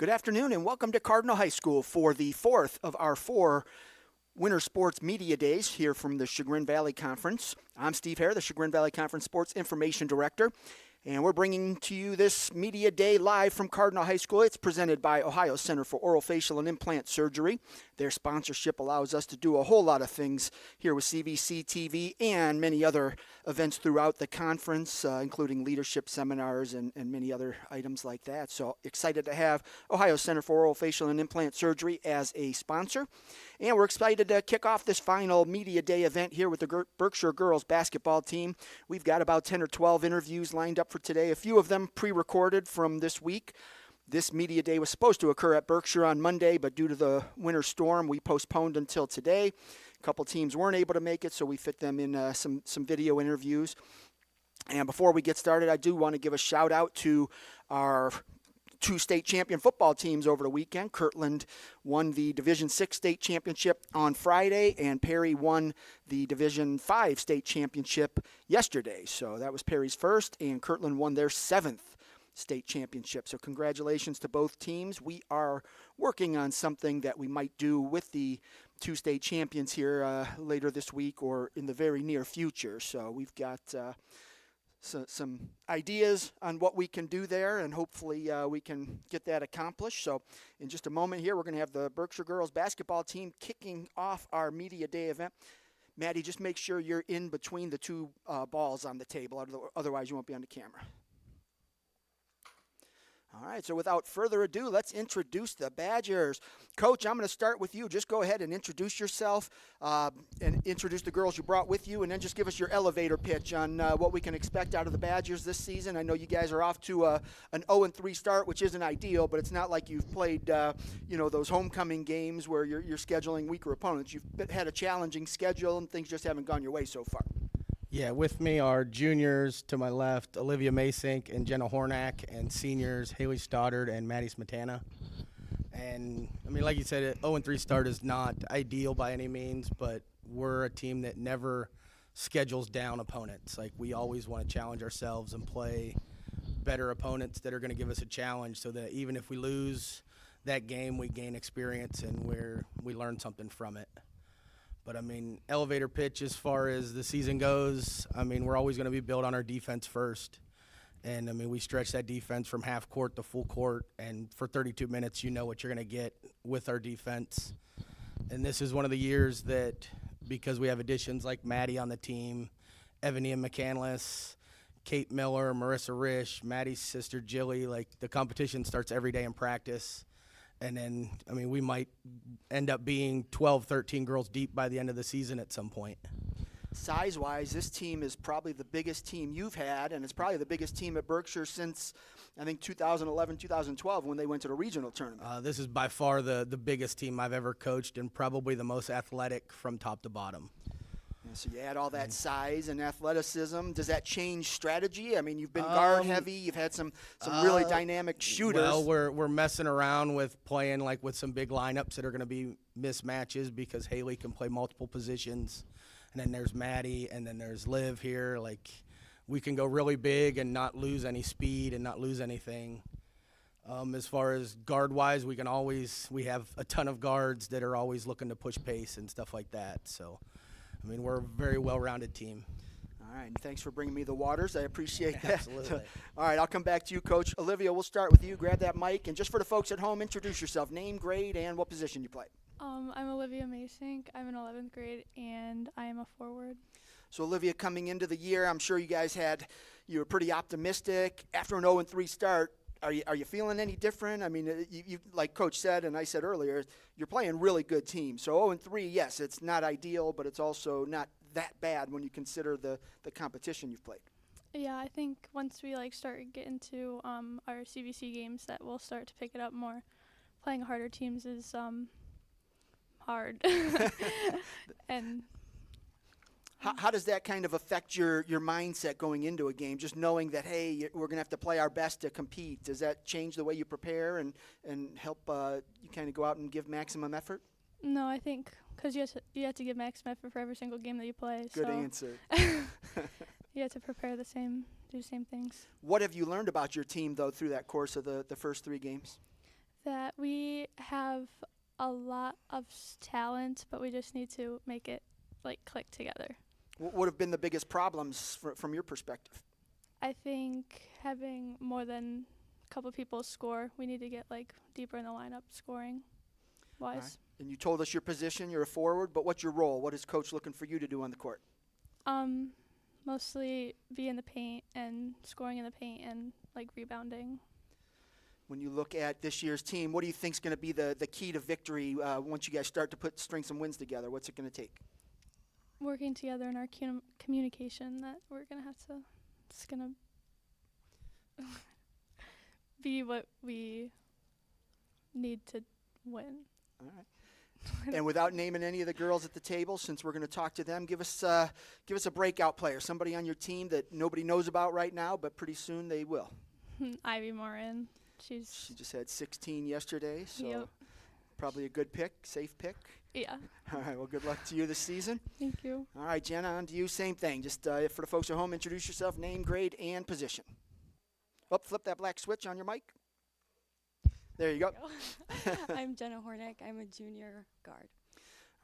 Good afternoon and welcome to Cardinal High School for the fourth of our four Winter Sports Media Days here from the Chagrin Valley Conference. I'm Steve Hare, the Chagrin Valley Conference Sports Information Director, and we're bringing to you this Media Day live from Cardinal High School. It's presented by Ohio Center for Oral, Facial, and Implant Surgery. Their sponsorship allows us to do a whole lot of things here with CVC TV and many other events throughout the conference, including leadership seminars and many other items like that. So excited to have Ohio Center for Oral, Facial, and Implant Surgery as a sponsor. And we're excited to kick off this final Media Day event here with the Berkshire girls basketball team. We've got about 10 or 12 interviews lined up for today, a few of them pre-recorded from this week. This Media Day was supposed to occur at Berkshire on Monday, but due to the winter storm, we postponed until today. A couple teams weren't able to make it, so we fit them in some video interviews. And before we get started, I do want to give a shout out to our two state champion football teams over the weekend. Kirtland won the Division VI state championship on Friday, and Perry won the Division V state championship yesterday. So that was Perry's first, and Kirtland won their seventh state championship. So congratulations to both teams. We are working on something that we might do with the two state champions here later this week or in the very near future. So we've got some ideas on what we can do there, and hopefully we can get that accomplished. So in just a moment here, we're going to have the Berkshire girls basketball team kicking off our Media Day event. Maddie, just make sure you're in between the two balls on the table, otherwise you won't be on the camera. All right, so without further ado, let's introduce the Badgers. Coach, I'm going to start with you. Just go ahead and introduce yourself and introduce the girls you brought with you, and then just give us your elevator pitch on what we can expect out of the Badgers this season. I know you guys are off to an 0-3 start, which isn't ideal, but it's not like you've played those homecoming games where you're scheduling weaker opponents. You've had a challenging schedule, and things just haven't gone your way so far. Yeah, with me are juniors to my left, Olivia Masink and Jenna Hornack, and seniors, Haley Stoddard and Maddie Smetana. And, I mean, like you said, an 0-3 start is not ideal by any means, but we're a team that never schedules down opponents. Like, we always want to challenge ourselves and play better opponents that are going to give us a challenge so that even if we lose that game, we gain experience and we learn something from it. But, I mean, elevator pitch as far as the season goes, I mean, we're always going to be built on our defense first. And, I mean, we stretch that defense from half court to full court. And for 32 minutes, you know what you're going to get with our defense. And this is one of the years that, because we have additions like Maddie on the team, Evany and McCandless, Kate Miller, Marissa Risch, Maddie's sister Jilly, like the competition starts every day in practice. And then, I mean, we might end up being 12, 13 girls deep by the end of the season at some point. Size-wise, this team is probably the biggest team you've had, and it's probably the biggest team at Berkshire since, I think, 2011, 2012 when they went to the regional tournament. This is by far the biggest team I've ever coached and probably the most athletic from top to bottom. So you add all that size and athleticism. Does that change strategy? I mean, you've been guard heavy. You've had some really dynamic shooters. Well, we're messing around with playing like with some big lineups that are going to be mismatches because Haley can play multiple positions, and then there's Maddie, and then there's Liv here. Like, we can go really big and not lose any speed and not lose anything. As far as guard-wise, we have a ton of guards that are always looking to push pace and stuff like that. So, I mean, we're a very well-rounded team. All right, and thanks for bringing me the waters. I appreciate that. Absolutely. All right, I'll come back to you, Coach. Olivia, we'll start with you. Grab that mic, and just for the folks at home, introduce yourself. Name, grade, and what position you play. I'm Olivia Masink. I'm in 11th grade, and I am a forward. So, Olivia, coming into the year, I'm sure you were pretty optimistic. After an 0-3 start, are you feeling any different? I mean, you like Coach said and I said earlier, you're playing really good teams. So 0-3, yes, it's not ideal, but it's also not that bad when you consider the competition you've played. Yeah, I think once we start getting to our CVC games, that we'll start to pick it up more. Playing harder teams is hard, and. How does that kind of affect your mindset going into a game, just knowing that, hey, we're going to have to play our best to compete? Does that change the way you prepare and help you kind of go out and give maximum effort? No, I think because you have to give maximum effort for every single game that you play. Good answer. You have to prepare do the same things. What have you learned about your team, though, through that course of the first three games? That we have a lot of talent, but we just need to make it click together. What would have been the biggest problems from your perspective? I think having more than a couple people score, we need to get deeper in the lineup scoring wise. Right. And you told us your position, you're a forward, but what's your role? What is coach looking for you to do on the court? Mostly be in the paint and scoring in the paint and rebounding. When you look at this year's team, what do you think is going to be the key to victory once you guys start to string some wins together? What's it going to take? Working together in our communication, that we're going to have to, it's going to be what we need to win. All right. And without naming any of the girls at the table, since we're going to talk to them, give us a breakout player, somebody on your team that nobody knows about right now, but pretty soon they will. Ivy Morin. She just had 16 yesterday, so yep. Probably a good pick, safe pick. Yeah. All right, well, good luck to you this season. Thank you. All right, Jenna, on to you. Same thing. Just for the folks at home, introduce yourself, name, grade, and position. Oh, flip that black switch on your mic. There you go. I'm Jenna Hornick. I'm a junior guard.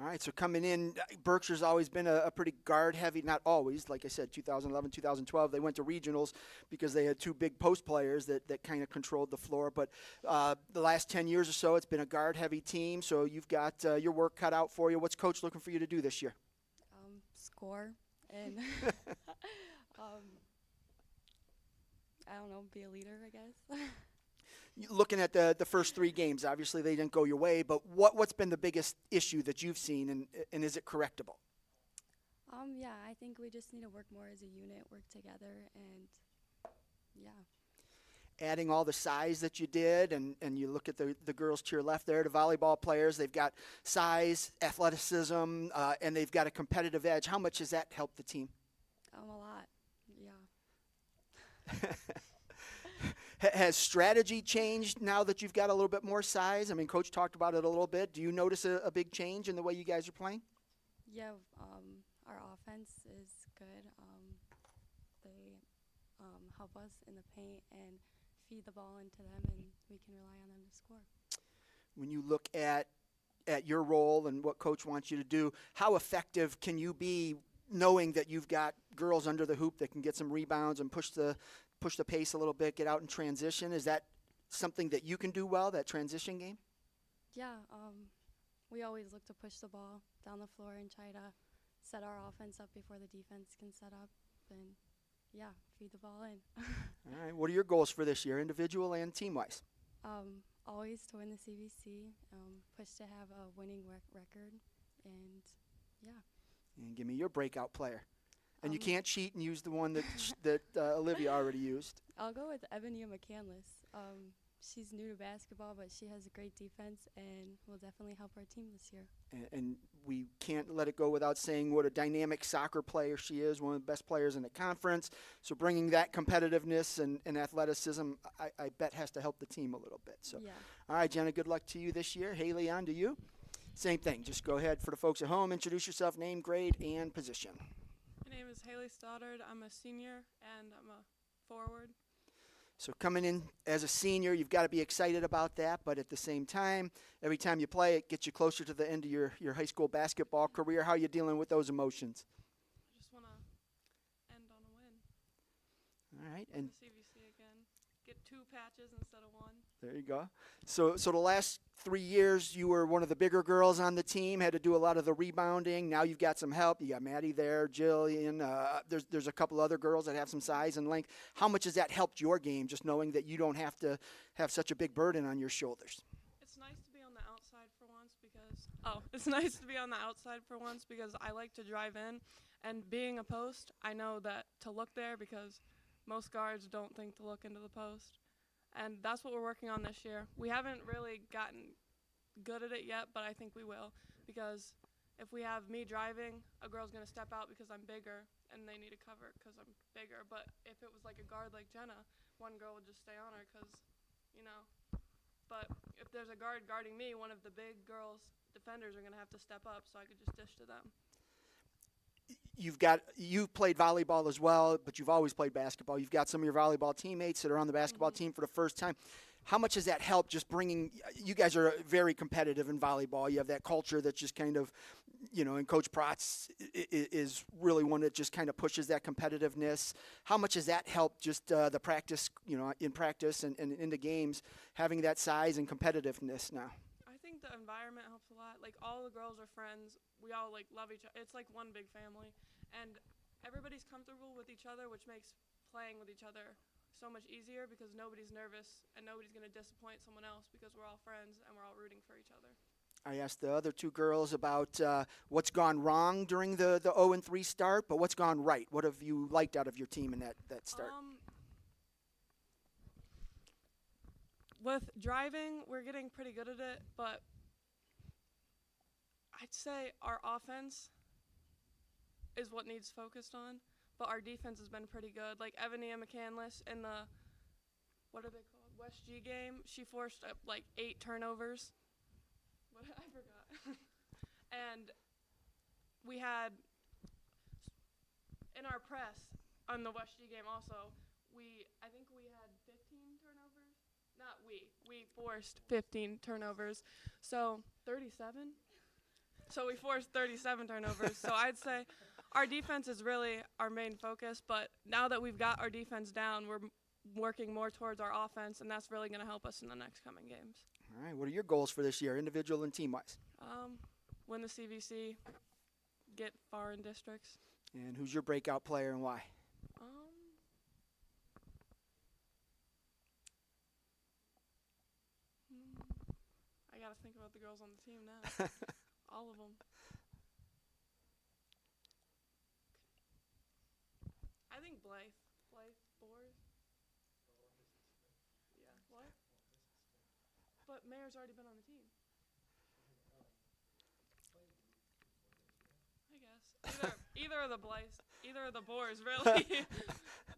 All right, so coming in, Berkshire's always been a pretty guard-heavy, not always, like I said, 2011, 2012, they went to regionals because they had two big post players that kind of controlled the floor. But the last 10 years or so, it's been a guard-heavy team, so you've got your work cut out for you. What's Coach looking for you to do this year? Score and, I don't know, be a leader, I guess. Looking at the first three games, obviously they didn't go your way, but what's been the biggest issue that you've seen, and is it correctable? Yeah, I think we just need to work more as a unit, work together, and yeah. Adding all the size that you did, and you look at the girls to your left there, the volleyball players, they've got size, athleticism, and they've got a competitive edge. How much has that helped the team? A lot, yeah. Has strategy changed now that you've got a little bit more size? I mean, Coach talked about it a little bit. Do you notice a big change in the way you guys are playing? Yeah, our offense is good. They help us in the paint and feed the ball into them, and we can rely on them to score. When you look at your role and what Coach wants you to do, how effective can you be knowing that you've got girls under the hoop that can get some rebounds and push the pace a little bit, get out in transition? Is that something that you can do well, that transition game? Yeah, we always look to push the ball down the floor and try to set our offense up before the defense can set up, and yeah, feed the ball in. All right, what are your goals for this year, individual and team-wise? Always to win the CVC, push to have a winning record, and yeah. And give me your breakout player. And you can't cheat and use the one that Olivia already used. I'll go with Ebony McCandless. She's new to basketball, but she has a great defense and will definitely help our team this year. And we can't let it go without saying what a dynamic soccer player she is, one of the best players in the conference. So bringing that competitiveness and athleticism, I bet has to help the team a little bit. So, yeah. All right, Jenna, good luck to you this year. Haley, on to you. Same thing. Just go ahead for the folks at home. Introduce yourself, name, grade, and position. My name is Haley Stoddard. I'm a senior, and I'm a forward. So coming in as a senior, you've got to be excited about that, but at the same time, every time you play, it gets you closer to the end of your high school basketball career. How are you dealing with those emotions? I just want to end on a win. All right. Win And the CVC again. Get 2 patches instead of 1. there you go. So the last 3 years, you were one of the bigger girls on the team, had to do a lot of the rebounding. Now you've got some help. You got Maddie there, Jillian. There's a couple other girls that have some size and length. How much has that helped your game, just knowing that you don't have to have such a big burden on your shoulders? It's nice to be on the outside for once because I like to drive in, and being a post, I know that to look there because most guards don't think to look into the post. And that's what we're working on this year. We haven't really gotten good at it yet, but I think we will, because if we have me driving, a girl's going to step out because I'm bigger, and they need to cover because I'm bigger. But if it was like a guard like Jenna, one girl would just stay on her because, you know. But if there's a guard guarding me, one of the big girls' defenders are going to have to step up, so I could just dish to them. you've played volleyball as well, but you've always played basketball. You've got some of your volleyball teammates that are on the basketball team for the first time. How much has that helped just bringing – you guys are very competitive in volleyball. You have that culture that just kind of, and Coach Protz is really one that just kind of pushes that competitiveness. How much has that helped just the practice, in practice and into games, having that size and competitiveness now? I think the environment helps a lot. Like, all the girls are friends. We all, love each other. It's like one big family. And everybody's comfortable with each other, which makes playing with each other so much easier because nobody's nervous and nobody's going to disappoint someone else because we're all friends and we're all rooting for each other. I asked the other two girls about what's gone wrong during the 0-3 start, but what's gone right? What have you liked out of your team in that start? With driving, we're getting pretty good at it, but I'd say our offense is what needs focused on, but our defense has been pretty good. Like Evania McCandless in the, what are they called, West G game, she forced 8 turnovers. What I forgot. And we had, in our press on the West G game also, I think we had 15 turnovers. Not we forced 15 turnovers. So 37? So we forced 37 turnovers. So I'd say our defense is really our main focus, but now that we've got our defense down, we're working more towards our offense, and that's really going to help us in the next coming games. All right, what are your goals for this year, individual and team-wise? Win the CVC, get far in districts. And who's your breakout player and why? I got to think about the girls on the team now. All of them. I think Blythe Boers. Yeah, what? But Mayor's already been on the team. I guess. Either of the Blythes, either of the Boers, really.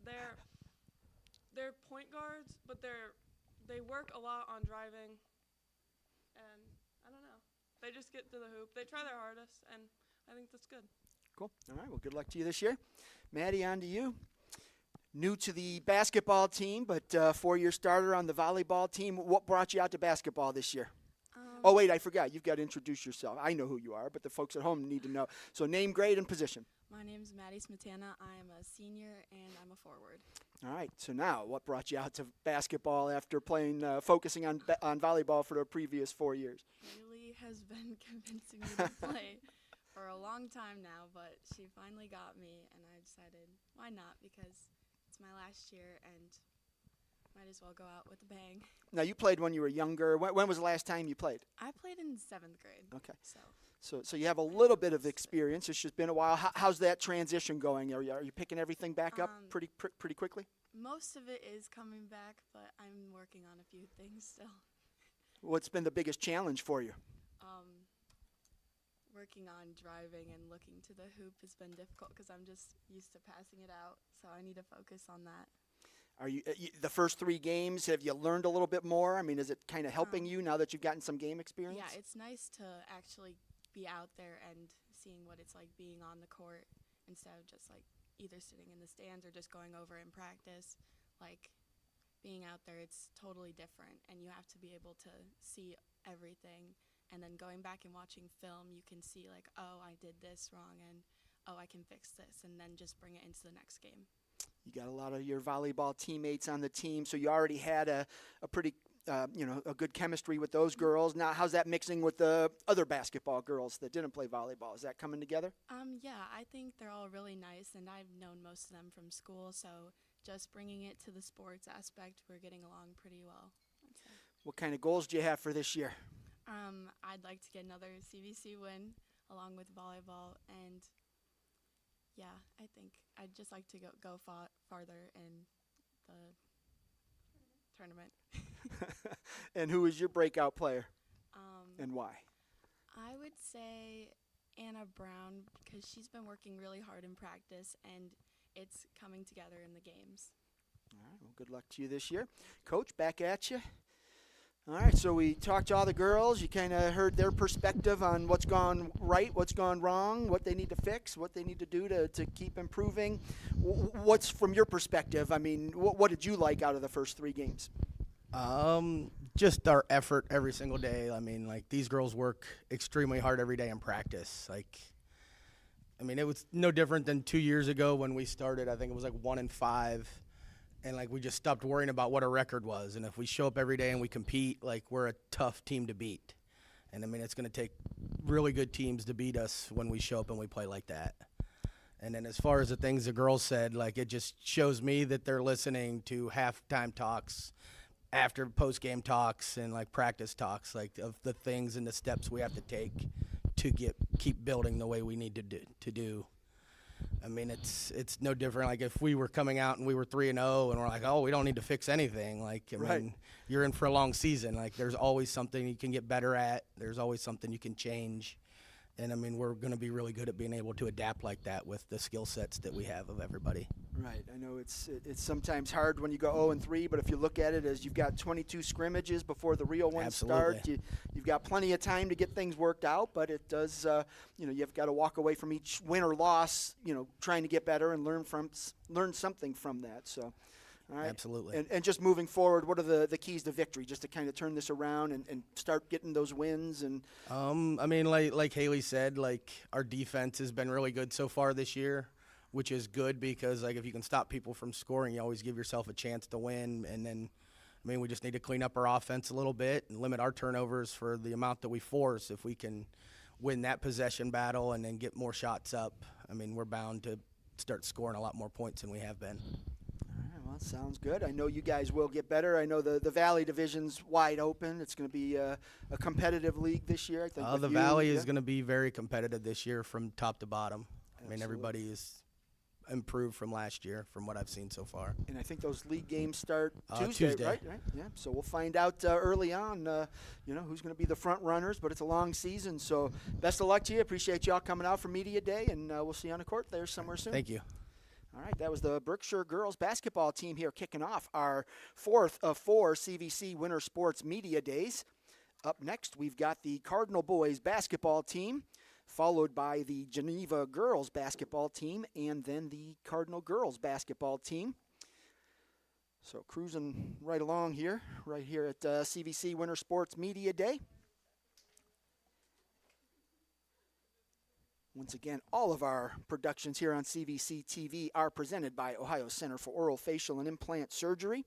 They're point guards, but they work a lot on driving, and I don't know. They just get to the hoop. They try their hardest, and I think that's good. Cool. All right, well, good luck to you this year. Maddie, on to you. New to the basketball team, but 4-year starter on the volleyball team. What brought you out to basketball this year? Oh, wait, I forgot. You've got to introduce yourself. I know who you are, but the folks at home need to know. So name, grade, and position. My name's Maddie Smetana. I'm a senior, and I'm a forward. All right, so now what brought you out to basketball after playing, focusing on volleyball for the previous 4 years? Haley has been convincing me to play for a long time now, but she finally got me, and I decided, why not? Because it's my last year, and might as well go out with a bang. Now, you played when you were younger. When was the last time you played? I played in 7th grade. Okay. So you have a little bit of experience. It's just been a while. How's that transition going? Are you picking everything back up pretty quickly? Most of it is coming back, but I'm working on a few things still. What's been the biggest challenge for you? Working on driving and looking to the hoop has been difficult because I'm just used to passing it out, so I need to focus on that. Are you the first 3 games? Have you learned a little bit more? I mean, is it kind of helping you now that you've gotten some game experience? Yeah, it's nice to actually be out there and seeing what it's like being on the court instead of just either sitting in the stands or just going over in practice. Being out there, it's totally different, and you have to be able to see everything. And then going back and watching film, you can see oh, I did this wrong, and oh, I can fix this, and then just bring it into the next game. You got a lot of your volleyball teammates on the team, so you already had a pretty, a good chemistry with those girls. Now, how's that mixing with the other basketball girls that didn't play volleyball? Is that coming together? Yeah, I think they're all really nice, and I've known most of them from school, so just bringing it to the sports aspect, we're getting along pretty well. What kind of goals do you have for this year? I'd like to get another CVC win along with volleyball, and yeah, I think I'd just like to go farther in the tournament. And who is your breakout player and why? I would say Anna Brown, because she's been working really hard in practice, and it's coming together in the games. All right, well, good luck to you this year. Coach, back at you. All right, so we talked to all the girls. You kind of heard their perspective on what's gone right, what's gone wrong, what they need to fix, what they need to do to keep improving. What's from your perspective? I mean, what did you like out of the first 3 games? Just our effort every single day. I mean, like, these girls work extremely hard every day in practice. Like, I mean, it was no different than 2 years ago when we started. I think it was like 1-5. And, like, we just stopped worrying about what our record was. And if we show up every day and we compete, like, we're a tough team to beat. And, I mean, it's going to take really good teams to beat us when we show up and we play like that. And then as far as the things the girls said, like, it just shows me that they're listening to halftime talks, after post-game talks, and, like, practice talks, like, of the things and the steps we have to take to keep building the way we need to do. I mean, it's no different. Like, if we were coming out and we were 3-0 and we're like, oh, we don't need to fix anything. Like, I mean, you're in for a long season. Like, there's always something you can get better at. There's always something you can change. And, I mean, we're going to be really good at being able to adapt like that with the skill sets that we have of everybody. Right. I know it's sometimes hard when you go 0-3, but if you look at it as you've got 22 scrimmages before the real ones start, you've got plenty of time to get things worked out, but it does, you've got to walk away from each win or loss, trying to get better and learn something from that. So, all right. Absolutely. And just moving forward, what are the keys to victory, just to kind of turn this around and start getting those wins? And I mean, like Haley said, like, our defense has been really good so far this year, which is good because, like, if you can stop people from scoring, you always give yourself a chance to win. And then, I mean, we just need to clean up our offense a little bit and limit our turnovers for the amount that we force. If we can win that possession battle and then get more shots up, I mean, we're bound to start scoring a lot more points than we have been. Well, sounds good. I know you guys will get better. I know the Valley Division's wide open. It's going to be a competitive league this year, I think. The Valley is going to be very competitive this year from top to bottom. I mean, everybody is improved from last year from what I've seen so far. And I think those league games start Tuesday. Right? Yeah. So we'll find out early on, who's going to be the front runners, but it's a long season. So best of luck to you. Appreciate y'all coming out for Media Day, and we'll see you on the court there somewhere soon. Thank you. All right, that was the Berkshire girls basketball team here kicking off our 4th of 4 CVC Winter Sports Media Days. Up next, we've got the Cardinal boys basketball team, followed by the Geneva girls basketball team, and then the Cardinal girls basketball team. So cruising right along here, right here at CVC Winter Sports Media Day. Once again, all of our productions here on CVC TV are presented by Ohio Center for Oral, Facial, and Implant Surgery.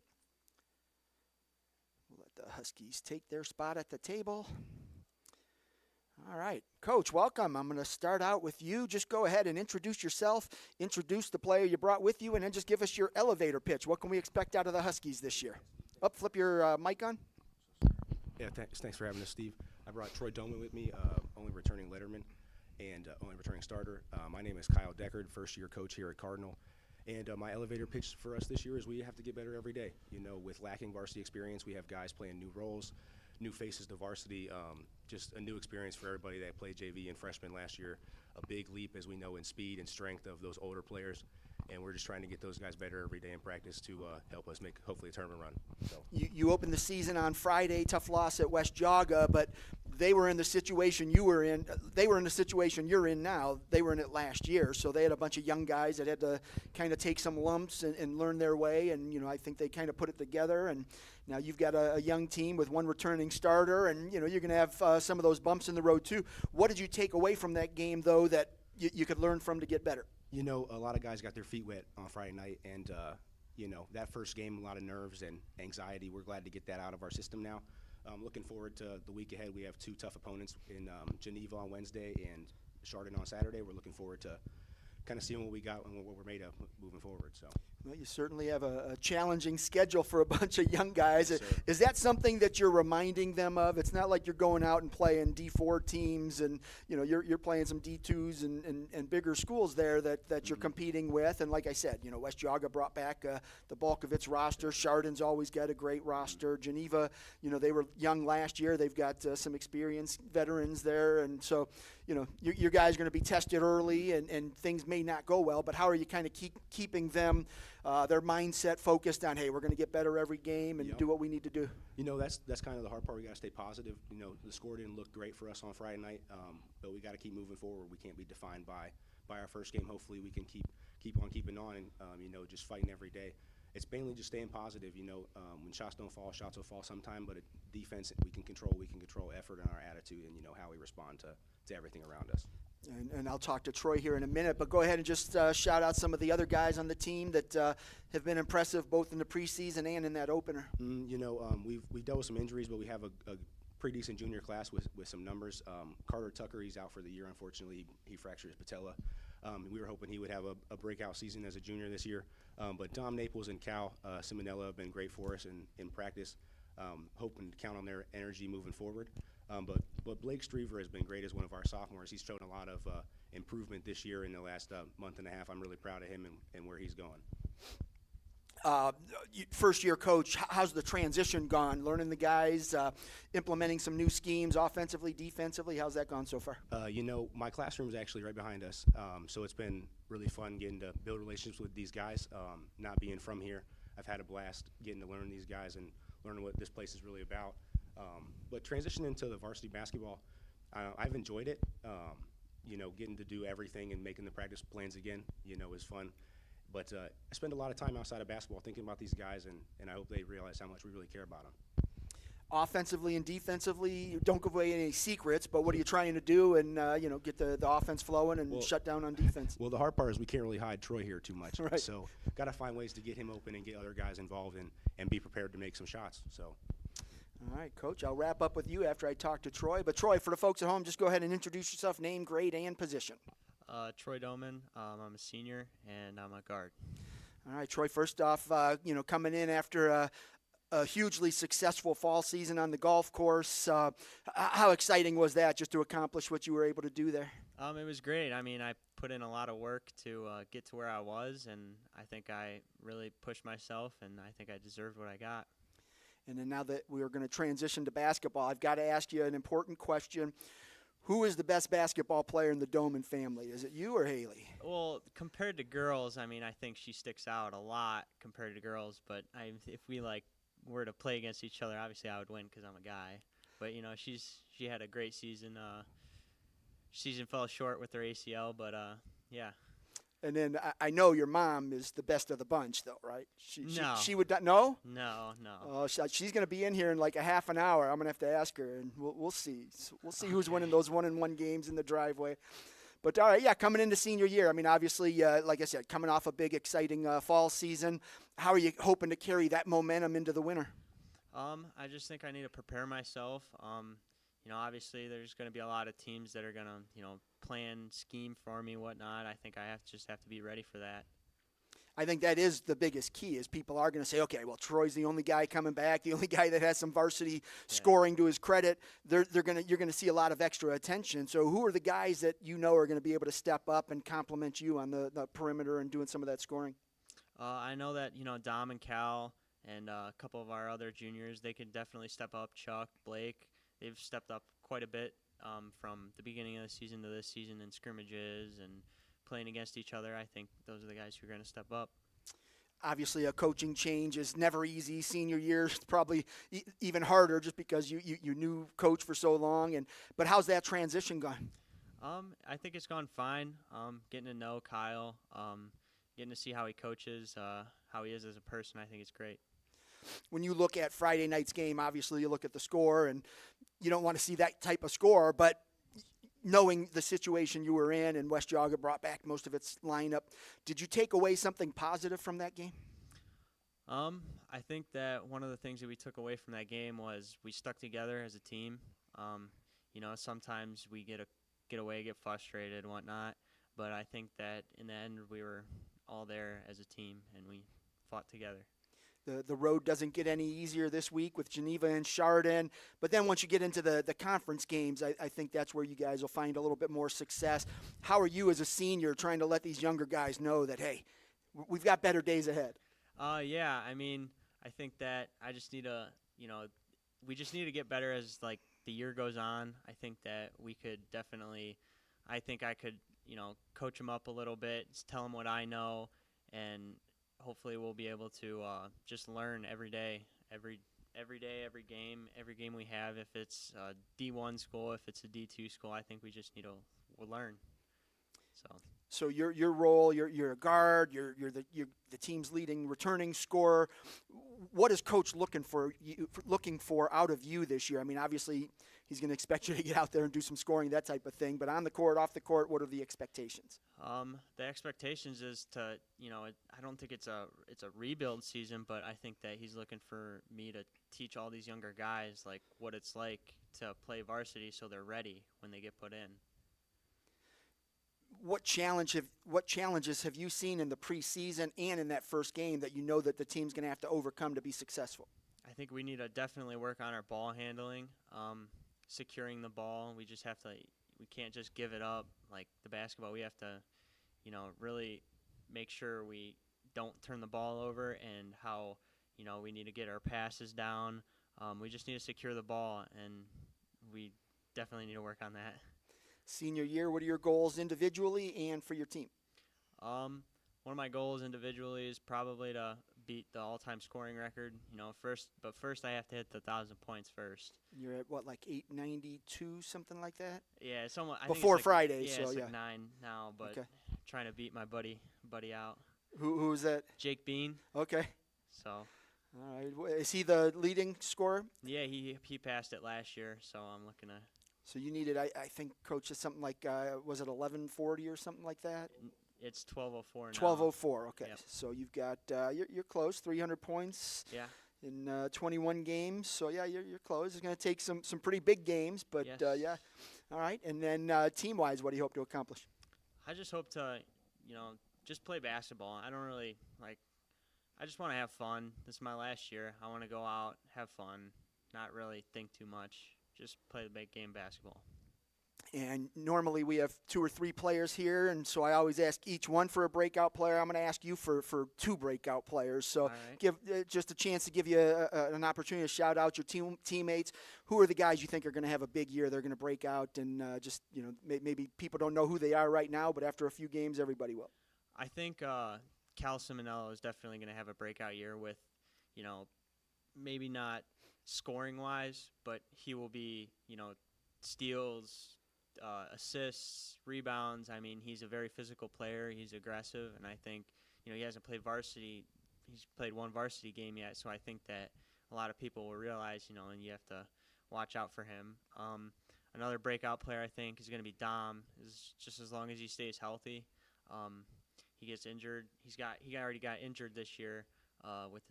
We'll let the Huskies take their spot at the table. All right, Coach, welcome. I'm going to start out with you. Just go ahead and introduce yourself, introduce the player you brought with you, and then just give us your elevator pitch. What can we expect out of the Huskies this year? Flip your mic on. Yeah, thanks for having us, Steve. I brought Troy Doman with me, only returning letterman and only returning starter. My name is Kyle Deckard, first-year coach here at Cardinal. And my elevator pitch for us this year is we have to get better every day. With lacking varsity experience, we have guys playing new roles, new faces to varsity, just a new experience for everybody that played JV and freshman last year. A big leap, as we know, in speed and strength of those older players. And we're just trying to get those guys better every day in practice to help us make, hopefully, a tournament run. So. You opened the season on Friday, tough loss at West Jaga, but they were in the situation you were in. They were in the situation you're in now. They were in it last year, so they had a bunch of young guys that had to kind of take some lumps and learn their way, and I think they kind of put it together. And now you've got a young team with one returning starter, and you're going to have some of those bumps in the road too. What did you take away from that game, though, that you could learn from to get better? A lot of guys got their feet wet on Friday night, and that first game, a lot of nerves and anxiety. We're glad to get that out of our system now. Looking forward to the week ahead. We have 2 tough opponents in Geneva on Wednesday and Chardon on Saturday. We're looking forward to kind of seeing what we got and what we're made of moving forward. So. Well, you certainly have a challenging schedule for a bunch of young guys. Yes, is that something that you're reminding them of? It's not like you're going out and playing D4 teams and you're playing some D2s and bigger schools there that you're competing with. And like I said, West Jaga brought back the bulk of its roster. Chardon's always got a great roster. Geneva, they were young last year. They've got some experienced veterans there, and so your guys are going to be tested early and things may not go well, but how are you kind of keeping them, their mindset focused on, hey, we're going to get better every game and do what we need to do? That's kind of the hard part. We got to stay positive. The score didn't look great for us on Friday night, but we got to keep moving forward. We can't be defined by our first game. Hopefully we can keep on keeping on and, just fighting every day. It's mainly just staying positive. When shots don't fall, shots will fall sometime, but defense we can control effort and our attitude and, how we respond to everything around us. And I'll talk to Troy here in a minute, but go ahead and just shout out some of the other guys on the team that have been impressive both in the preseason and in that opener. We've dealt with some injuries, but we have a pretty decent junior class with some numbers. Carter Tucker, he's out for the year. Unfortunately, he fractured his patella. We were hoping he would have a breakout season as a junior this year. But Dom Naples and Cal Simonella have been great for us in practice. Hoping to count on their energy moving forward. But Blake Strever has been great as one of our sophomores. He's shown a lot of improvement this year in the last month and a half. I'm really proud of him and where he's going. First-year coach, how's the transition gone? Learning the guys, implementing some new schemes offensively, defensively. How's that gone so far? My classroom is actually right behind us, so it's been really fun getting to build relationships with these guys. Not being from here, I've had a blast getting to learn these guys and learning what this place is really about. But transitioning to the varsity basketball, I've enjoyed it. Getting to do everything and making the practice plans again, is fun. But I spend a lot of time outside of basketball thinking about these guys, and I hope they realize how much we really care about them. Offensively and defensively, don't give away any secrets, but what are you trying to do and, get the offense flowing and shut down on defense? Well, the hard part is we can't really hide Troy here too much. Right. So got to find ways to get him open and get other guys involved and be prepared to make some shots. So. All right, Coach, I'll wrap up with you after I talk to Troy. But, Troy, for the folks at home, just go ahead and introduce yourself, name, grade, and position. Troy Doman. I'm a senior, and I'm a guard. All right, Troy, first off, coming in after a hugely successful fall season on the golf course, how exciting was that just to accomplish what you were able to do there? It was great. I mean, I put in a lot of work to get to where I was, and I think I really pushed myself, and I think I deserved what I got. And then now that we are going to transition to basketball, I've got to ask you an important question. Who is the best basketball player in the Doman family? Is it you or Haley? Well, compared to girls, I mean, I think she sticks out a lot compared to girls. But if we were to play against each other, obviously I would win because I'm a guy. But she had a great season. Season fell short with her ACL, but yeah. And then I know your mom is the best of the bunch, though, right? No. She would not. No. No. Oh, she's going to be in here in like a half an hour. I'm going to have to ask her, and we'll see. We'll see who's winning those 1-on-1 games in the driveway. But all right, yeah, coming into senior year. I mean, obviously, like I said, coming off a big, exciting fall season. How are you hoping to carry that momentum into the winter? I just think I need to prepare myself. Obviously there's going to be a lot of teams that are going to, plan, scheme for me and whatnot. I think I just have to be ready for that. I think that is the biggest key is people are going to say, okay, well, Troy's the only guy coming back, the only guy that has some varsity scoring to his credit. You're going to see a lot of extra attention. So who are the guys that are going to be able to step up and complement you on the perimeter and doing some of that scoring? I know that, Dom and Cal and a couple of our other juniors, they can definitely step up. Chuck, Blake, they've stepped up quite a bit from the beginning of the season to this season in scrimmages and playing against each other. I think those are the guys who are going to step up. Obviously, a coaching change is never easy. Senior year is probably even harder just because you knew Coach for so long. But how's that transition gone? I think it's gone fine. Getting to know Kyle, getting to see how he coaches, how he is as a person, I think it's great. When you look at Friday night's game, obviously you look at the score, and you don't want to see that type of score, but knowing the situation you were in and West Yaga brought back most of its lineup, did you take away something positive from that game? I think that one of the things that we took away from that game was we stuck together as a team. Sometimes we get away, get frustrated and whatnot, but I think that in the end we were all there as a team and we fought together. The road doesn't get any easier this week with Geneva and Chardon. But then once you get into the conference games, I think that's where you guys will find a little bit more success. How are you as a senior trying to let these younger guys know that, hey, we've got better days ahead? Yeah, I mean, I think that I just need to, we just need to get better as, the year goes on. I think that we could definitely I think I could, coach them up a little bit, tell them what I know, and hopefully we'll be able to just learn every day, every day, every game we have. If it's a D1 school, if it's a D2 school, I think we just need to learn. So your role, you're a guard, you're the team's leading returning scorer. What is Coach looking for out of you this year? I mean, obviously he's going to expect you to get out there and do some scoring, that type of thing. But on the court, off the court, what are the expectations? The expectations is to, I don't think it's a rebuild season, but I think that he's looking for me to teach all these younger guys like what it's like to play varsity, so they're ready when they get put in. What challenges have you seen in the preseason and in that first game that you know that the team's going to have to overcome to be successful? I think we need to definitely work on our ball handling, securing the ball. We just have to. We can't just give it up like the basketball. We have to, really make sure we don't turn the ball over, and how, we need to get our passes down. We just need to secure the ball, and we definitely need to work on that. Senior year, what are your goals individually and for your team? One of my goals individually is probably to beat the all-time scoring record. First I have to hit the 1,000 points first. You're at what, like 892, something like that? Yeah, somewhat. I Before think it's Friday, yeah, so it's yeah. like 9 now, but Okay. trying to beat my buddy out. Who's that? Jake Bean. Okay. So. All right. Is he the leading scorer? Yeah, he passed it last year, so I'm looking to. So you needed, I think, Coach, is something like, was it 1140 or something like that? It's 12:04 now. 12:04. Okay. Yep. So you've got you're close. 300 points. Yeah. In 21 games. So yeah, you're close. It's going to take some pretty big games, but Yes. yeah. All right. And then team-wise, what do you hope to accomplish? I just hope to, just play basketball. I don't really I just want to have fun. This is my last year. I want to go out, have fun, not really think too much. Just play the big game basketball. And normally we have 2 or 3 players here, and so I always ask each one for a breakout player. I'm going to ask you for 2 breakout players. So right. give just a chance to give you an opportunity to shout out your teammates. Who are the guys you think are going to have a big year? They're going to break out, and maybe people don't know who they are right now, but after a few games, everybody will. I think Cal Simonello is definitely going to have a breakout year with, maybe not scoring-wise, but he will be, steals, assists, rebounds. I mean, he's a very physical player. He's aggressive, and I think, he hasn't played varsity. He's played one varsity game yet, so I think that a lot of people will realize, and you have to watch out for him. Another breakout player, I think, is going to be Dom. Is just as long as he stays healthy. He gets injured. He already got injured this year with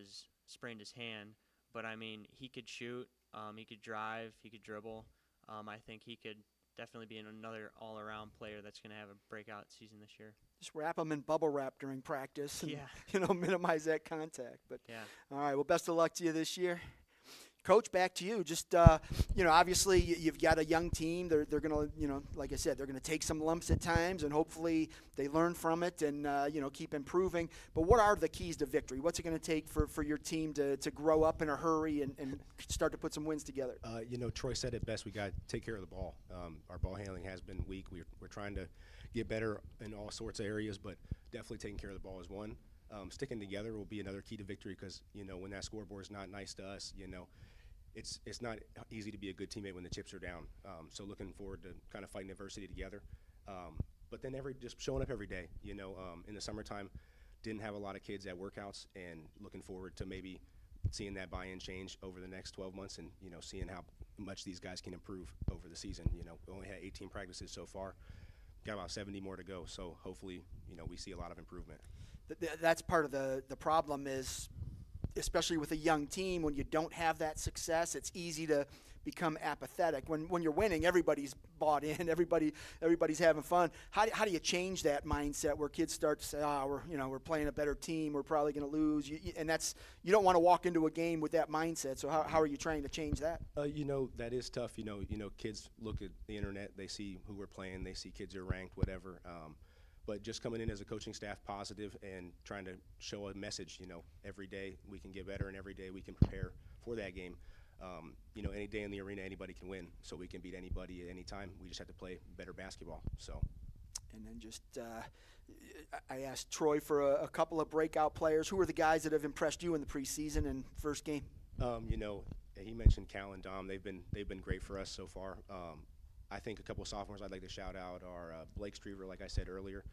sprained his hand. But, I mean, he could shoot, he could drive, he could dribble. I think he could definitely be another all-around player that's going to have a breakout season this year. Just wrap them in bubble wrap during practice and, Yeah. Minimize that contact. But Yeah. All right, well, best of luck to you this year. Coach, back to you. Just, obviously you've got a young team. They're going to, like I said, they're going to take some lumps at times, and hopefully they learn from it and, keep improving. But what are the keys to victory? What's it going to take for your team to grow up in a hurry and start to put some wins together? Troy said it best. We got to take care of the ball. Our ball handling has been weak. We're trying to get better in all sorts of areas, but definitely taking care of the ball is one. Sticking together will be another key to victory because, when that scoreboard is not nice to us, it's not easy to be a good teammate when the chips are down. So looking forward to kind of fighting adversity together. But then just showing up every day. In the summertime, didn't have a lot of kids at workouts, and looking forward to maybe seeing that buy-in change over the next 12 months and, seeing how much these guys can improve over the season. We only had 18 practices so far. Got about 70 more to go. So hopefully, we see a lot of improvement. That's part of the problem is, especially with a young team, when you don't have that success, it's easy to become apathetic. When you're winning, everybody's bought in, everybody's having fun. How do you change that mindset where kids start to say, we're playing a better team, we're probably going to lose, and that's, you don't want to walk into a game with that mindset. So how are you trying to change that? That is tough. Kids look at the internet, they see who we're playing, they see kids are ranked, whatever. But just coming in as a coaching staff positive and trying to show a message, every day we can get better and every day we can prepare for that game. Any day in the arena, anybody can win. So we can beat anybody at any time. We just have to play better basketball. So. And then just, I asked Troy for a couple of breakout players. Who are the guys that have impressed you in the preseason and first game? He mentioned Cal and Dom. They've been great for us so far. I think a couple of sophomores I'd like to shout out are Blake Streever, like I said earlier.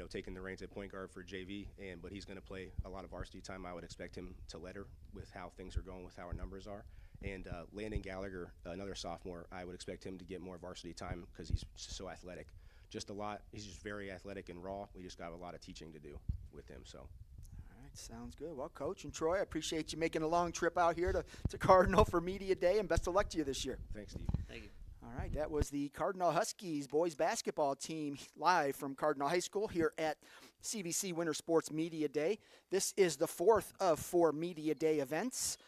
Taking the reins at point guard for JV, but he's going to play a lot of varsity time. I would expect him to leader with how things are going, with how our numbers are. And Landon Gallagher, another sophomore, I would expect him to get more varsity time because he's just so athletic. Just a lot. He's just very athletic and raw. We just got a lot of teaching to do with him. So. All right, sounds good. Well, Coach and Troy, I appreciate you making a long trip out here to Cardinal for Media Day, and best of luck to you this year. Thanks, Steve. Thank you. All right, that was the Cardinal Huskies boys basketball team live from Cardinal High School here at CVC Winter Sports Media Day. This is the fourth of 4 Media Day events.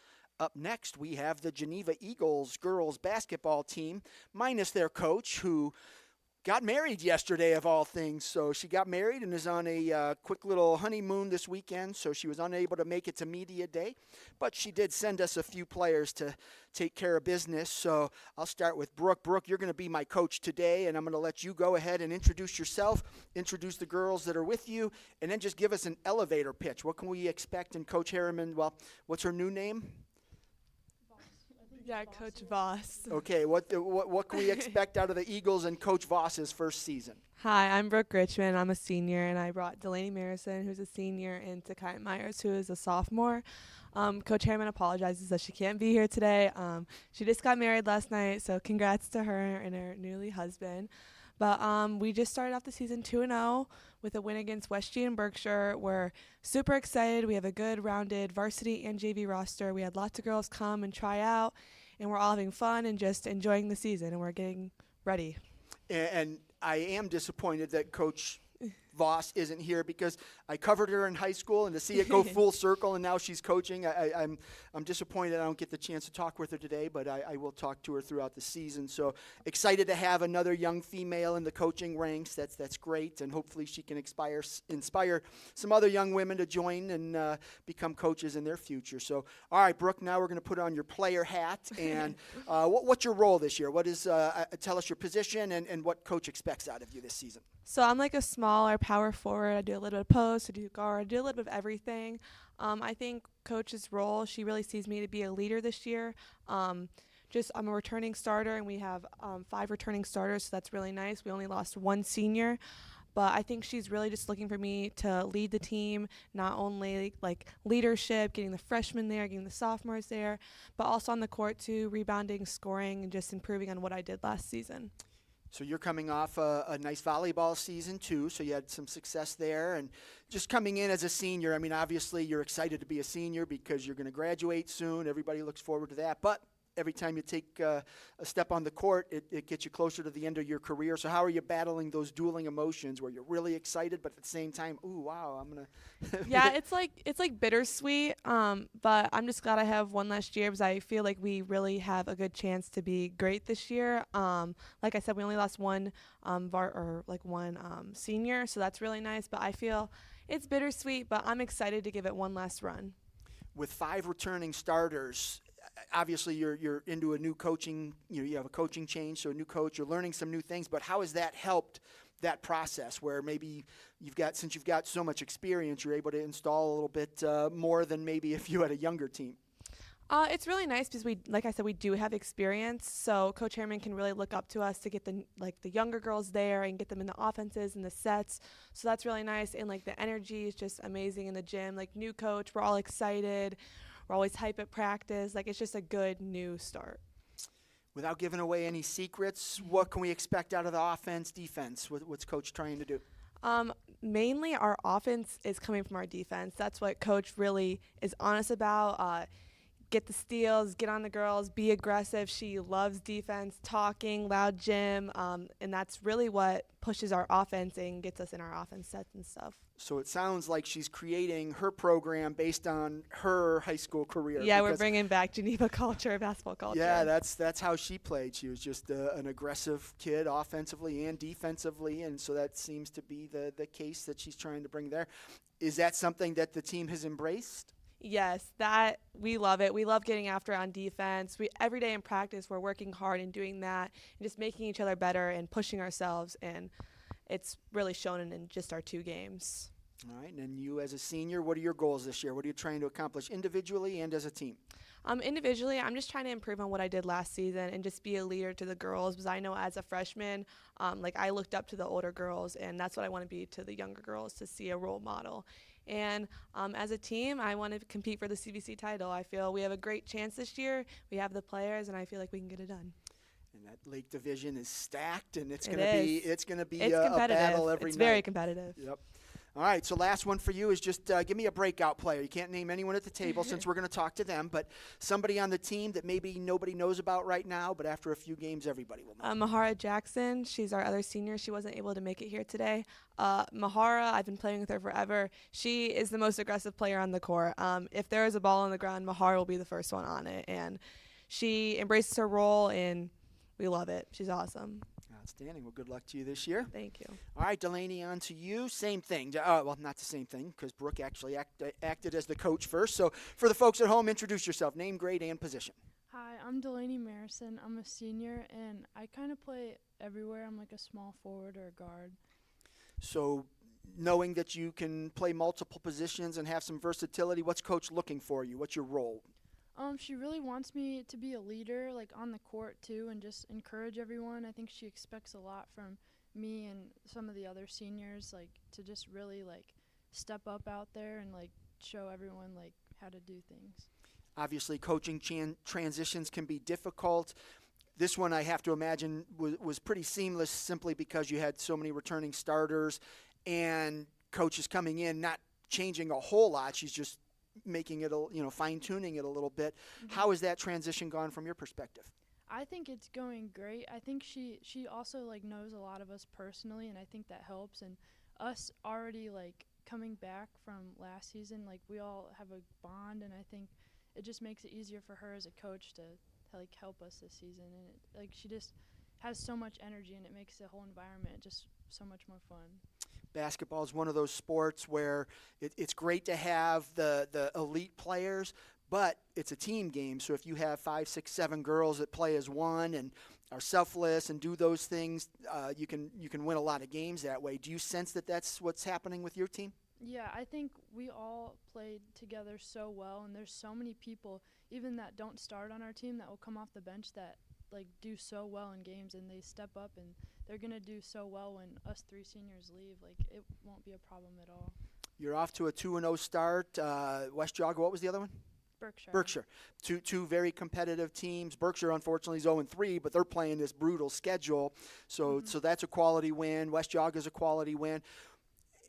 Up next, we have the Geneva Eagles girls basketball team, minus their coach, who got married yesterday, of all things. So she got married and is on a quick little honeymoon this weekend, so she was unable to make it to Media Day. But she did send us a few players to take care of business. So I'll start with Brooke. Brooke, you're going to be my coach today, and I'm going to let you go ahead and introduce yourself, introduce the girls that are with you, and then just give us an elevator pitch. What can we expect in Coach Harriman? Well, what's her new name? Yeah, Coach Voss. Okay, what can we expect out of the Eagles and Coach Voss's first season? Hi, I'm Brooke Richmond. I'm a senior, and I brought Delaney Marison, who's a senior, and Takai Myers, who is a sophomore. Coach Harriman apologizes that she can't be here today. She just got married last night, so congrats to her and her newly husband. But we just started off the season 2-0 with a win against West G and Berkshire. We're super excited. We have a good rounded varsity and JV roster. We had lots of girls come and try out, and we're all having fun and just enjoying the season, and we're getting ready. And I am disappointed that Coach Voss isn't here because I covered her in high school, and to see it go full circle and now she's coaching, I'm disappointed I don't get the chance to talk with her today, but I will talk to her throughout the season. So excited to have another young female in the coaching ranks. That's great, and hopefully she can inspire some other young women to join and become coaches in their future. So, all right, Brooke, now we're going to put on your player hat, and what's your role this year? What is tell us your position and what coach expects out of you this season. So I'm like a smaller power forward. I do a little bit of post, I do guard, I do a little bit of everything. I think Coach's role, she really sees me to be a leader this year. I'm a returning starter, and we have 5 returning starters, so that's really nice. We only lost 1 senior. But I think she's really just looking for me to lead the team, not only like leadership, getting the freshmen there, getting the sophomores there, but also on the court too, rebounding, scoring, and just improving on what I did last season. So you're coming off a nice volleyball season, too, so you had some success there. And just coming in as a senior, I mean, obviously you're excited to be a senior because you're going to graduate soon. Everybody looks forward to that. But every time you take a step on the court, it gets you closer to the end of your career. So how are you battling those dueling emotions where you're really excited, but at the same time, ooh, wow, I'm going to... Yeah, it's like bittersweet, but I'm just glad I have one last year because I feel like we really have a good chance to be great this year. Like I said, we only lost one senior, so that's really nice, but I feel it's bittersweet, but I'm excited to give it one last run. With 5 returning starters, obviously you're into a new coaching, you have a coaching change, so a new coach, you're learning some new things, but how has that helped that process where maybe since you've got so much experience, you're able to install a little bit more than maybe if you had a younger team? It's really nice because like I said, we do have experience, so Coach Harriman can really look up to us to get the younger girls there and get them in the offenses and the sets. So that's really nice, and like the energy is just amazing in the gym. Like new coach, we're all excited. We're always hype at practice. Like it's just a good new start. Without giving away any secrets, what can we expect out of the offense, defense? What's Coach trying to do? Mainly our offense is coming from our defense. That's what Coach really is honest about. Get the steals, get on the girls, be aggressive. She loves defense, talking, loud gym, and that's really what pushes our offense and gets us in our offense sets and stuff. So it sounds like she's creating her program based on her high school career. Yeah, we're bringing back Geneva culture, basketball culture. Yeah, that's how she played. She was just an aggressive kid offensively and defensively, and so that seems to be the case that she's trying to bring there. Is that something that the team has embraced? Yes, that we love it. We love getting after it on defense. We every day in practice we're working hard and doing that and just making each other better and pushing ourselves, and it's really shown in just our 2 games. All right, and then you as a senior, what are your goals this year? What are you trying to accomplish individually and as a team? Individually, I'm just trying to improve on what I did last season and just be a leader to the girls, because I know as a freshman, I looked up to the older girls, and that's what I want to be to the younger girls, to see a role model. And as a team, I want to compete for the CVC title. I feel we have a great chance this year. We have the players, and I feel like we can get it done. And that Lake Division is stacked, and it's It going to be is. a battle every It's night. very competitive. Yep. All right, so last one for you is just give me a breakout player. You can't name anyone at the table since we're going to talk to them, but somebody on the team that maybe nobody knows about right now, but after a few games, everybody will know. Mahara Jackson, she's our other senior. She wasn't able to make it here today. Mahara, I've been playing with her forever. She is the most aggressive player on the court. If there is a ball on the ground, Mahara will be the first one on it, and she embraces her role, and we love it. She's awesome. Outstanding. Well, good luck to you this year. Thank you. All right, Delaney, on to you. Same thing. Well, not the same thing, because Brooke actually acted as the coach first. So for the folks at home, introduce yourself, name, grade, and position. Hi, I'm Delaney Marison. I'm a senior, and I kind of play everywhere. I'm like a small forward or a guard. So knowing that you can play multiple positions and have some versatility, what's Coach looking for you? What's your role? She really wants me to be a leader, like on the court too, and just encourage everyone. I think she expects a lot from me and some of the other seniors, like to just really like step up out there and like show everyone like how to do things. Obviously, coaching transitions can be difficult. This one, I have to imagine, was pretty seamless simply because you had so many returning starters and coaches coming in, not changing a whole lot. She's just making it, fine-tuning it a little bit. Mm-hmm. How has that transition gone from your perspective? I think it's going great. I think she also like knows a lot of us personally, and I think that helps. And us already like coming back from last season, like we all have a bond, and I think it just makes it easier for her as a coach to like help us this season. And she just has so much energy, and it makes the whole environment just so much more fun. Basketball is one of those sports where it's great to have the elite players, but it's a team game. So if you have 5, 6, 7 girls that play as one and are selfless and do those things, you can win a lot of games that way. Do you sense that that's what's happening with your team? Yeah, I think we all played together so well, and there's so many people, even that don't start on our team, that will come off the bench that like do so well in games, and they step up, and they're gonna do so well when us 3 seniors leave. Like it won't be a problem at all. You're off to a 2-0 start. West Jaga, what was the other one? Berkshire. Two very competitive teams. Berkshire, unfortunately, is 0-3, but they're playing this brutal schedule. So that's a quality win. West Jaga is a quality win.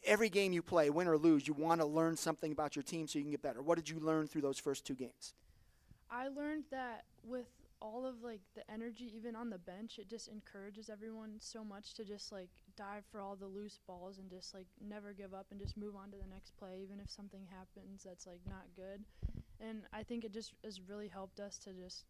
Every game you play, win or lose, you want to learn something about your team so you can get better. What did you learn through those first 2 games? I learned that with all of like the energy, even on the bench, it just encourages everyone so much to just like dive for all the loose balls and just like never give up and just move on to the next play, even if something happens that's like not good. And I think it just has really helped us to just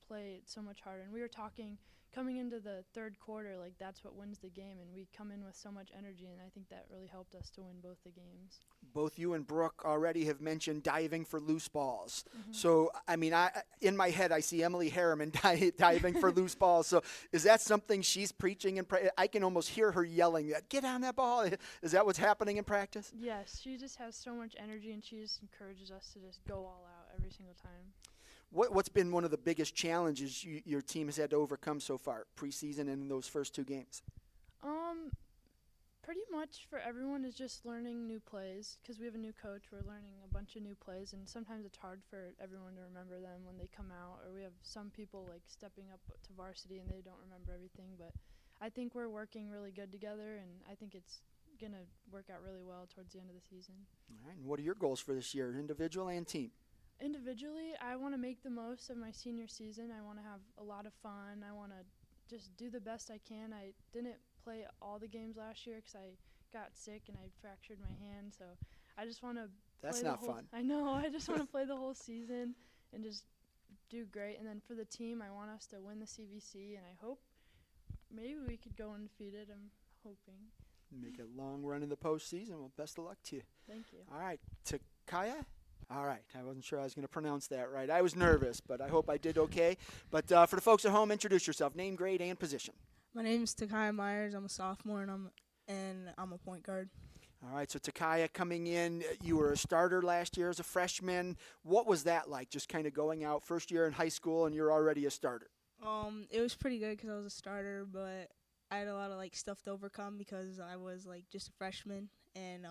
play so much harder. And we were talking coming into the 3rd quarter, like that's what wins the game, and we come in with so much energy, and I think that really helped us to win both the games. Both you and Brooke already have mentioned diving for loose balls. So, I mean, in my head, I see Emily Harriman diving for loose balls. So is that something she's preaching? I can almost hear her yelling, get on that ball. Is that what's happening in practice? Yes, she just has so much energy, and she just encourages us to just go all out every single time. What's been one of the biggest challenges your team has had to overcome so far, preseason and in those first 2 games? Pretty much for everyone is just learning new plays, because we have a new coach. We're learning a bunch of new plays, and sometimes it's hard for everyone to remember them when they come out, or we have some people like stepping up to varsity and they don't remember everything. But I think we're working really good together, and I think it's going to work out really well towards the end of the season. All right, and what are your goals for this year, individual and team? Individually, I want to make the most of my senior season. I want to have a lot of fun. I want to just do the best I can. I didn't play all the games last year because I got sick and I fractured my hand. So I just want to That's not fun. I know. I just want to play the whole season and just do great. And then for the team, I want us to win the CVC, and I hope maybe we could go undefeated. I'm hoping. Make a long run in the postseason. Well, best of luck to you. Thank you. All right, to Kaya. All right. I wasn't sure I was going to pronounce that right. I was nervous, but I hope I did okay. But for the folks at home, introduce yourself, name, grade, and position. My name is Takai Myers. I'm a sophomore, and I'm a point guard. All right, so Takaya coming in, you were a starter last year as a freshman. What was that like, just kind of going out first year in high school and you're already a starter? It was pretty good because I was a starter, but I had a lot of stuff to overcome because I was just a freshman, and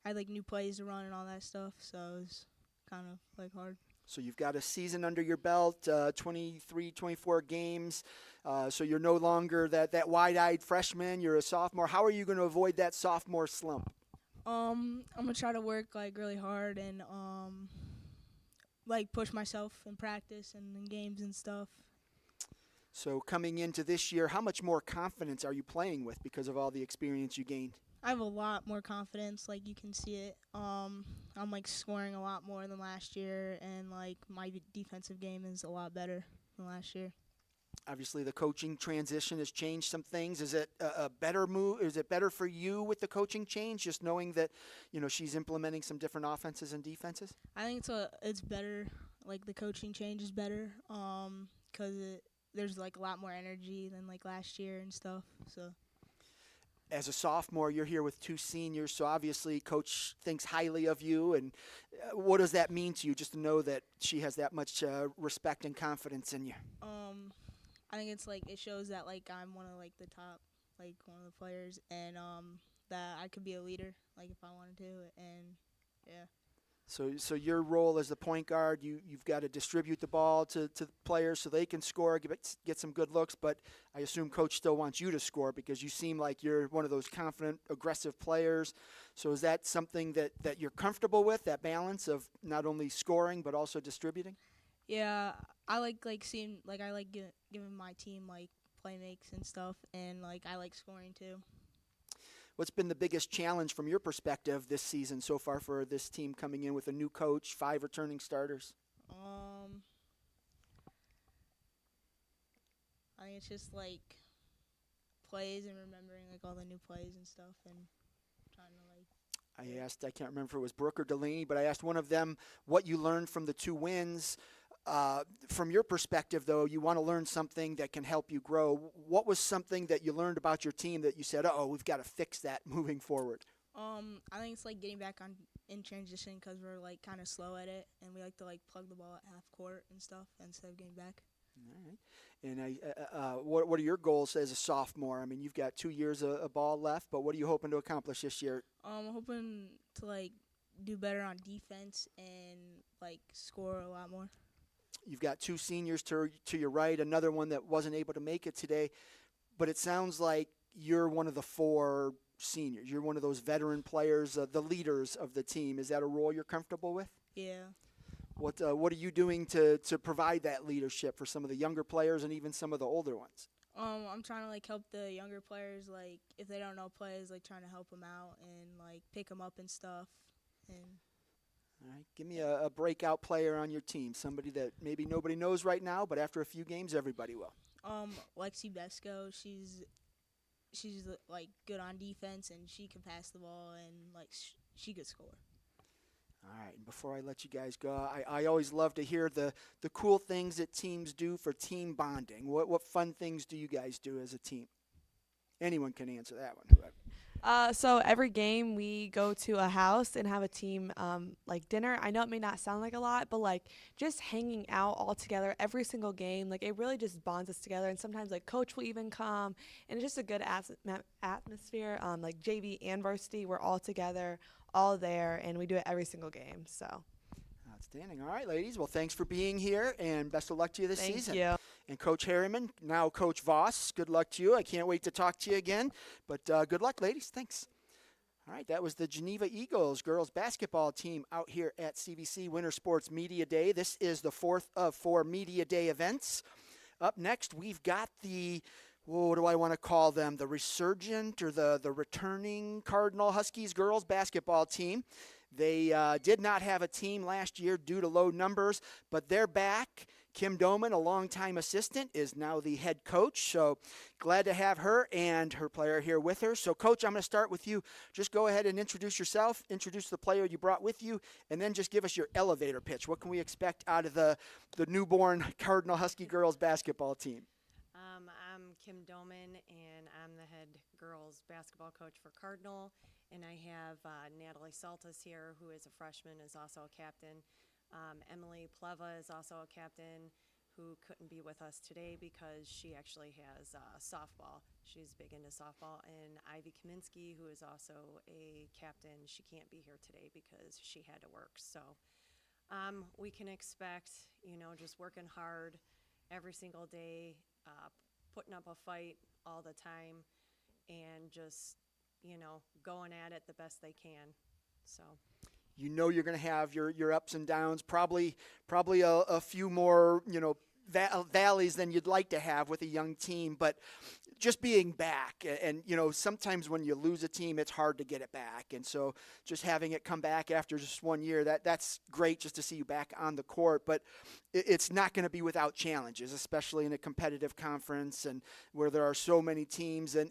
I had new plays to run and all that stuff, so it was kind of hard. So you've got a season under your belt, 23, 24 games. So you're no longer that wide-eyed freshman. You're a sophomore. How are you going to avoid that sophomore slump? I'm gonna try to work really hard and push myself in practice and in games and stuff. So coming into this year, how much more confidence are you playing with because of all the experience you gained? I have a lot more confidence, you can see it. I'm scoring a lot more than last year, and my defensive game is a lot better than last year. Obviously, the coaching transition has changed some things. Is it a better move? Is it better for you with the coaching change, just knowing that she's implementing some different offenses and defenses? I think it's better. The coaching change is better because there's a lot more energy than last year and stuff. So. As a sophomore, you're here with two seniors, so obviously Coach thinks highly of you. And what does that mean to you, just to know that she has that much respect and confidence in you? I think it shows that I'm one of the top one of the players, and that I could be a leader if I wanted to, and yeah. So your role as the point guard, you've got to distribute the ball to the players so they can score, get some good looks, but I assume Coach still wants you to score because you seem like you're one of those confident, aggressive players. So is that something that you're comfortable with, that balance of not only scoring but also distributing? Yeah, I seeing I like giving my team play makes and stuff, and I like scoring too. What's been the biggest challenge from your perspective this season so far for this team coming in with a new coach, 5 returning starters? I think it's just plays and remembering all the new plays and stuff, and trying to I can't remember if it was Brooke or Delaney, but I asked one of them what you learned from the 2 wins. From your perspective, though, you want to learn something that can help you grow. What was something that you learned about your team that you said, we've got to fix that moving forward? I think it's getting back on in transition because we're kind of slow at it, and we like to plug the ball at half court and stuff instead of getting back. All right. And what are your goals as a sophomore? I mean, you've got 2 years of ball left, but what are you hoping to accomplish this year? I'm hoping to do better on defense and score a lot more. You've got 2 seniors to your right, another one that wasn't able to make it today, but it sounds like you're one of the 4 seniors. You're one of those veteran players, the leaders of the team. Is that a role you're comfortable with? Yeah. What are you doing to provide that leadership for some of the younger players and even some of the older ones? I'm trying to help the younger players, if they don't know plays, trying to help them out and pick them up and stuff. And all right, give me a breakout player on your team, somebody that maybe nobody knows right now, but after a few games, everybody will. Lexi Besco, she's good on defense, and she can pass the ball, and she could score. All right, and before I let you guys go, I always love to hear the cool things that teams do for team bonding. What fun things do you guys do as a team? Anyone can answer that one. Whoever. So every game we go to a house and have a team dinner. I know it may not sound like a lot, but just hanging out all together every single game, it really just bonds us together. And sometimes coach will even come, and it's just a good atmosphere. JV and varsity, we're all together, all there, and we do it every single game. So. Outstanding. All right, ladies. Well, thanks for being here, and best of luck to you this season. Thank you. And Coach Harriman, now Coach Voss, good luck to you. I can't wait to talk to you again, but good luck, ladies. Thanks. All right, that was the Geneva Eagles girls basketball team out here at CVC Winter Sports Media Day. This is the 4th of 4 Media Day events. Up next, we've got what do I want to call them? The resurgent or the returning Cardinal Huskies girls basketball team. They did not have a team last year due to low numbers, but they're back. Kim Doman, a longtime assistant, is now the head coach. So glad to have her and her player here with her. So, Coach, I'm going to start with you. Just go ahead and introduce yourself, introduce the player you brought with you, and then just give us your elevator pitch. What can we expect out of the newborn Cardinal Husky girls basketball team? I'm Kim Doman, and I'm the head girls basketball coach for Cardinal. And I have Natalie Saltis here, who is a freshman, is also a captain. Emily Pleva is also a captain who couldn't be with us today because she actually has softball. She's big into softball. And Ivy Kaminsky, who is also a captain, she can't be here today because she had to work. So we can expect, just working hard every single day, putting up a fight all the time, and just going at it the best they can. So you're going to have your ups and downs, probably a few more valleys than you'd like to have with a young team, but just being back, and sometimes when you lose a team, it's hard to get it back, and so just having it come back after just 1 year, that's great just to see you back on the court. But it's not going to be without challenges, especially in a competitive conference and where there are so many teams, and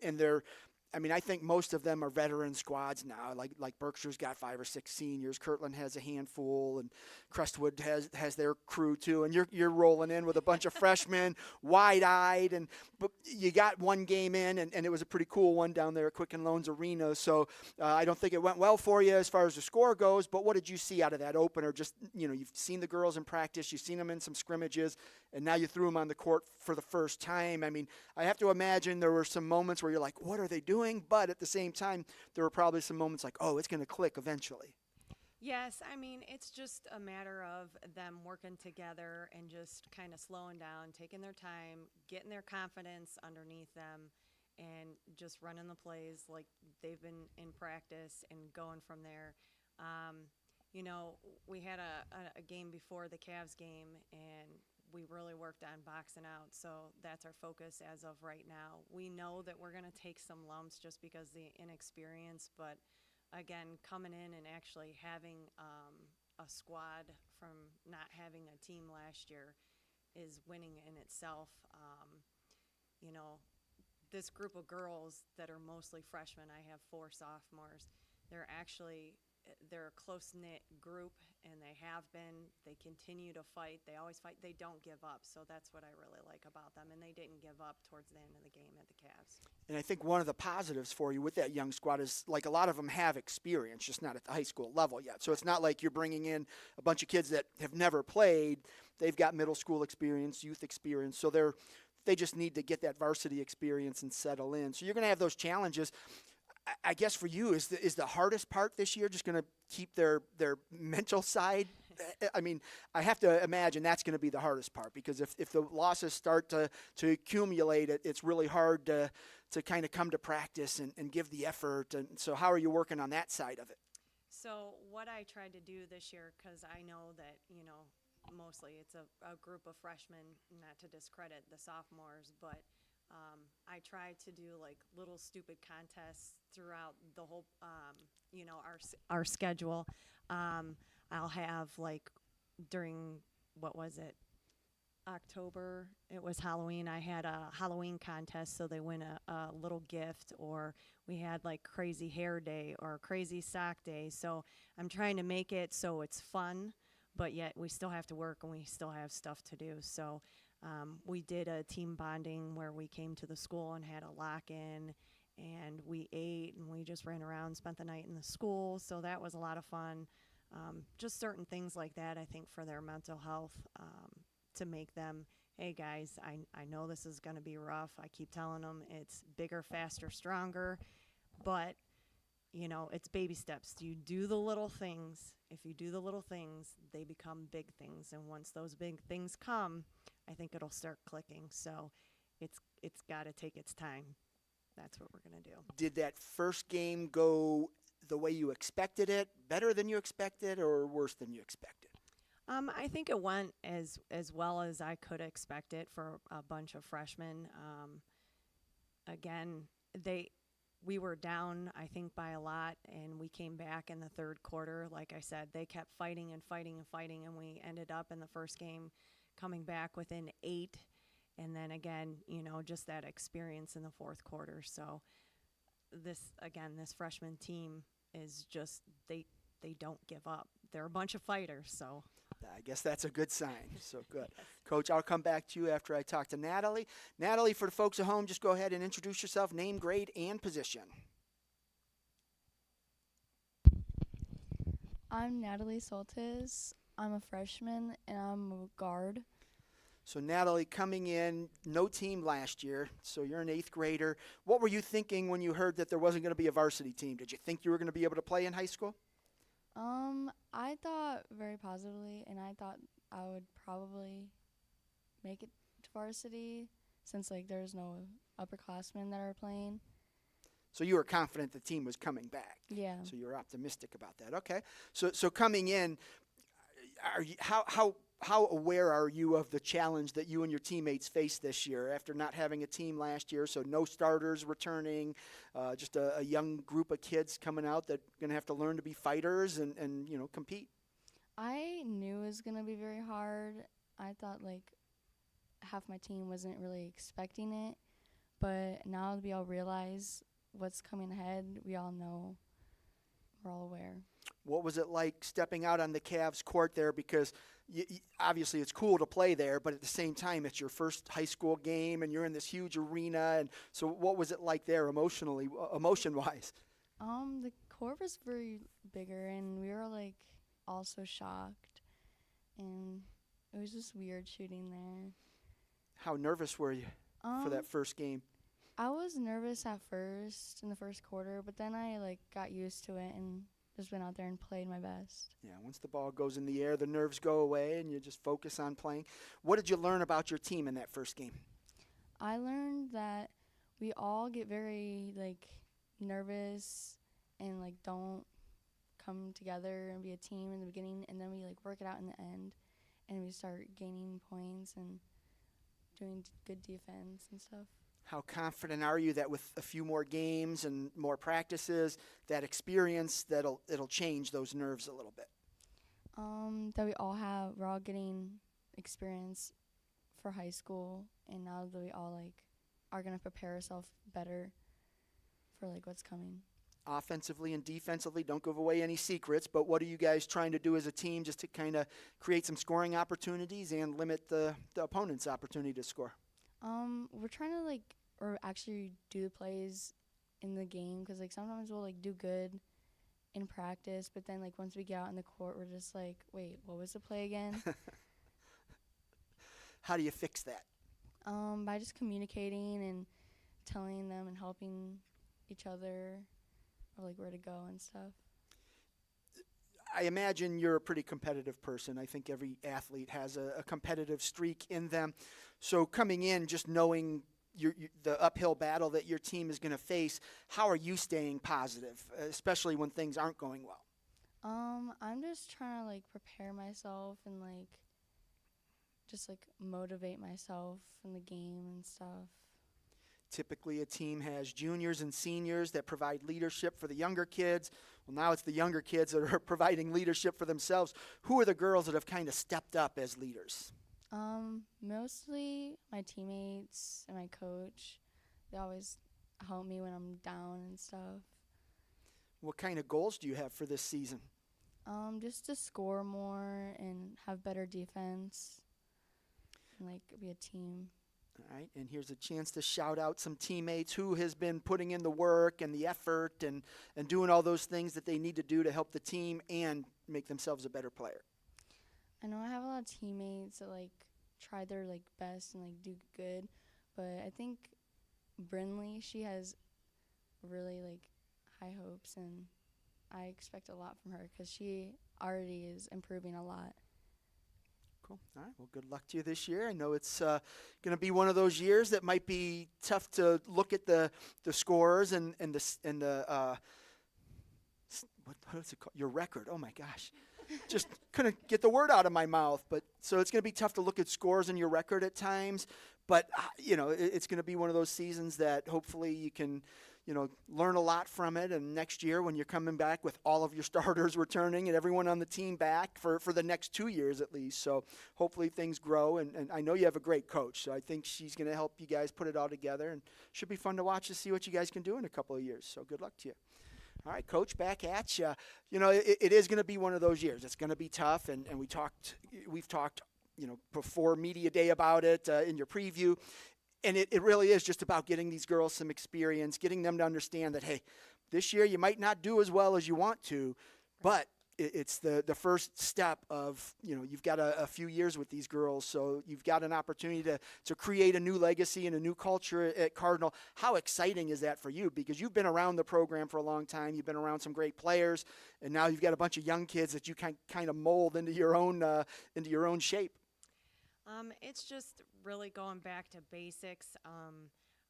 I think most of them are veteran squads now. Like Berkshire's got 5 or 6 seniors. Kirtland has a handful, and Crestwood has their crew too. And you're rolling in with a bunch of freshmen, wide-eyed. But you got one game in, and it was a pretty cool one down there at Quicken Loans Arena. So I don't think it went well for you as far as the score goes. But what did you see out of that opener? Just you've seen the girls in practice, you've seen them in some scrimmages, and now you threw them on the court for the first time. I have to imagine there were some moments where you're like, what are they doing? But at the same time, there were probably some moments like, oh, it's going to click eventually. yes, it's just a matter of them working together and just kind of slowing down, taking their time, getting their confidence underneath them, and just running the plays like they've been in practice and going from there. We had a game before the Cavs game, and we really worked on boxing out, so that's our focus as of right now. We know that we're going to take some lumps just because of the inexperience, but again, coming in and actually having a squad from not having a team last year is winning in itself. This group of girls that are mostly freshmen, I have 4 sophomores, they're a close-knit group, and they have been. They continue to fight. They always fight. They don't give up, so that's what I really like about them, and they didn't give up towards the end of the game at the Cavs. And I think one of the positives for you with that young squad is, like, a lot of them have experience, just not at the high school level yet. So it's not like you're bringing in a bunch of kids that have never played. They've got middle school experience, youth experience, so they just need to get that varsity experience and settle in. So you're going to have those challenges. I guess for you, is the hardest part this year just going to keep their mental side? I have to imagine that's going to be the hardest part, because if the losses start to accumulate, it's really hard to kind of come to practice and give the effort. And so how are you working on that side of it? So what I tried to do this year, because I know that, mostly it's a group of freshmen, not to discredit the sophomores, but I tried to do like little stupid contests throughout the whole, our schedule. I'll have like during, what was it, October, it was Halloween. I had a Halloween contest, so they win a little gift, or we had like crazy hair day or crazy sock day. So I'm trying to make it so it's fun, but yet we still have to work and we still have stuff to do. So we did a team bonding where we came to the school and had a lock-in, and we ate and we just ran around, spent the night in the school. So that was a lot of fun. Just certain things like that, I think, for their mental health, to make them, hey guys, I know this is going to be rough. I keep telling them it's bigger, faster, stronger, but it's baby steps. You do the little things. If you do the little things, they become big things. And once those big things come, I think it'll start clicking. So it's got to take its time. That's what we're going to do. Did that first game go the way you expected it, better than you expected, or worse than you expected? I think it went as well as I could expect it for a bunch of freshmen. Again, we were down, I think, by a lot, and we came back in the third quarter. Like I said, they kept fighting and fighting and fighting, and we ended up in the first game coming back within 8, and then again, just that experience in the fourth quarter. So this freshman team is just they don't give up. They're a bunch of fighters, so I guess that's a good sign. So good. Coach, I'll come back to you after I talk to Natalie. Natalie, for the folks at home, just go ahead and introduce yourself, name, grade, and position. I'm Natalie Soltis. I'm a freshman and I'm a guard. So Natalie, coming in, no team last year, so you're an 8th grader. What were you thinking when you heard that there wasn't going to be a varsity team? Did you think you were going to be able to play in high school? I thought very positively, and I thought I would probably make it to varsity since there's no upperclassmen that are playing. So you were confident the team was coming back. Yeah. So you were optimistic about that. Okay. So coming in, how aware are you of the challenge that you and your teammates faced this year after not having a team last year? So no starters returning, just a young group of kids coming out that are going to have to learn to be fighters and compete. I knew it was going to be very hard. I thought half my team wasn't really expecting it, but now we all realize what's coming ahead. We all know. We're all aware. What was it like stepping out on the Cavs court there? Because obviously it's cool to play there, but at the same time it's your first high school game and you're in this huge arena. And so what was it like there emotion-wise? The court was very bigger, and we were all so shocked, and it was just weird shooting there. How nervous were you for that first game? I was nervous at first in the first quarter, but then I got used to it and just went out there and played my best. Yeah, once the ball goes in the air, the nerves go away and you just focus on playing. What did you learn about your team in that first game? I learned that we all get very nervous and don't come together and be a team in the beginning, and then we work it out in the end, and we start gaining points and doing good defense and stuff. How confident are you that with a few more games and more practices, that experience, it'll change those nerves a little bit? That we're all getting experience for high school, and now that we all are gonna prepare ourselves better for what's coming. Offensively and defensively, don't give away any secrets, but what are you guys trying to do as a team just to kind of create some scoring opportunities and limit the opponent's opportunity to score? We're trying to or actually do the plays in the game, because sometimes we'll do good in practice, but then once we get out in the court, we're just wait, what was the play again? How do you fix that? By just communicating and telling them and helping each other, or where to go and stuff. I imagine you're a pretty competitive person. I think every athlete has a competitive streak in them. So coming in, just knowing the uphill battle that your team is going to face, how are you staying positive, especially when things aren't going well? I'm just trying to prepare myself and just motivate myself in the game and stuff. Typically a team has juniors and seniors that provide leadership for the younger kids. Well, now it's the younger kids that are providing leadership for themselves. Who are the girls that have kind of stepped up as leaders? Mostly my teammates and my coach. They always help me when I'm down and stuff. What kind of goals do you have for this season? Just to score more and have better defense and be a team. All right, and here's a chance to shout out some teammates who has been putting in the work and the effort and doing all those things that they need to do to help the team and make themselves a better player. I know I have a lot of teammates that try their best and do good, but I think Brinley, she has really high hopes, and I expect a lot from her because she already is improving a lot. Cool. All right. Well, good luck to you this year. I know it's going to be one of those years that might be tough to look at the scores and the what's it called? Your record. Oh my gosh, just couldn't get the word out of my mouth. But so it's going to be tough to look at scores and your record at times. But it's going to be one of those seasons that hopefully you can learn a lot from it. And next year when you're coming back with all of your starters returning and everyone on the team back for the next 2 years at least. So hopefully things grow. And I know you have a great coach, so I think she's going to help you guys put it all together. And should be fun to watch to see what you guys can do in a couple of years. So good luck to you. All right, Coach, back at you. It is going to be one of those years. It's going to be tough, and we've talked, before Media Day about it in your preview, and it really is just about getting these girls some experience, getting them to understand that, hey, this year you might not do as well as you want to, but it's the first step of, you've got a few years with these girls, so you've got an opportunity to create a new legacy and a new culture at Cardinal. How exciting is that for you? Because you've been around the program for a long time. You've been around some great players, and now you've got a bunch of young kids that you kind of mold into your own shape. It's just really going back to basics.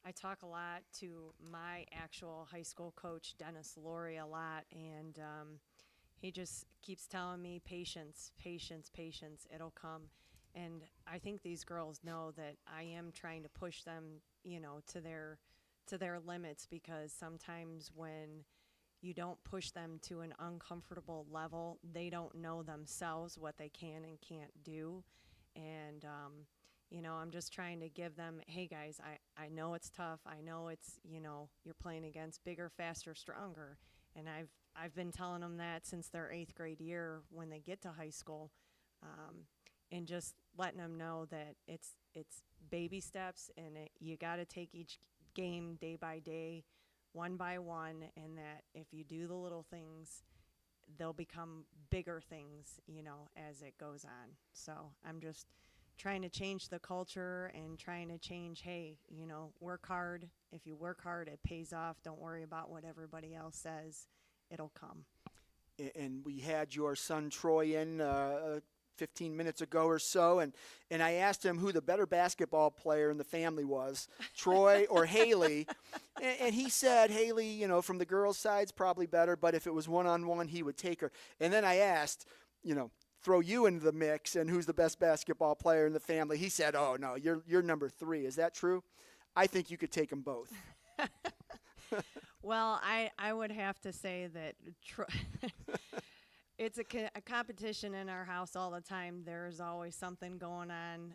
I talk a lot to my actual high school coach, Dennis Laurie, a lot, and he just keeps telling me patience, patience, patience, it'll come. And I think these girls know that I am trying to push them, to their limits, because sometimes when you don't push them to an uncomfortable level, they don't know themselves what they can and can't do. And, I'm just trying to give them, hey guys, I know it's tough. I know it's, you're playing against bigger, faster, stronger. And I've been telling them that since their 8th grade year when they get to high school, and just letting them know that it's baby steps, and you got to take each game day by day, one by one, and that if you do the little things, they'll become bigger things, as it goes on. So I'm just trying to change the culture and trying to change, hey, work hard. If you work hard, it pays off. Don't worry about what everybody else says. It'll come. And we had your son Troy in 15 minutes ago or so, and I asked him who the better basketball player in the family was, Troy or Haley, and he said Haley, from the girls' side's probably better, but if it was one-on-one, he would take her. And then I asked, throw you into the mix, and who's the best basketball player in the family? He said, oh, no, you're number 3. Is that true? I think you could take them both. Well, I would have to say that it's a competition in our house all the time. There's always something going on.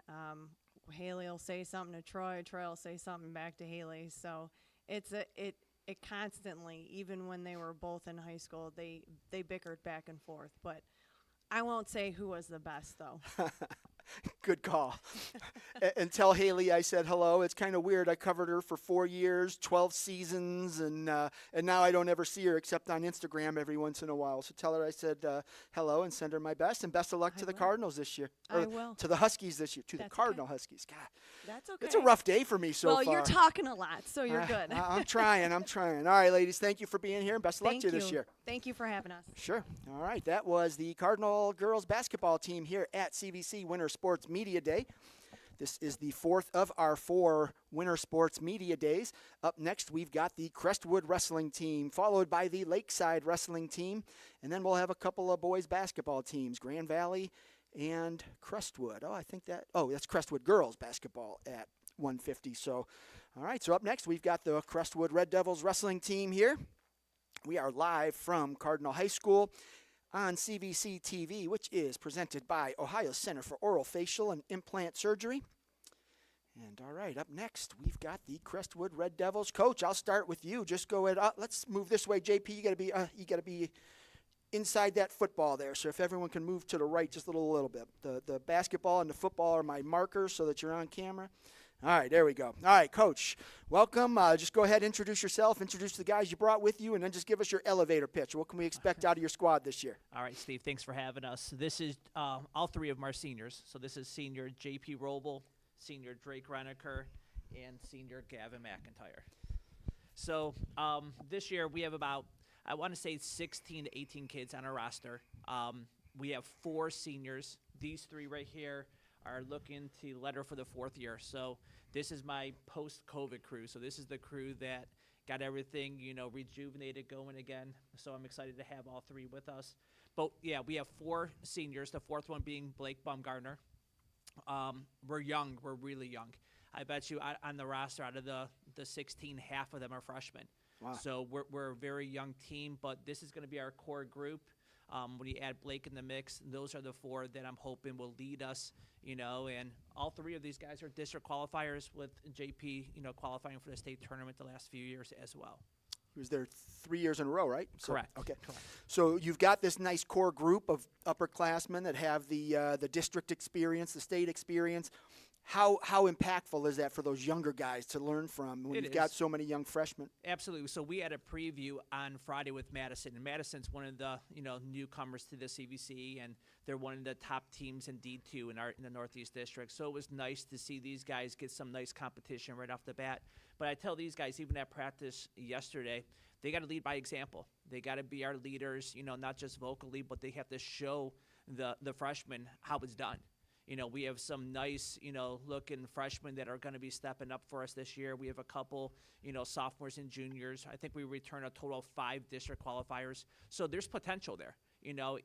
Haley will say something to Troy. Troy will say something back to Haley. So it constantly, even when they were both in high school, they bickered back and forth. But I won't say who was the best, though. Good call. And tell Haley I said hello. It's kind of weird. I covered her for 4 years, 12 seasons, and now I don't ever see her except on Instagram every once in a while. So tell her I said hello and send her my best, and best of luck to the Cardinals this year. I will. To the Huskies this year. That's Cardinal okay. Huskies. God, That's okay. it's a rough day for me so far. Well, you're talking a lot, so you're good. I'm trying. All right, ladies, thank you for being here, and best of luck to you this year. Thank you for having us. Sure. All right, that was the Cardinal girls basketball team here at CVC Winter Sports Media Day. This is the 4th of our 4 Winter Sports Media Days. Up next, we've got the Crestwood Wrestling Team, followed by the Lakeside Wrestling Team, and then we'll have a couple of boys basketball teams, Grand Valley and Crestwood. That's Crestwood girls basketball at 1:50. So, all right, so up next, we've got the Crestwood Red Devils Wrestling Team here. We are live from Cardinal High School on CVC TV, which is presented by Ohio Center for Oral, Facial, and Implant Surgery. And all right, up next, we've got the Crestwood Red Devils. Coach, I'll start with you. Just go ahead. Let's move this way, JP. You got to be inside that football there. So if everyone can move to the right just a little bit. The basketball and the football are my markers so that you're on camera. All right, there we go. All right, Coach, welcome. Just go ahead, introduce yourself, introduce the guys you brought with you, and then just give us your elevator pitch. What can we expect out of your squad this year? All right, Steve, thanks for having us. This is all 3 of them are seniors. So this is senior J.P. Roble, senior Drake Reneker, and senior Gavin McIntyre. So this year we have about, I want to say 16 to 18 kids on our roster. We have 4 seniors. These 3 right here are looking to letter for the 4th year. So this is my post-COVID crew. So this is the crew that got everything, rejuvenated going again. So I'm excited to have all 3 with us. But, yeah, we have 4 seniors, the 4th one being Blake Baumgartner. We're young. We're really young. I bet you on the roster, out of the 16, half of them are freshmen. Wow. So we're a very young team, but this is going to be our core group. When you add Blake in the mix, those are the 4 that I'm hoping will lead us, and all 3 of these guys are district qualifiers with JP, qualifying for the state tournament the last few years as well. He was there 3 years in a row, right? So, Correct. Okay. Correct. So you've got this nice core group of upperclassmen that have the district experience, the state experience. How impactful is that for those younger guys to learn from when you've got so many young freshmen? Absolutely. So we had a preview on Friday with Madison, and Madison's one of the newcomers to the CVC, and they're one of the top teams in D2 in the Northeast District. So it was nice to see these guys get some nice competition right off the bat. But I tell these guys, even at practice yesterday, they got to lead by example. They got to be our leaders, not just vocally, but they have to show the freshmen how it's done. We have some nice, looking freshmen that are going to be stepping up for us this year. We have a couple, sophomores and juniors. I think we return a total of 5 district qualifiers. So there's potential there.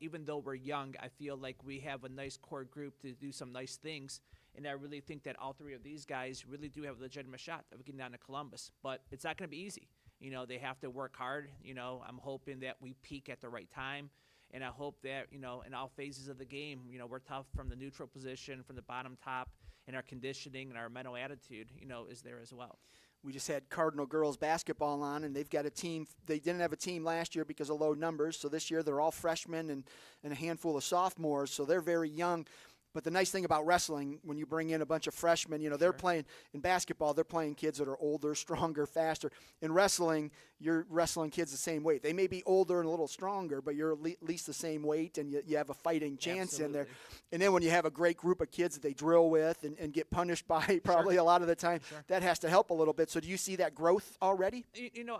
Even though we're young, I feel like we have a nice core group to do some nice things. And I really think that all 3 of these guys really do have a legitimate shot of getting down to Columbus. But it's not going to be easy. They have to work hard. I'm hoping that we peak at the right time. And I hope that, in all phases of the game, we're tough from the neutral position, from the bottom top, and our conditioning and our mental attitude, is there as well. We just had Cardinal girls basketball on, and they've got a team. They didn't have a team last year because of low numbers, so this year they're all freshmen and a handful of sophomores, so they're very young. But the nice thing about wrestling, when you bring in a bunch of freshmen, they're playing in basketball, they're playing kids that are older, stronger, faster. In wrestling, you're wrestling kids the same weight. They may be older and a little stronger, but you're at least the same weight, and you have a fighting chance in there. And then when you have a great group of kids that they drill with and get punished by probably a lot of the time, that has to help a little bit. So do you see that growth already?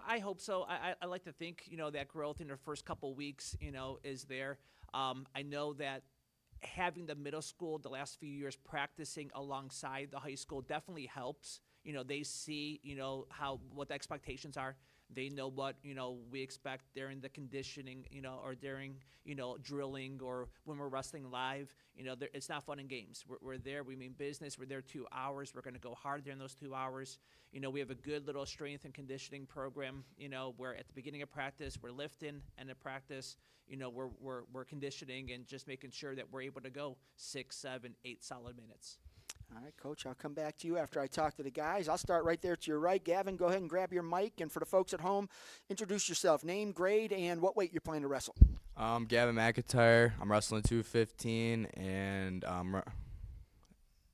I hope so. I like to think, that growth in the first couple weeks, is there. I know that having the middle school the last few years practicing alongside the high school definitely helps. They see, what the expectations are. They know what, we expect during the conditioning, or during, drilling or when we're wrestling live. It's not fun and games. We're there. We mean business. We're there 2 hours. We're going to go hard during those 2 hours. We have a good little strength and conditioning program, where at the beginning of practice, we're lifting, and at practice, we're conditioning and just making sure that we're able to go 6, 7, 8 solid minutes. All right, Coach, I'll come back to you after I talk to the guys. I'll start right there to your right. Gavin, go ahead and grab your mic. And for the folks at home, introduce yourself, name, grade, and what weight you're planning to wrestle. Gavin McIntyre. I'm wrestling 215, and I'm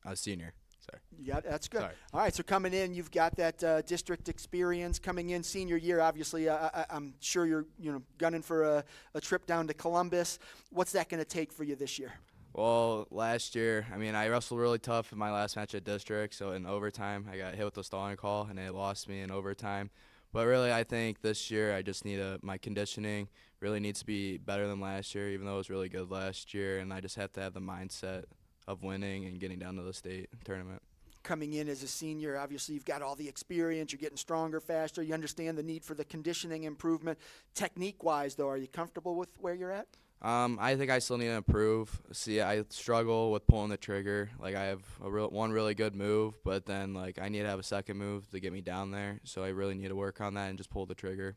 a senior. Sorry. Yeah, that's good. Sorry. All right, so coming in, you've got that district experience coming in senior year. Obviously, I'm sure you're gunning for a trip down to Columbus. What's that going to take for you this year? Well, last year, I wrestled really tough in my last match at district, so in overtime I got hit with the stalling call, and it lost me in overtime. But really, I think this year I just need my conditioning really needs to be better than last year, even though it was really good last year, and I just have to have the mindset of winning and getting down to the state tournament. Coming in as a senior, obviously you've got all the experience, you're getting stronger, faster, you understand the need for the conditioning improvement. Technique-wise, though, are you comfortable with where you're at? I think I still need to improve. See, I struggle with pulling the trigger. Like, I have one really good move, but then, I need to have a second move to get me down there. So I really need to work on that and just pull the trigger.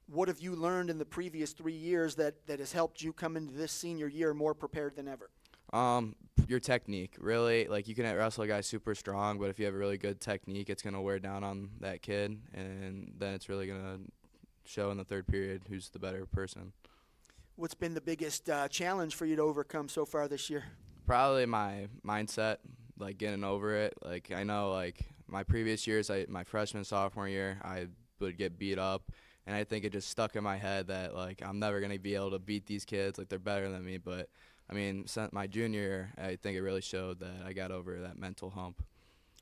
What have you learned in the previous 3 years that has helped you come into this senior year more prepared than ever? Your technique. Really, you can wrestle a guy super strong, but if you have a really good technique, it's going to wear down on that kid, and then it's really going to show in the third period who's the better person. What's been the biggest challenge for you to overcome so far this year? Probably my mindset, getting over it. I know, my previous years, my freshman, sophomore year, I would get beat up, and I think it just stuck in my head that, I'm never going to be able to beat these kids. They're better than me. But, since my junior year, I think it really showed that I got over that mental hump.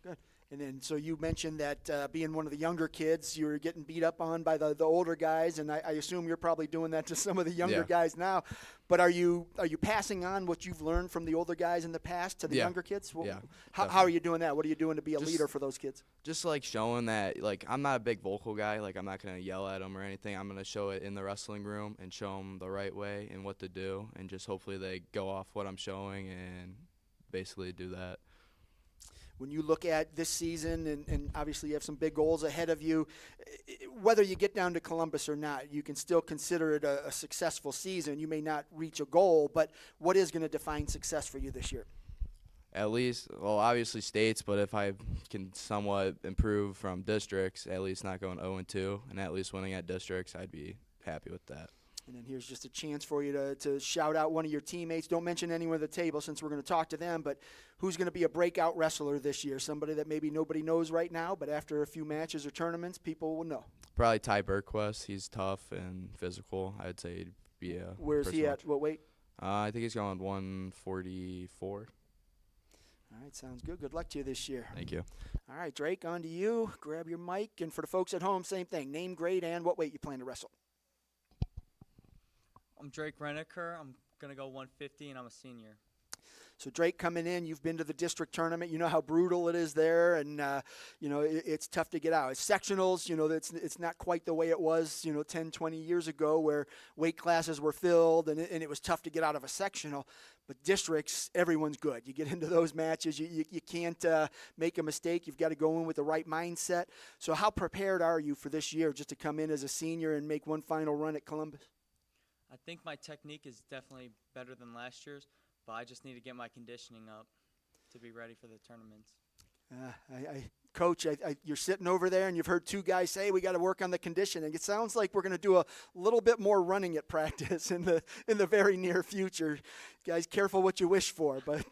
Good. And then, so you mentioned that being one of the younger kids, you were getting beat up on by the older guys, and I assume you're probably doing that to some of the younger guys now. But are you passing on what you've learned from the older guys in the past to the younger kids? Well, yeah. How are you doing that? What are you doing to be a leader for those kids? Just showing that I'm not a big vocal guy. I'm not going to yell at them or anything. I'm going to show it in the wrestling room and show them the right way and what to do, and just hopefully they go off what I'm showing and basically do that. when you look at this season, and obviously you have some big goals ahead of you, whether you get down to Columbus or not, you can still consider it a successful season. You may not reach a goal, but what is going to define success for you this year? At least, well, obviously states, but if I can somewhat improve from districts, at least not going 0-2, and at least winning at districts, I'd be happy with that. And then here's just a chance for you to shout out one of your teammates. Don't mention anyone at the table since we're going to talk to them, but who's going to be a breakout wrestler this year? Somebody that maybe nobody knows right now, but after a few matches or tournaments, people will know. Probably Ty Berquist. He's tough and physical. I'd say he'd be a Where's he at? What weight? I think he's going 144. All right, sounds good. Good luck to you this year. Thank you. All right, Drake, on to you. Grab your mic. And for the folks at home, same thing. Name, grade, and what weight you plan to wrestle. I'm Drake Reneker. I'm going to go 150, and I'm a senior. So, Drake, coming in, you've been to the district tournament. You know how brutal it is there, and, it's tough to get out. It's sectionals, it's not quite the way it was, 10, 20 years ago where weight classes were filled, and it was tough to get out of a sectional. But districts, everyone's good. You get into those matches, you can't make a mistake. You've got to go in with the right mindset. So how prepared are you for this year just to come in as a senior and make one final run at Columbus? I think my technique is definitely better than last year's, but I just need to get my conditioning up to be ready for the tournaments. Coach, you're sitting over there, and you've heard two guys say we got to work on the conditioning. It sounds like we're going to do a little bit more running at practice in the very near future. Guys, careful what you wish for. But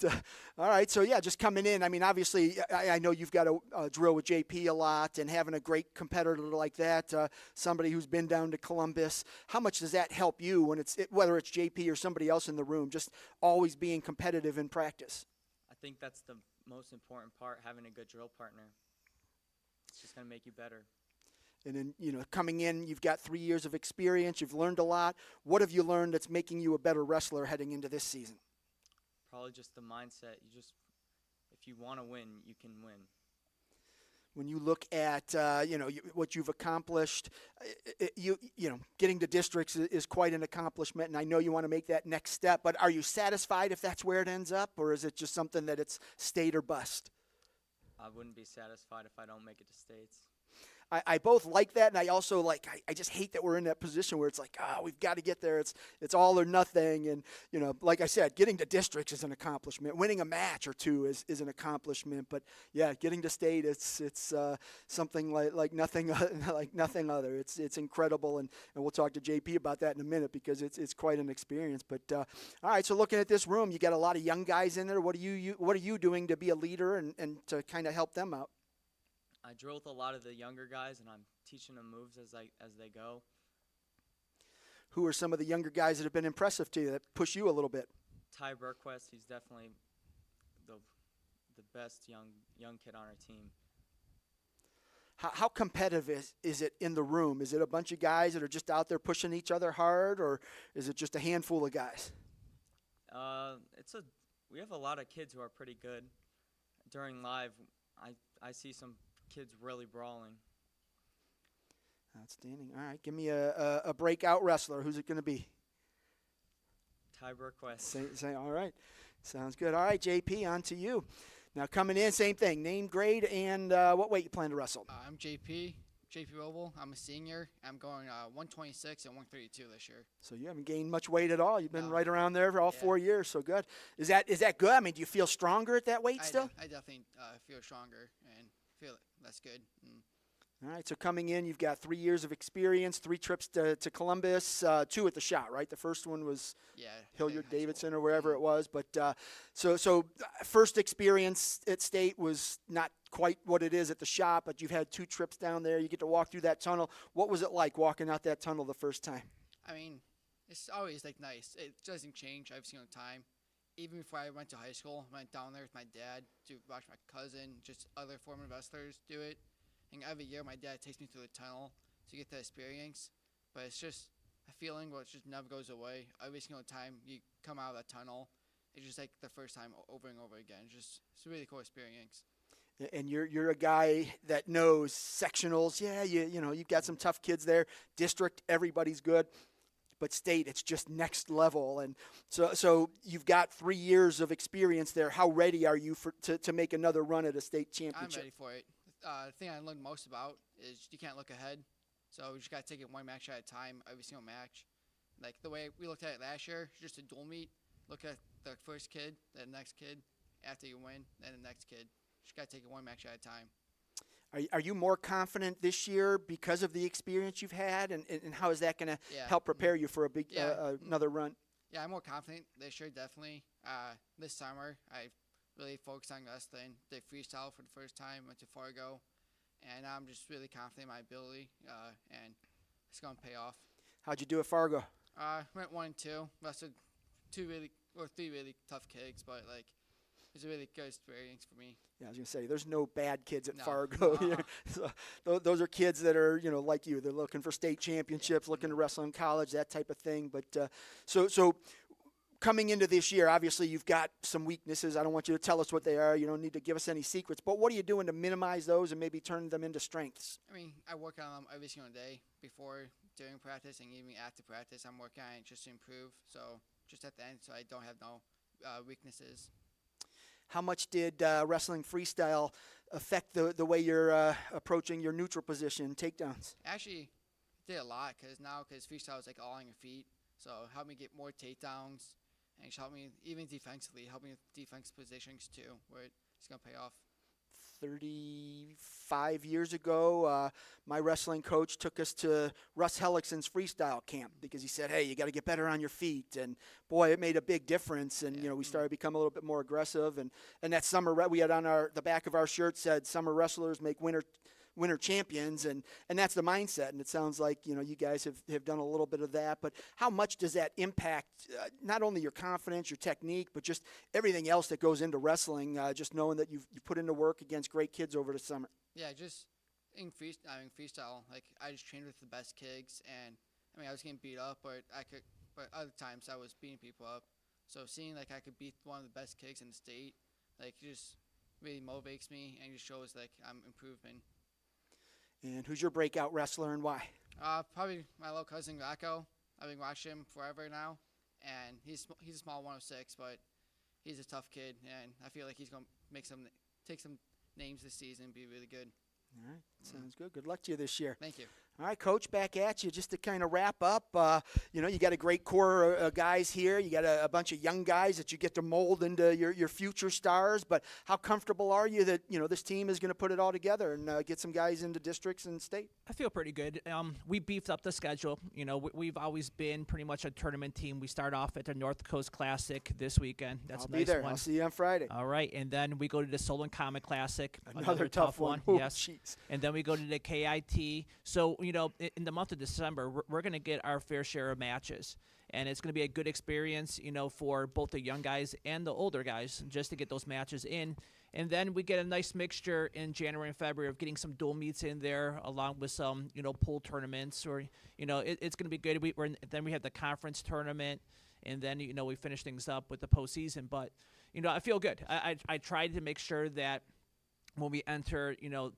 all right, so yeah, just coming in. I mean, obviously, I know you've got to drill with JP a lot, and having a great competitor like that, somebody who's been down to Columbus. How much does that help you when whether it's JP or somebody else in the room, just always being competitive in practice? I think that's the most important part, having a good drill partner. It's just going to make you better. And then, coming in, you've got 3 years of experience. You've learned a lot. What have you learned that's making you a better wrestler heading into this season? Probably just the mindset. If you want to win, you can win. When you look at, what you've accomplished, getting to districts is quite an accomplishment, and I know you want to make that next step, but are you satisfied if that's where it ends up, or is it just something that it's state or bust? I wouldn't be satisfied if I don't make it to states. I both like that, and I also I just hate that we're in that position where it's like, we've got to get there. It's all or nothing, and like I said, getting to districts is an accomplishment. Winning a match or two is an accomplishment, but yeah, getting to state it's something like nothing other. It's incredible, and we'll talk to JP about that in a minute because it's quite an experience. But all right, so looking at this room, you got a lot of young guys in there. What are you doing to be a leader and to kind of help them out? I drill with a lot of the younger guys, and I'm teaching them moves as they go. Who are some of the younger guys that have been impressive to you that push you a little bit? Ty Berquist, he's definitely the best young kid on our team. How competitive is it in the room? Is it a bunch of guys that are just out there pushing each other hard, or is it just a handful of guys? We have a lot of kids who are pretty good. During live, I see some kids really brawling. Outstanding. All right, give me a breakout wrestler. Who's it going to be? Ty Berquist. All right, sounds good. All right, JP, on to you. Now coming in, same thing. Name, grade, and what weight you plan to wrestle? I'm JP Roble. I'm a senior. I'm going 126 and 132 this year. So you haven't gained much weight at all. You've been right around there for all 4 years. So good. Is that good? I mean, do you feel stronger at that weight still? I definitely feel stronger and feel it. That's good. All right, so coming in, you've got 3 years of experience, 3 trips to Columbus, 2 at the shot, right? The first one was Hilliard Davidson or wherever it was. But so first experience at state was not quite what it is at the shot, but you've had 2 trips down there. You get to walk through that tunnel. What was it like walking out that tunnel the first time? I mean, it's always nice. It doesn't change every single time. Even before I went to high school, I went down there with my dad to watch my cousin, just other former wrestlers do it. And every year my dad takes me through the tunnel to get the experience. But it's just a feeling which just never goes away. Every single time you come out of that tunnel, it's just like the first time over and over again. It's a really cool experience. And you're a guy that knows sectionals. Yeah, you've got some tough kids there. District, everybody's good. but state, it's just next level. And so you've got 3 years of experience there. How ready are you to make another run at a state championship? I'm ready for it. The thing I learned most about is you can't look ahead. So you just got to take it one match at a time, every single match. Like the way we looked at it last year, just a dual meet. Look at the first kid, then the next kid. After you win, then the next kid. Just got to take it one match at a time. Are you more confident this year because of the experience you've had, and how is that going to help prepare you for a big another run? Yeah, I'm more confident this year, definitely. This summer, I really focused on wrestling. Did freestyle for the first time, went to Fargo, and I'm just really confident in my ability, and it's going to pay off. How'd you do at Fargo? Went 1 and 2, wrestled 3 really tough kids, but like it was a really good experience for me. Yeah, I was going to say, there's no bad kids at Fargo. So those are kids that are, like you. They're looking for state championships, looking to wrestle in college, that type of thing. But so coming into this year, obviously you've got some weaknesses. I don't want you to tell us what they are. You don't need to give us any secrets. But what are you doing to minimize those and maybe turn them into strengths? I mean, I work on them every single day before, during practice, and even after practice. I'm working on it just to improve. So just at the end, so I don't have no weaknesses. How much did wrestling freestyle affect the way you're approaching your neutral position takedowns? Actually, it did a lot because freestyle is like all on your feet. So it helped me get more takedowns, and it helped me even defensively, helped me with defense positions too, where it's going to pay off. 35 years ago, my wrestling coach took us to Russ Hellickson's freestyle camp because he said, hey, you got to get better on your feet. And, boy, it made a big difference. And, we started to become a little bit more aggressive. And that summer, we had on the back of our shirt said, summer wrestlers make winter champions, and that's the mindset. And it sounds like, you guys have done a little bit of that. But how much does that impact not only your confidence, your technique, but just everything else that goes into wrestling, just knowing that you've put into work against great kids over the summer? Yeah, just in freestyle, like I just trained with the best kids, and I mean I was getting beat up, but other times I was beating people up. So seeing like I could beat one of the best kids in the state, like it just really motivates me and just shows like I'm improving. And who's your breakout wrestler and why? Probably my little cousin Rocco. I've been watching him forever now, and he's a small 106, but he's a tough kid, and I feel like he's gonna take some names this season and be really good. All right, sounds good. Good luck to you this year. Thank you. All right, Coach, back at you. Just to kind of wrap up, you got a great core of guys here. You got a bunch of young guys that you get to mold into your future stars. But how comfortable are you that, this team is going to put it all together and get some guys into districts and state? I feel pretty good. We beefed up the schedule. We've always been pretty much a tournament team. We start off at the North Coast Classic this weekend. That's I'll a nice be there. one. I'll see you on Friday. All right, and then we go to the Solon Comic Classic. Another tough one. Yes. Geez. And then we go to the KIT. So, in the month of December, we're going to get our fair share of matches. And it's going to be a good experience, for both the young guys and the older guys, just to get those matches in. And then we get a nice mixture in January and February of getting some dual meets in there, along with some, pool tournaments. Or, it's going to be good. Then we have the conference tournament, and then, we finish things up with the postseason. But, I feel good. I tried to make sure that when we enter,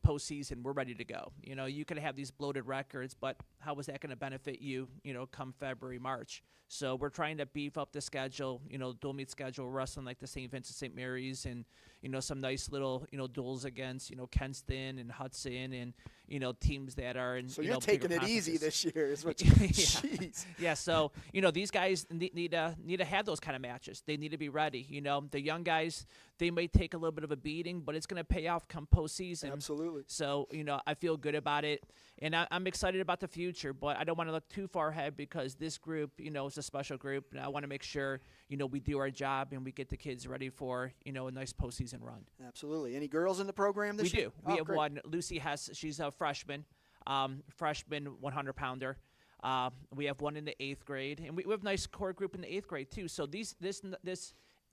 postseason, we're ready to go. You could have these bloated records, but how is that going to benefit you, come February, March? So we're trying to beef up the schedule, dual meet schedule, wrestling like the St. Vincent St. Mary's and, some nice little, duels against, Kenston and Hudson and, teams that are in, So you're taking it easy this year is what Jeez. Yeah, so, these guys need to have those kind of matches. They need to be ready. The young guys, they may take a little bit of a beating, but it's going to pay off come postseason. Absolutely. So, I feel good about it. And I'm excited about the future, but I don't want to look too far ahead because this group, is a special group. And I want to make sure, we do our job and we get the kids ready for, a nice postseason run. Absolutely. Any girls in the program this year? We have one. Lucy Hess. She's a freshman, 100-pounder. We have one in the 8th grade. And we have a nice core group in the 8th grade, too. So this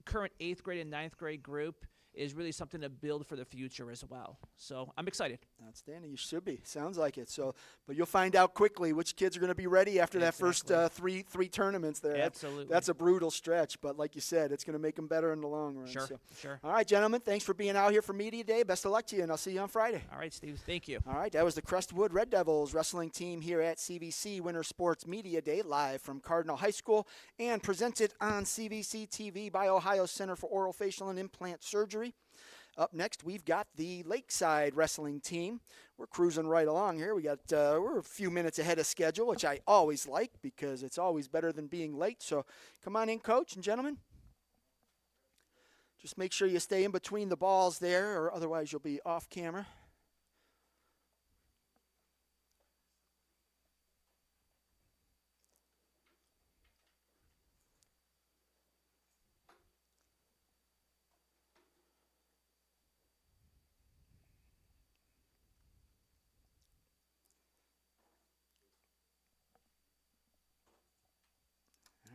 current 8th grade and 9th grade group is really something to build for the future as well. So I'm excited. Outstanding. You should be. Sounds like it. So, but you'll find out quickly which kids are going to be ready after that first three tournaments there. Absolutely. That's a brutal stretch, but like you said, it's going to make them better in the long run. Sure, So. sure. All right, gentlemen, thanks for being out here for Media Day. Best of luck to you, and I'll see you on Friday. All right, Steve. Thank you. All right, that was the Crestwood Red Devils wrestling team here at CVC Winter Sports Media Day, live from Cardinal High School and presented on CVC TV by Ohio Center for Oral, Facial, and Implant Surgery. Up next, we've got the Lakeside wrestling team. We're cruising right along here. We're a few minutes ahead of schedule, which I always like because it's always better than being late. So come on in, coach and gentlemen. Just make sure you stay in between the balls there, or otherwise you'll be off camera.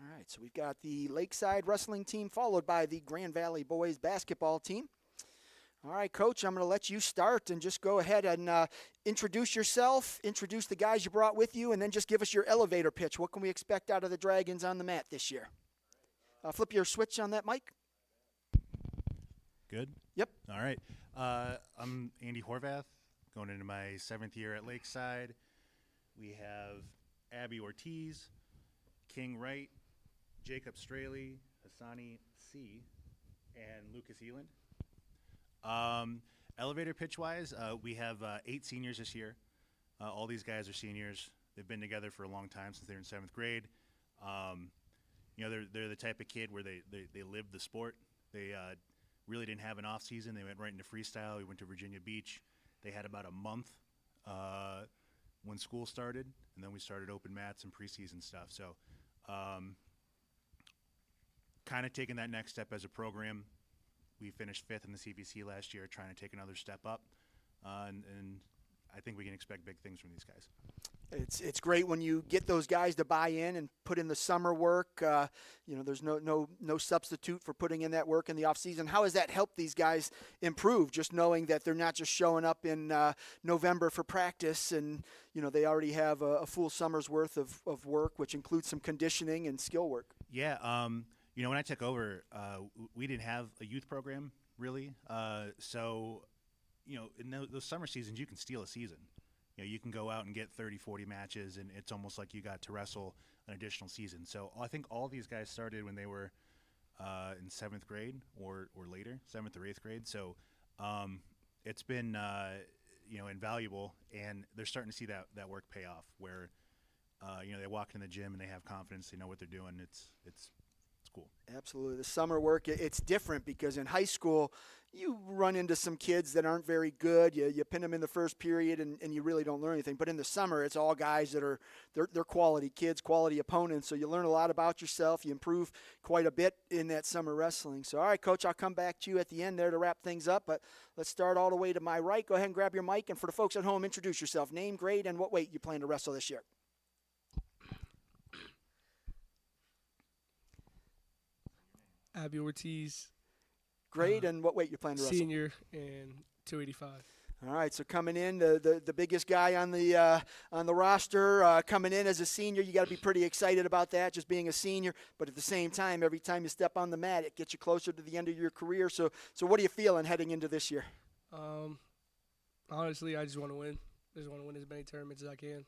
All right, so we've got the Lakeside wrestling team followed by the Grand Valley boys basketball team. All right, Coach, I'm going to let you start and just go ahead and introduce yourself, introduce the guys you brought with you, and then just give us your elevator pitch. What can we expect out of the Dragons on the mat this year? Flip your switch on that mic. Good? Yep. All right. I'm Andy Horvath, going into my 7th year at Lakeside. We have Abby Ortiz, King Wright, Jacob Straley, Hassani C., and Lucas Eland. Elevator pitch-wise, we have 8 seniors this year. All these guys are seniors. They've been together for a long time since they're in 7th grade. They're the type of kid where they live the sport. They really didn't have an off season. They went right into freestyle. We went to Virginia Beach. They had about a month when school started, and then we started open mats and preseason stuff. So kind of taking that next step as a program. We finished 5th in the CVC last year, trying to take another step up, and I think we can expect big things from these guys. It's great when you get those guys to buy in and put in the summer work. There's no substitute for putting in that work in the off season. How has that helped these guys improve? Just knowing that they're not just showing up in November for practice, and they already have a full summer's worth of work, which includes some conditioning and skill work. Yeah. When I took over, we didn't have a youth program really. So in those summer seasons, you can steal a season. You can go out and get 30, 40 matches, and it's almost like you got to wrestle an additional season. So I think all these guys started when they were in 7th grade or later, 7th or 8th grade. So it's been invaluable, and they're starting to see that work pay off. Where they walk in the gym and they have confidence, they know what they're doing. It's cool. Absolutely. The summer work, it's different because in high school, you run into some kids that aren't very good. You pin them in the first period and you really don't learn anything. But in the summer, it's all guys that are they're quality kids, quality opponents. So you learn a lot about yourself. You improve quite a bit in that summer wrestling. So, all right, Coach, I'll come back to you at the end there to wrap things up. But let's start all the way to my right. Go ahead and grab your mic. And for the folks at home, introduce yourself. Name, grade, and what weight you plan to wrestle this year. Abby Ortiz. Grade and what weight you plan to wrestle? Senior and 285. All right, so coming in, the biggest guy on the roster, coming in as a senior, you got to be pretty excited about that, just being a senior. But at the same time, every time you step on the mat, it gets you closer to the end of your career. So what are you feeling heading into this year? Honestly, I just want to win. I just want to win as many tournaments as I can.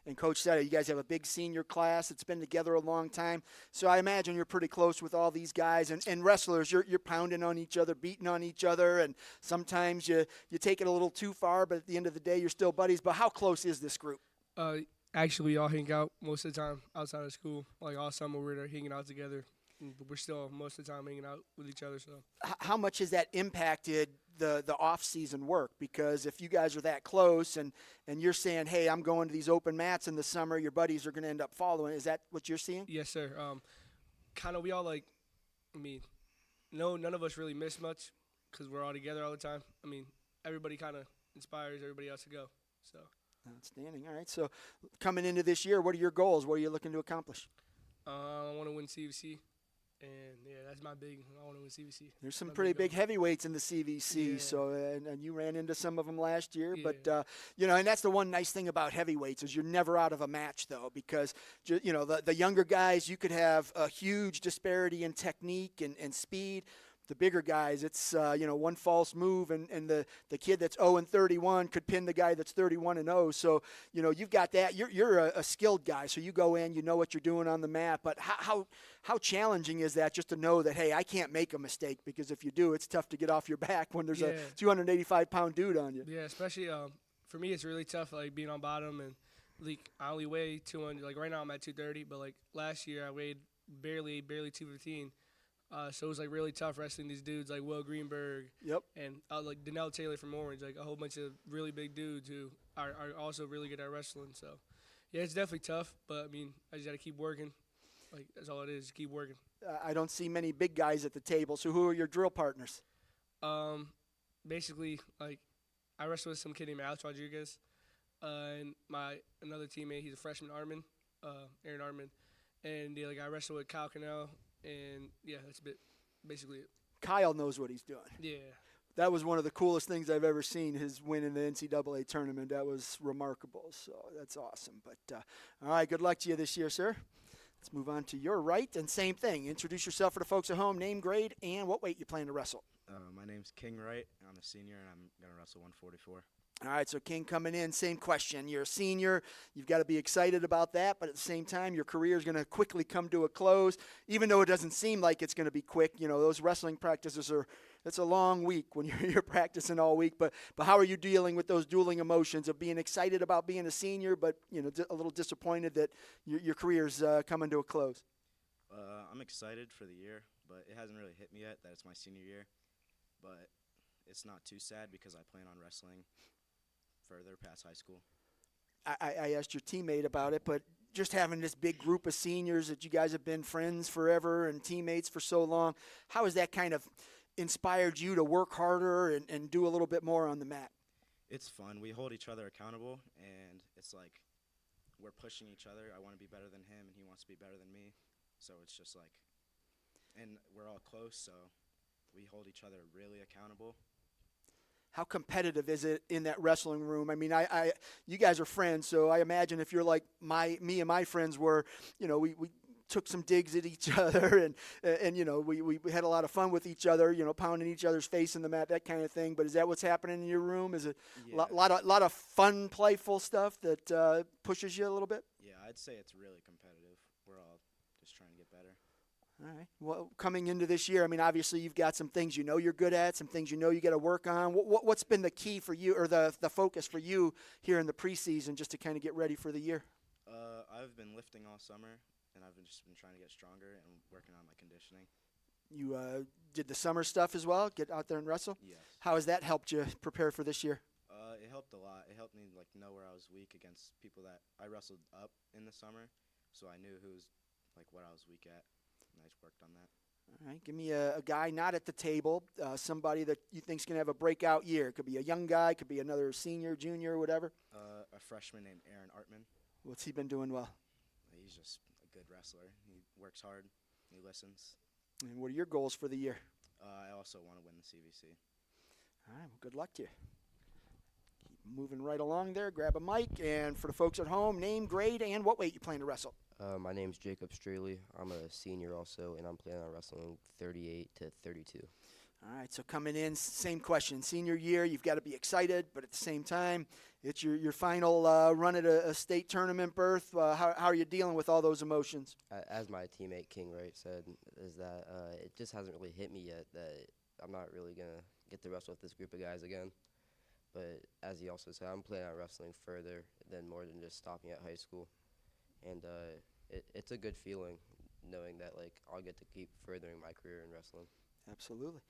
And Coach said it, you guys have a big senior class. It's been together a long time. So I imagine you're pretty close with all these guys. And wrestlers, you're pounding on each other, beating on each other. And sometimes you take it a little too far, but at the end of the day, you're still buddies. But how close is this group? Actually, we all hang out most of the time outside of school. Like all summer, we're hanging out together. But we're still most of the time hanging out with each other. So, how much has that impacted the off-season work? Because if you guys are that close and you're saying, hey, I'm going to these open mats in the summer, your buddies are going to end up following. Is that what you're seeing? Yes, sir. Kind of we all none of us really miss much because we're all together all the time. Everybody kind of inspires everybody else to go. So outstanding. All right. So coming into this year, what are your goals? What are you looking to accomplish? I want to win CVC And yeah, that's my big. I want to win CVC. There's some My pretty big goal. heavyweights in the CVC, Yeah. so and you ran into some of them last year. Yeah. But and that's the one nice thing about heavyweights is you're never out of a match though, because the younger guys, you could have a huge disparity in technique and speed. The bigger guys, it's one false move and the kid that's 0-31 could pin the guy that's 31-0. So you've got that. You're a skilled guy, so you go in, you know what you're doing on the mat. But how challenging is that just to know that, hey, I can't make a mistake, because if you do, it's tough to get off your back when there's a 285-pound dude on you. Yeah, especially for me, it's really tough, like being on bottom and like I only weigh 200. Like right now, I'm at 230, but like last year, I weighed barely 215. So it was like really tough wrestling these dudes like Will Greenberg. Yep. And like Donnell Taylor from Orange, like a whole bunch of really big dudes who are also really good at wrestling. So yeah, it's definitely tough, but I mean, I just got to keep working. Like that's all it is, keep working. I don't see many big guys at the table. So who are your drill partners? Basically, like I wrestle with some kid named Alex Rodriguez, and another teammate, he's a freshman, Aaron Armin, and yeah, like I wrestle with Kyle Cannell. And, yeah, that's basically it. Kyle knows what he's doing. Yeah. That was one of the coolest things I've ever seen, his win in the NCAA tournament. That was remarkable, so that's awesome. But, all right, good luck to you this year, sir. Let's move on to your right, and same thing. Introduce yourself for the folks at home, name, grade, and what weight you plan to wrestle. My name's King Wright. I'm a senior, and I'm going to wrestle 144. All right, so King coming in, same question. You're a senior. You've got to be excited about that, but at the same time, your career is going to quickly come to a close, even though it doesn't seem like it's going to be quick. Those wrestling practices it's a long week when you're practicing all week, but how are you dealing with those dueling emotions of being excited about being a senior, but, a little disappointed that your career's coming to a close? I'm excited for the year, but it hasn't really hit me yet that it's my senior year, but it's not too sad because I plan on wrestling further past high school. I asked your teammate about it, but just having this big group of seniors that you guys have been friends forever and teammates for so long, how has that kind of inspired you to work harder and do a little bit more on the mat? It's fun. We hold each other accountable, and it's like we're pushing each other. I want to be better than him, and he wants to be better than me. So it's just like, and we're all close, so we hold each other really accountable. How competitive is it in that wrestling room? I mean, you guys are friends, so I imagine if you're like me and my friends were, we took some digs at each other, and we had a lot of fun with each other, pounding each other's face in the mat, that kind of thing. But is that what's happening in your room? Is it a lot of fun, playful stuff that pushes you a little bit? Yeah, I'd say it's really competitive. We're all just trying to get better. All right. Well, coming into this year, I mean, obviously you've got some things you're good at, some things you got to work on. What's been the key for you, or the focus for you here in the preseason, just to kind of get ready for the year? I've been lifting all summer, and I've just been trying to get stronger and working on my conditioning. You did the summer stuff as well, get out there and wrestle? Yes. How has that helped you prepare for this year? It helped a lot. It helped me know where I was weak against people that I wrestled up in the summer, so I knew what I was weak at. And I just worked on that. All right, give me a guy not at the table, somebody that you think's going to have a breakout year. It could be a young guy, could be another senior, junior, whatever. A freshman named Aaron Artman. What's he been doing well? He's just a good wrestler. He works hard. He listens. And what are your goals for the year? I also want to win the CVC. All right, well, good luck to you. Keep moving right along there. Grab a mic. And for the folks at home, name, grade, and what weight you plan to wrestle. My name's Jacob Straley. I'm a senior also, and I'm planning on wrestling 38 to 32. All right, so coming in, same question. Senior year, you've got to be excited, but at the same time, it's your final run at a state tournament berth. How are you dealing with all those emotions? As my teammate King Wright said, is that it just hasn't really hit me yet that I'm not really going to get to wrestle with this group of guys again. But as he also said, I'm planning on wrestling further than more than just stopping at high school. And it's a good feeling knowing that I'll get to keep furthering my career in wrestling. Absolutely.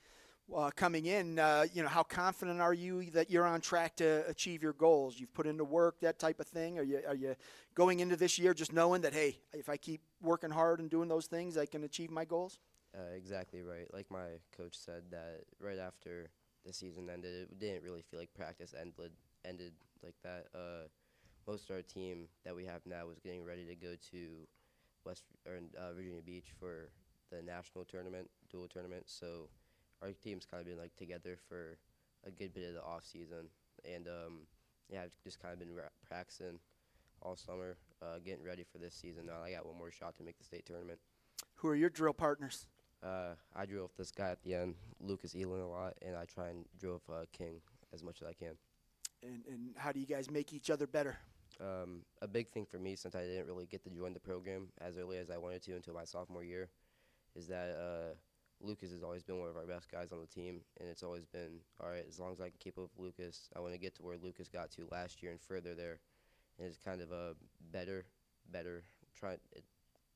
Coming in, how confident are you that you're on track to achieve your goals? You've put into work, that type of thing. Are you going into this year just knowing that, hey, if I keep working hard and doing those things, I can achieve my goals? Exactly right. Like my coach said, that right after the season ended, it didn't really feel like practice ended like that. Most of our team that we have now was getting ready to go to Virginia Beach for the national tournament, dual tournament. So our team's kind of been like together for a good bit of the off season, and yeah, I've just kind of been practicing all summer, getting ready for this season. Now I got one more shot to make the state tournament. Who are your drill partners? I drill with this guy at the end, Lucas Elin, a lot, and I try and drill with King as much as I can. And how do you guys make each other better? A big thing for me, since I didn't really get to join the program as early as I wanted to until my sophomore year, is that Lucas has always been one of our best guys on the team, and it's always been, all right, as long as I can keep up with Lucas, I want to get to where Lucas got to last year and further there. And it's kind of a better,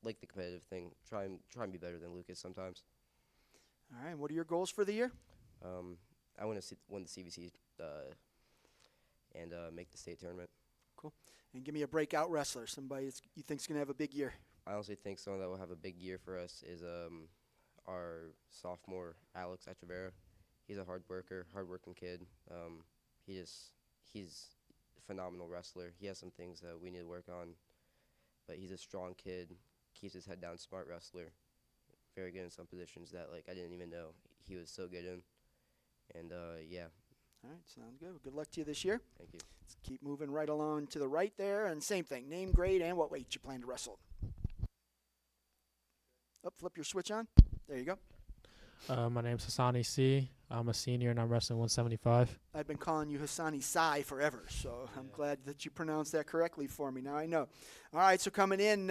like the competitive thing, try and be better than Lucas sometimes. All right, what are your goals for the year? I want to win the CVC and make the state tournament. Cool. And give me a breakout wrestler, somebody you think's going to have a big year. I honestly think someone that will have a big year for us is our sophomore, Alex Echeverria. He's a hard-working kid. He's a phenomenal wrestler. He has some things that we need to work on, but he's a strong kid, keeps his head down, smart wrestler, very good in some positions that like I didn't even know he was so good in. And yeah. All right, sounds good. Well, good luck to you this year. Thank you. Let's keep moving right along to the right there, and same thing, name, grade, and what weight you plan to wrestle. Flip your switch on. There you go. My name's Hassani C. I'm a senior, and I'm wrestling 175. I've been calling you Hassani Sai forever, so I'm glad that you pronounced that correctly for me. Now I know. All right, so coming in,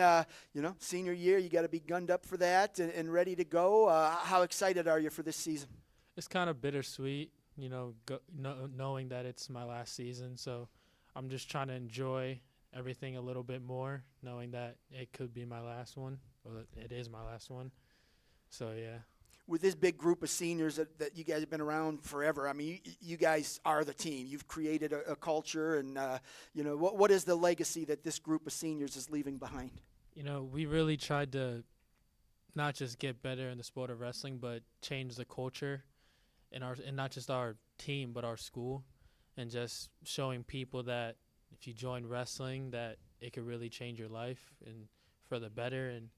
senior year, you got to be gunned up for that and ready to go. How excited are you for this season? It's kind of bittersweet, knowing that it's my last season. So I'm just trying to enjoy everything a little bit more, knowing that it could be my last one, or it is my last one. So, yeah. With this big group of seniors that you guys have been around forever, I mean, you guys are the team. You've created a culture, and, what is the legacy that this group of seniors is leaving behind? We really tried to not just get better in the sport of wrestling, but change the culture in not just our team, but our school, and just showing people that if you join wrestling, that it could really change your life and for the better, and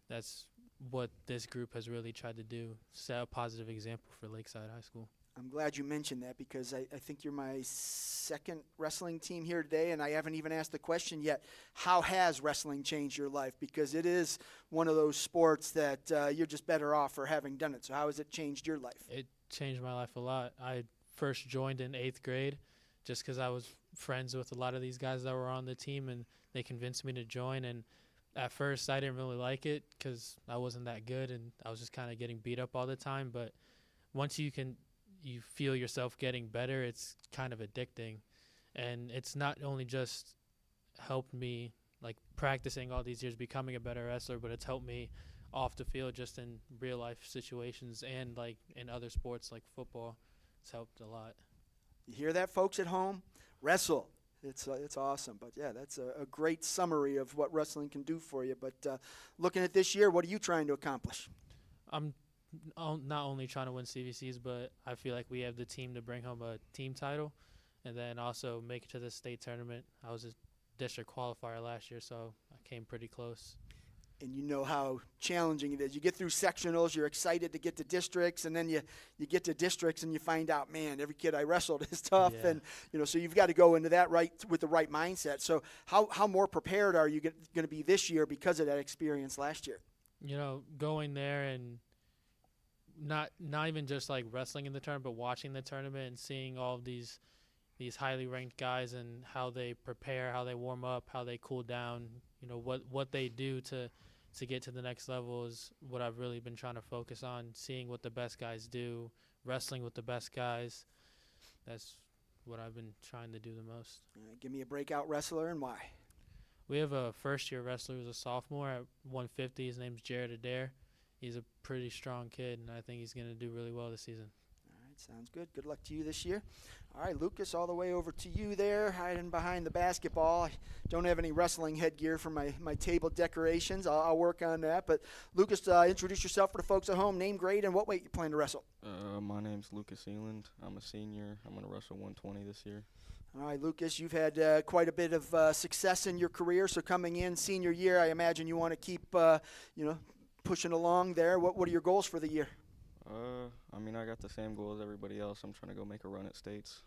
that's what this group has really tried to do, set a positive example for Lakeside High School. I'm glad you mentioned that, because I think you're my second wrestling team here today, and I haven't even asked the question yet, how has wrestling changed your life? Because it is one of those sports that you're just better off for having done it. So how has it changed your life? It changed my life a lot. I first joined in 8th grade just because I was friends with a lot of these guys that were on the team, and they convinced me to join. And at first, I didn't really like it because I wasn't that good, and I was just kind of getting beat up all the time. But once you feel yourself getting better, it's kind of addicting. And it's not only just helped me, like, practicing all these years, becoming a better wrestler, but it's helped me off the field just in real-life situations and, like, in other sports like football. It's helped a lot. You hear that, folks at home? Wrestle. It's awesome. But, yeah, that's a great summary of what wrestling can do for you. But looking at this year, what are you trying to accomplish? I'm not only trying to win CVCs, but I feel like we have the team to bring home a team title and then also make it to the state tournament. I was a district qualifier last year, so I came pretty close. And you know how challenging it is. You get through sectionals, you're excited to get to districts, and then you get to districts and you find out, man, every kid I wrestled is tough. Yeah. And, so you've got to go into that with the right mindset. So how more prepared are you going to be this year because of that experience last year? Going there and not even just like wrestling in the tournament, but watching the tournament and seeing all of these highly ranked guys and how they prepare, how they warm up, how they cool down, what they do to get to the next level is what I've really been trying to focus on, seeing what the best guys do, wrestling with the best guys. That's what I've been trying to do the most. Give me a breakout wrestler and why. We have a first-year wrestler who's a sophomore at 150. His name's Jared Adair. He's a pretty strong kid, and I think he's going to do really well this season. All right, sounds good. Good luck to you this year. All right, Lucas, all the way over to you there, hiding behind the basketball. I don't have any wrestling headgear for my table decorations. I'll work on that. But, Lucas, introduce yourself for the folks at home. Name, grade, and what weight you plan to wrestle. My name's Lucas Eland. I'm a senior. I'm going to wrestle 120 this year. All right, Lucas, you've had quite a bit of success in your career. So coming in senior year, I imagine you want to keep, pushing along there. What are your goals for the year? I mean, I got the same goal as everybody else. I'm trying to go make a run at states.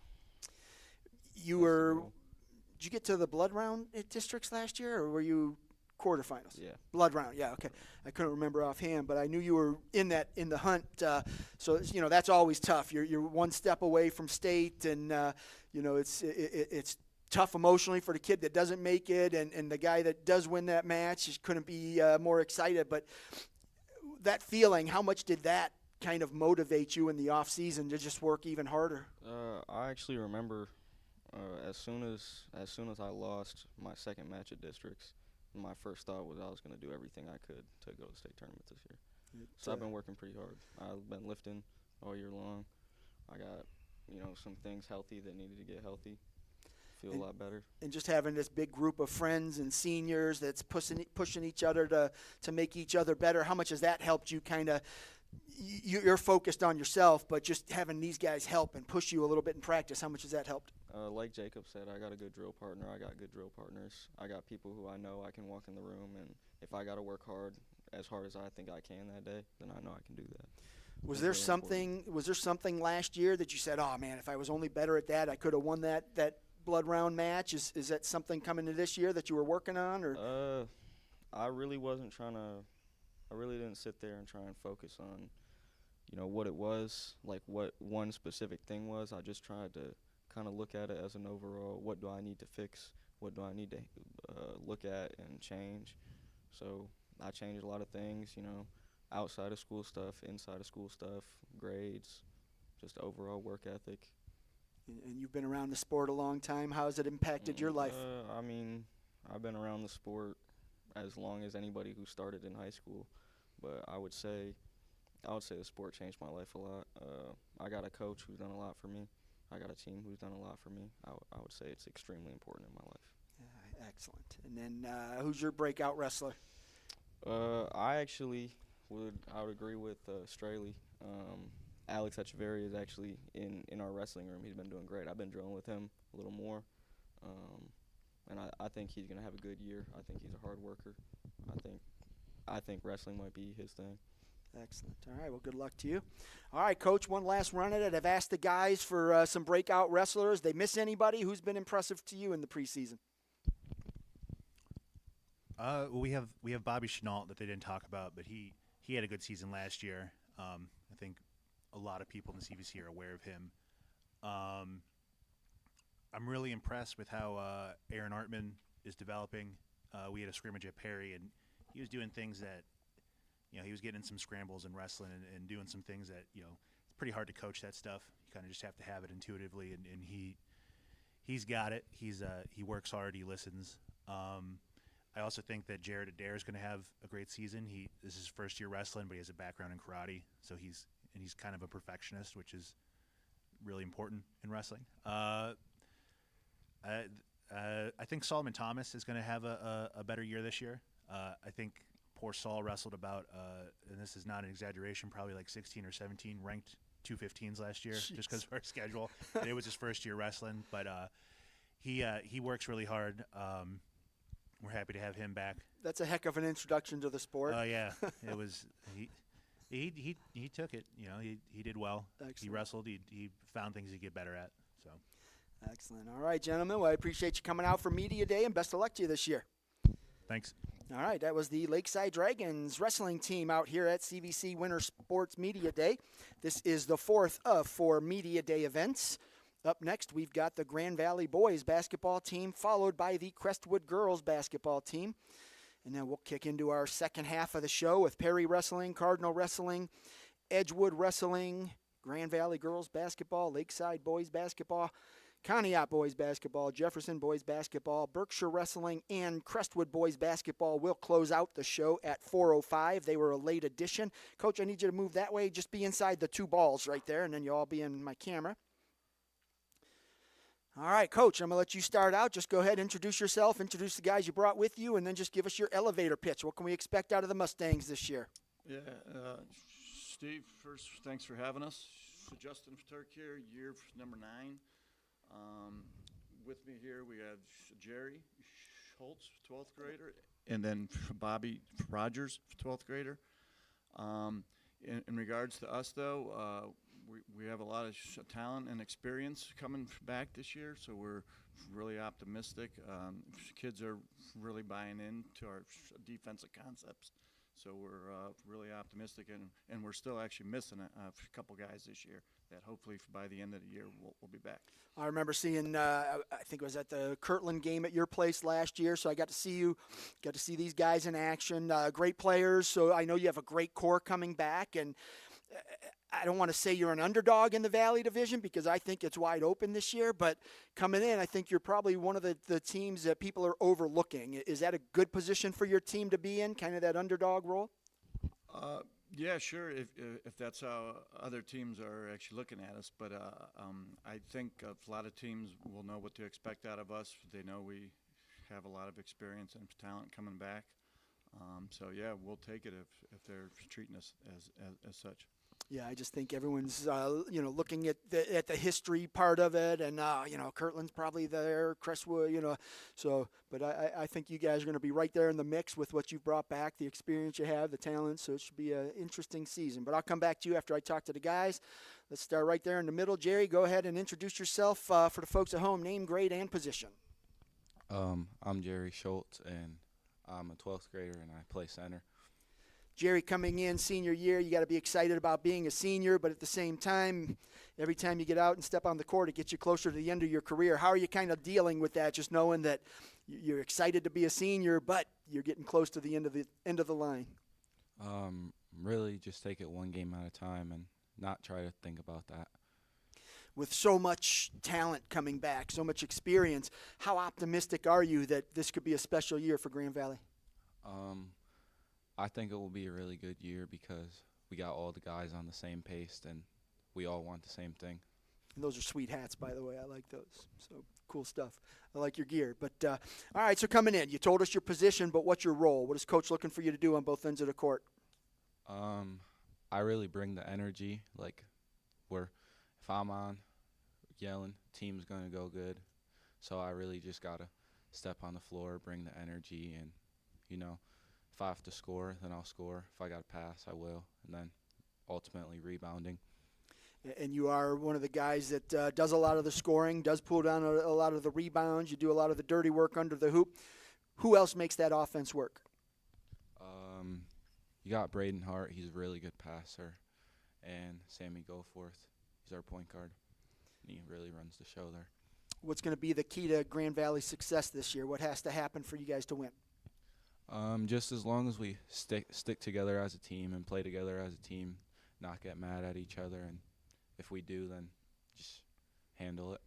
Did you get to the blood round at districts last year, or were you quarterfinals? Yeah. Blood round, yeah, okay. I couldn't remember offhand, but I knew you were in the hunt. So that's always tough. You're one step away from state, and it's tough emotionally for the kid that doesn't make it, and the guy that does win that match just couldn't be more excited. But that feeling, how much did that kind of motivate you in the off season to just work even harder? I actually remember as soon as I lost my second match at districts, my first thought was I was going to do everything I could to go to the state tournament this year. So I've been working pretty hard. I've been lifting all year long. I got, some things healthy that needed to get healthy. Feel a lot better. And just having this big group of friends and seniors that's pushing each other to make each other better, how much has that helped you kind of – you're focused on yourself, but just having these guys help and push you a little bit in practice, how much has that helped? Like Jacob said, I got a good drill partner. I got good drill partners. I got people who I know I can walk in the room, and if I got to work hard as I think I can that day, then I know I can do that. Was there something last year that you said, oh, man, if I was only better at that, I could have won that blood round match? Is that something coming to this year that you were working on? Or I really wasn't trying to – I really didn't sit there and try and focus on, what it was, like what one specific thing was. I just tried to kind of look at it as an overall, what do I need to fix? What do I need to look at and change? So I changed a lot of things, outside of school stuff, inside of school stuff, grades, just overall work ethic. And you've been around the sport a long time. How has it impacted your life? I mean, I've been around the sport as long as anybody who started in high school, but I would say the sport changed my life a lot. I got a coach who's done a lot for me. I got a team who's done a lot for me. I would say it's extremely important in my life. Excellent. And then who's your breakout wrestler? I would agree with Straley. Alex Echeverry is actually in our wrestling room. He's been doing great. I've been drilling with him a little more. And I think he's going to have a good year. I think he's a hard worker. I think wrestling might be his thing. Excellent. All right, well, good luck to you. All right, Coach, one last run at it. I've asked the guys for some breakout wrestlers. They miss anybody? Who's been impressive to you in the preseason? We have Bobby Chenault that they didn't talk about, but he had a good season last year. I think a lot of people in the CVC are aware of him. I'm really impressed with how Aaron Artman is developing. We had a scrimmage at Perry, and he was doing things that, he was getting in some scrambles and wrestling and doing some things that, it's pretty hard to coach that stuff. You kind of just have to have it intuitively, and he's got it. He works hard. He listens. I also think that Jared Adair is going to have a great season. This is his first year wrestling, but he has a background in karate, so he's kind of a perfectionist, which is really important in wrestling. I think Solomon Thomas is going to have a better year this year. I think poor Saul wrestled about, and this is not an exaggeration, probably like 16 or 17 ranked 215s last year. Jeez. Just because of our schedule. It was his first year wrestling, but he works really hard. We're happy to have him back. That's a heck of an introduction to the sport. Oh yeah, it was. He took it. He did well. Excellent. He wrestled. He found things to get better at. So. Excellent. All right, gentlemen. Well, I appreciate you coming out for Media Day, and best of luck to you this year. Thanks. All right, that was the Lakeside Dragons wrestling team out here at CVC Winter Sports Media Day. This is the fourth of 4 Media Day events. Up next, we've got the Grand Valley boys basketball team, followed by the Crestwood girls basketball team. And then we'll kick into our second half of the show with Perry Wrestling, Cardinal Wrestling, Edgewood Wrestling, Grand Valley girls basketball, Lakeside boys basketball, Conneaut boys basketball, Jefferson boys basketball, Berkshire Wrestling, and Crestwood boys basketball will close out the show at 4:05. They were a late addition. Coach, I need you to move that way. Just be inside the 2 balls right there, and then you'll all be in my camera. All right, Coach, I'm going to let you start out. Just go ahead, introduce yourself, introduce the guys you brought with you, and then just give us your elevator pitch. What can we expect out of the Mustangs this year? Yeah, Steve, first, thanks for having us. So Justin Turk here, year number 9. With me here, we have Jerry Schultz, 12th grader, and then Bobby Rogers, 12th grader. In regards to us, though, we have a lot of talent and experience coming back this year, so we're really optimistic. Kids are really buying into our defensive concepts, so we're really optimistic, and we're still actually missing a couple guys this year that hopefully by the end of the year we'll be back. I remember seeing, I think it was at the Kirtland game at your place last year, so I got to see these guys in action. Great players, so I know you have a great core coming back, and I don't want to say you're an underdog in the Valley Division because I think it's wide open this year, but coming in, I think you're probably one of the teams that people are overlooking. Is that a good position for your team to be in, kind of that underdog role? Yeah, sure, if that's how other teams are actually looking at us. But I think a lot of teams will know what to expect out of us. They know we have a lot of experience and talent coming back. So, yeah, we'll take it if they're treating us as such. Yeah, I just think everyone's, looking at the history part of it, and Kirtland's probably there, Crestwood, So, but I think you guys are going to be right there in the mix with what you've brought back, the experience you have, the talent. So it should be an interesting season. But I'll come back to you after I talk to the guys. Let's start right there in the middle. Jerry, go ahead and introduce yourself for the folks at home. Name, grade, and position. I'm Jerry Schultz, and I'm a 12th grader, and I play center. Jerry, coming in senior year, you got to be excited about being a senior, but at the same time, every time you get out and step on the court, it gets you closer to the end of your career. How are you kind of dealing with that, just knowing that you're excited to be a senior, but you're getting close to the end of the line? Really just take it one game at a time and not try to think about that. With so much talent coming back, so much experience, how optimistic are you that this could be a special year for Grand Valley? I think it will be a really good year because we got all the guys on the same pace and we all want the same thing. And those are sweet hats, by the way. I like those. So cool stuff. I like your gear. But, all right, so coming in, you told us your position, but what's your role? What is Coach looking for you to do on both ends of the court? I really bring the energy, like if I'm on yelling, team's going to go good. So I really just got to step on the floor, bring the energy, and, if I have to score, then I'll score. If I got to pass, I will. And then ultimately rebounding. And you are one of the guys that does a lot of the scoring, does pull down a lot of the rebounds. You do a lot of the dirty work under the hoop. Who else makes that offense work? You got Braden Hart. He's a really good passer. And Sammy Goforth. He's our point guard. And he really runs the show there. What's going to be the key to Grand Valley's success this year? What has to happen for you guys to win? Just as long as we stick together as a team and play together as a team, not get mad at each other, and if we do, then just handle it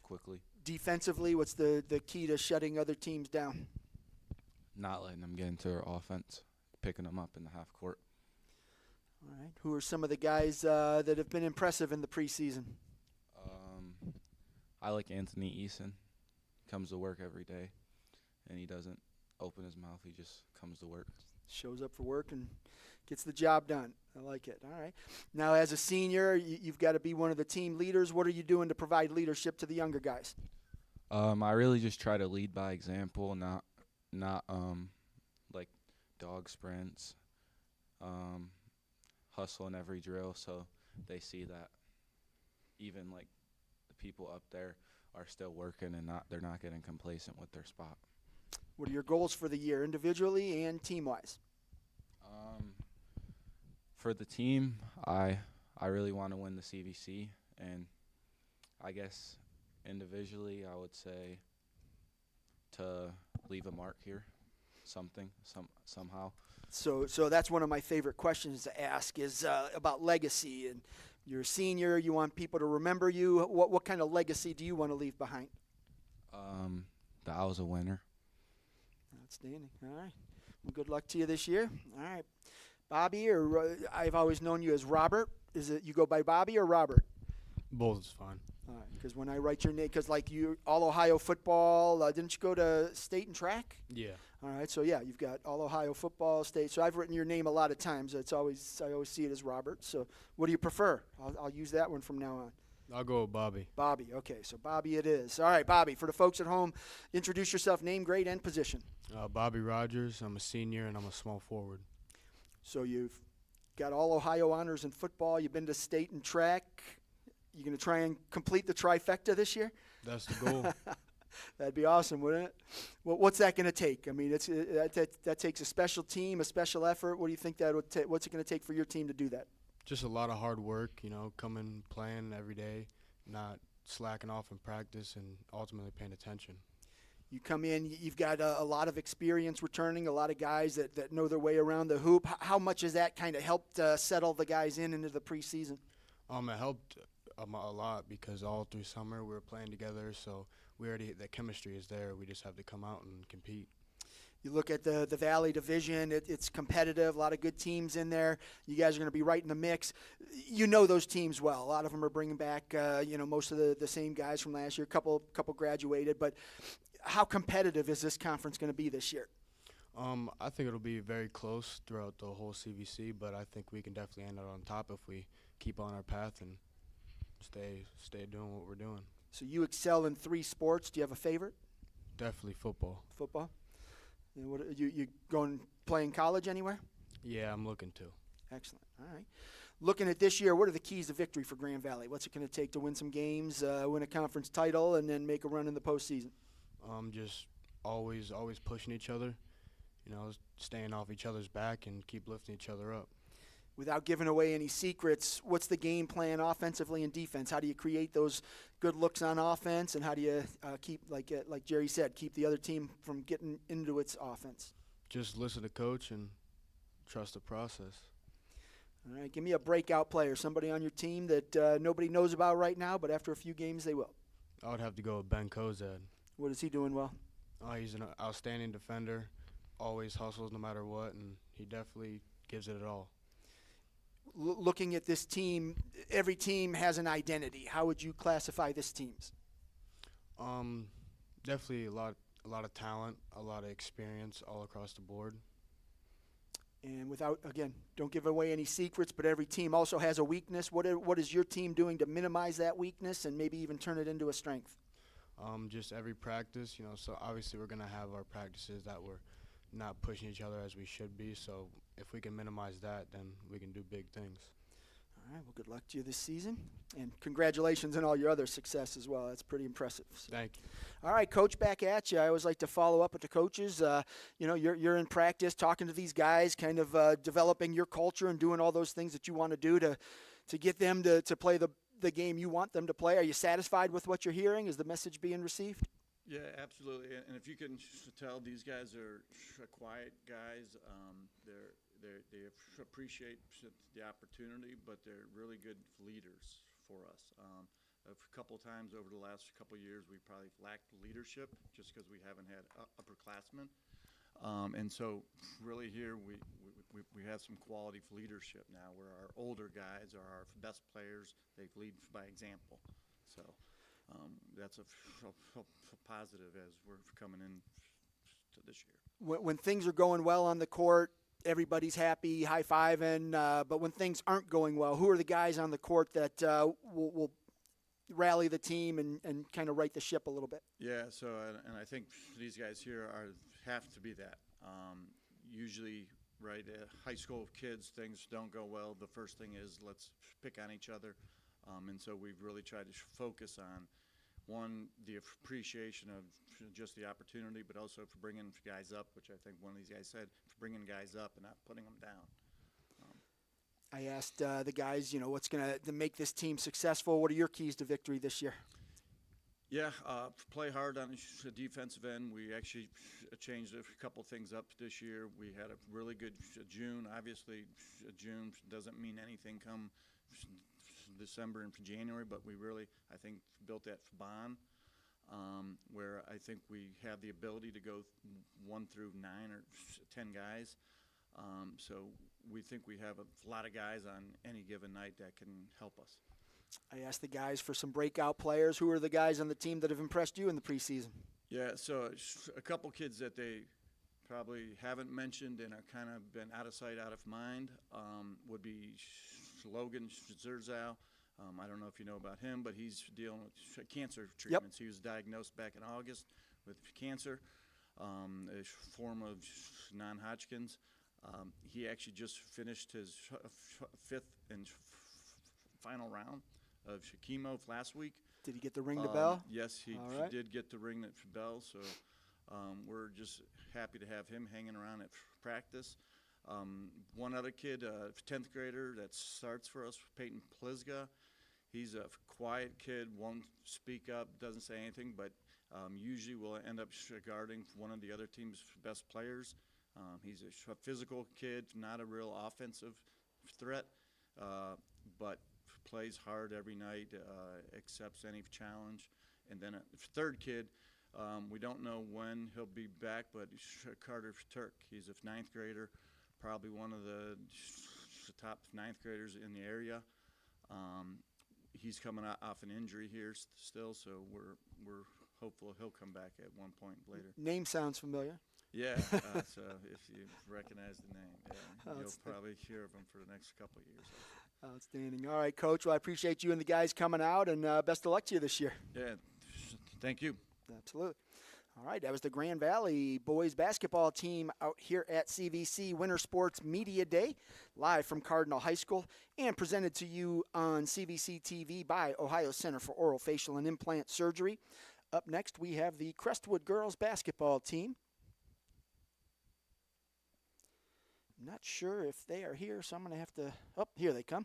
quickly. Defensively, what's the key to shutting other teams down? Not letting them get into our offense, picking them up in the half court. All right. Who are some of the guys that have been impressive in the preseason? I like Anthony Eason. Comes to work every day, and he doesn't open his mouth. He just comes to work. Shows up for work and gets the job done. I like it. All right. Now, as a senior, you've got to be one of the team leaders. What are you doing to provide leadership to the younger guys? I really just try to lead by example, not like dog sprints, hustle in every drill, so they see that even like the people up there are still working and they're not getting complacent with their spot. What are your goals for the year, individually and team-wise? For the team, I really want to win the CVC, and I guess individually I would say to leave a mark here, somehow. So that's one of my favorite questions to ask is about legacy. And you're a senior, you want people to remember you. What kind of legacy do you want to leave behind? That I was a winner. Outstanding. All right. Well, good luck to you this year. All right. Bobby, or I've always known you as Robert. Is it you go by Bobby or Robert? Both is fine. All right. Because when I write your name, because like you, all Ohio football, didn't you go to state and track? Yeah. All right. So yeah, you've got all Ohio football, state. So I've written your name a lot of times. I always see it as Robert. So what do you prefer? I'll use that one from now on. I'll go with Bobby. Bobby. Okay. So Bobby it is. All right, Bobby. For the folks at home, introduce yourself, name, grade, and position. Bobby Rogers. I'm a senior and I'm a small forward. So you've got all Ohio honors in football. You've been to state in track. You going to try and complete the trifecta this year? That's the goal. That'd be awesome, wouldn't it? Well, what's that going to take? I mean, that takes a special team, a special effort. What do you think that would take? What's it going to take for your team to do that? Just a lot of hard work, coming, playing every day, not slacking off in practice, and ultimately paying attention. You come in, you've got a lot of experience returning, a lot of guys that know their way around the hoop. How much has that kind of helped settle the guys into the preseason? It helped a lot because all through summer we were playing together, so the chemistry is there. We just have to come out and compete. You look at the Valley Division, it's competitive, a lot of good teams in there. You guys are going to be right in the mix. You know those teams well. A lot of them are bringing back, most of the same guys from last year. A couple graduated. But how competitive is this conference going to be this year? I think it'll be very close throughout the whole CVC, but I think we can definitely end up on top if we keep on our path and stay doing what we're doing. So you excel in 3 sports. Do you have a favorite? Definitely football. Football? And what, you going play in college anywhere? Yeah, I'm looking to. Excellent. All right. Looking at this year, what are the keys to victory for Grand Valley? What's it going to take to win some games, win a conference title, and then make a run in the postseason? Just always pushing each other, staying off each other's back and keep lifting each other up. Without giving away any secrets, what's the game plan offensively and defense? How do you create those good looks on offense, and how do you keep, like Jerry said, keep the other team from getting into its offense? Just listen to coach and trust the process. All right, give me a breakout player, somebody on your team that nobody knows about right now, but after a few games they will. I would have to go with Ben Kozad. What is he doing well? He's an outstanding defender, always hustles no matter what, and he definitely gives it all. Looking at this team, every team has an identity. How would you classify this team's? Definitely a lot of talent, a lot of experience all across the board. And without, again, don't give away any secrets, but every team also has a weakness. What is your team doing to minimize that weakness and maybe even turn it into a strength? Just every practice, so obviously we're going to have our practices that we're not pushing each other as we should be. So if we can minimize that, then we can do big things. All right, well, good luck to you this season. And congratulations on all your other success as well. That's pretty impressive. So. Thank you. All right, Coach, back at you. I always like to follow up with the coaches. You're in practice talking to these guys, kind of developing your culture and doing all those things that you want to do to get them to play the game you want them to play. Are you satisfied with what you're hearing? Is the message being received? Yeah, absolutely. And if you can tell, these guys are quiet guys. They appreciate the opportunity, but they're really good leaders for us. A couple times over the last couple years, we probably lacked leadership just because we haven't had upperclassmen. And so really here we have some quality leadership now where our older guys are our best players. They lead by example. So that's a positive as we're coming in to this year. When things are going well on the court, everybody's happy, high-fiving. But when things aren't going well, who are the guys on the court that will rally the team and kind of right the ship a little bit? Yeah, so and I think these guys here have to be that. Usually, right, high school kids, things don't go well. The first thing is let's pick on each other. And so we've really tried to focus on, one, the appreciation of just the opportunity, but also for bringing guys up, which I think one of these guys said, for bringing guys up and not putting them down. I asked the guys, what's going to make this team successful? What are your keys to victory this year? Yeah, play hard on the defensive end. We actually changed a couple things up this year. We had a really good June. Obviously, June doesn't mean anything come December and January, but we really, I think, built that bond where I think we have the ability to go 1 through 9 or 10 guys. So we think we have a lot of guys on any given night that can help us. I asked the guys for some breakout players. Who are the guys on the team that have impressed you in the preseason? Yeah, so a couple kids that they probably haven't mentioned and are kind of been out of sight, out of mind would be Logan Zerzow. I don't know if you know about him, but he's dealing with cancer treatments. Yep. He was diagnosed back in August with cancer, a form of non-Hodgkin's. He actually just finished his fifth and final round of Shakimo last week. Did he get the ring the bell? Yes, he All right. did get the ring the bell. So we're just happy to have him hanging around at practice. One other kid, 10th grader that starts for us, Peyton Plizga. He's a quiet kid, won't speak up, doesn't say anything, but usually will end up guarding one of the other team's best players. He's a physical kid, not a real offensive threat, but plays hard every night, accepts any challenge. And then a third kid, we don't know when he'll be back, but Carter Turk. He's a 9th grader, probably one of the top 9th graders in the area. He's coming off an injury here still, so we're hopeful he'll come back at one point later. Name sounds familiar. Yeah, so if you recognize the name, you'll probably hear of him for the next couple of years. Outstanding. All right, Coach. Well, I appreciate you and the guys coming out, and best of luck to you this year. Yeah, thank you. Absolutely. All right, that was the Grand Valley boys basketball team out here at CVC Winter Sports Media Day, live from Cardinal High School, and presented to you on CVC TV by Ohio Center for Oral, Facial, and Implant Surgery. Up next, we have the Crestwood girls basketball team. Not sure if they are here, so I'm going to have to, oh, here they come.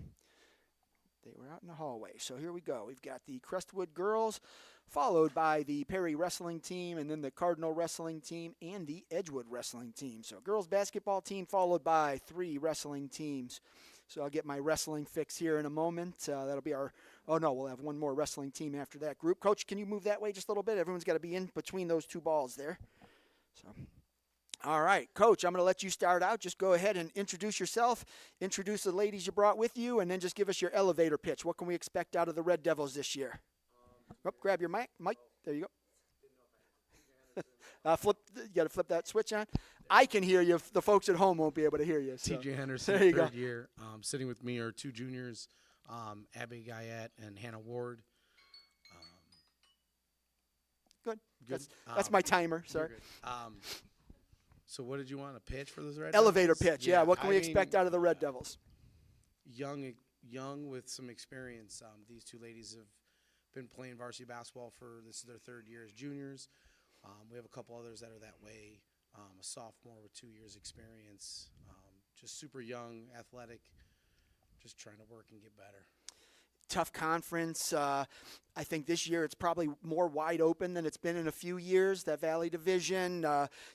They were out in the hallway. So here we go. We've got the Crestwood girls, followed by the Perry wrestling team, and then the Cardinal wrestling team, and the Edgewood wrestling team. So girls basketball team followed by 3 wrestling teams. So I'll get my wrestling fix here in a moment. That'll be our, oh no, we'll have one more wrestling team after that group. Coach, can you move that way just a little bit? Everyone's got to be in between those 2 balls there. So. All right, Coach, I'm going to let you start out. Just go ahead and introduce yourself, introduce the ladies you brought with you, and then just give us your elevator pitch. What can we expect out of the Red Devils this year? Grab your mic. There you go. You got to flip that switch on. I can hear you. The folks at home won't be able to hear you. So. TJ Henderson, there you third go. year. Sitting with me are 2 juniors, Abby Guyette and Hannah Ward. Good. That's my timer. Sorry. So what did you want, a pitch for those Red Elevator Devils? pitch, yeah. What can we expect out of the Red Devils? Young with some experience. These 2 ladies have been playing varsity basketball this is their 3rd year as juniors. We have a couple others that are that way. A sophomore with 2 years experience. Just super young, athletic, just trying to work and get better. Tough conference. I think this year it's probably more wide open than it's been in a few years, that Valley Division.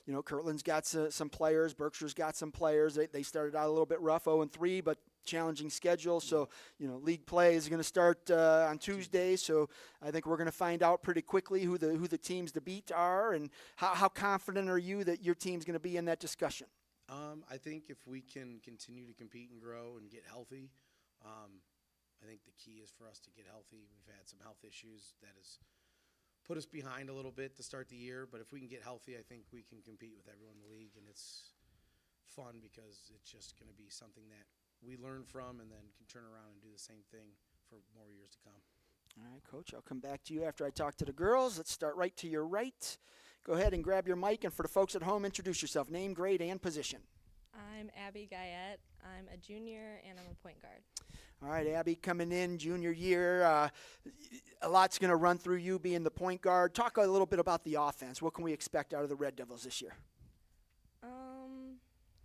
Kirtland's got some players. Berkshire's got some players. They started out a little bit rough, 0-3, but challenging schedule. So, league play is going to start on Tuesday. So I think we're going to find out pretty quickly who the teams to beat are, and how confident are you that your team's going to be in that discussion? I think if we can continue to compete and grow and get healthy, I think the key is for us to get healthy. We've had some health issues that has put us behind a little bit to start the year, but if we can get healthy, I think we can compete with everyone in the league, and it's fun because it's just going to be something that we learn from and then can turn around and do the same thing for more years to come. All right, Coach, I'll come back to you after I talk to the girls. Let's start right to your right. Go ahead and grab your mic, and for the folks at home, introduce yourself, name, grade, and position. I'm Abby Guyette. I'm a junior, and I'm a point guard. All right, Abby, coming in junior year, a lot's going to run through you being the point guard. Talk a little bit about the offense. What can we expect out of the Red Devils this year?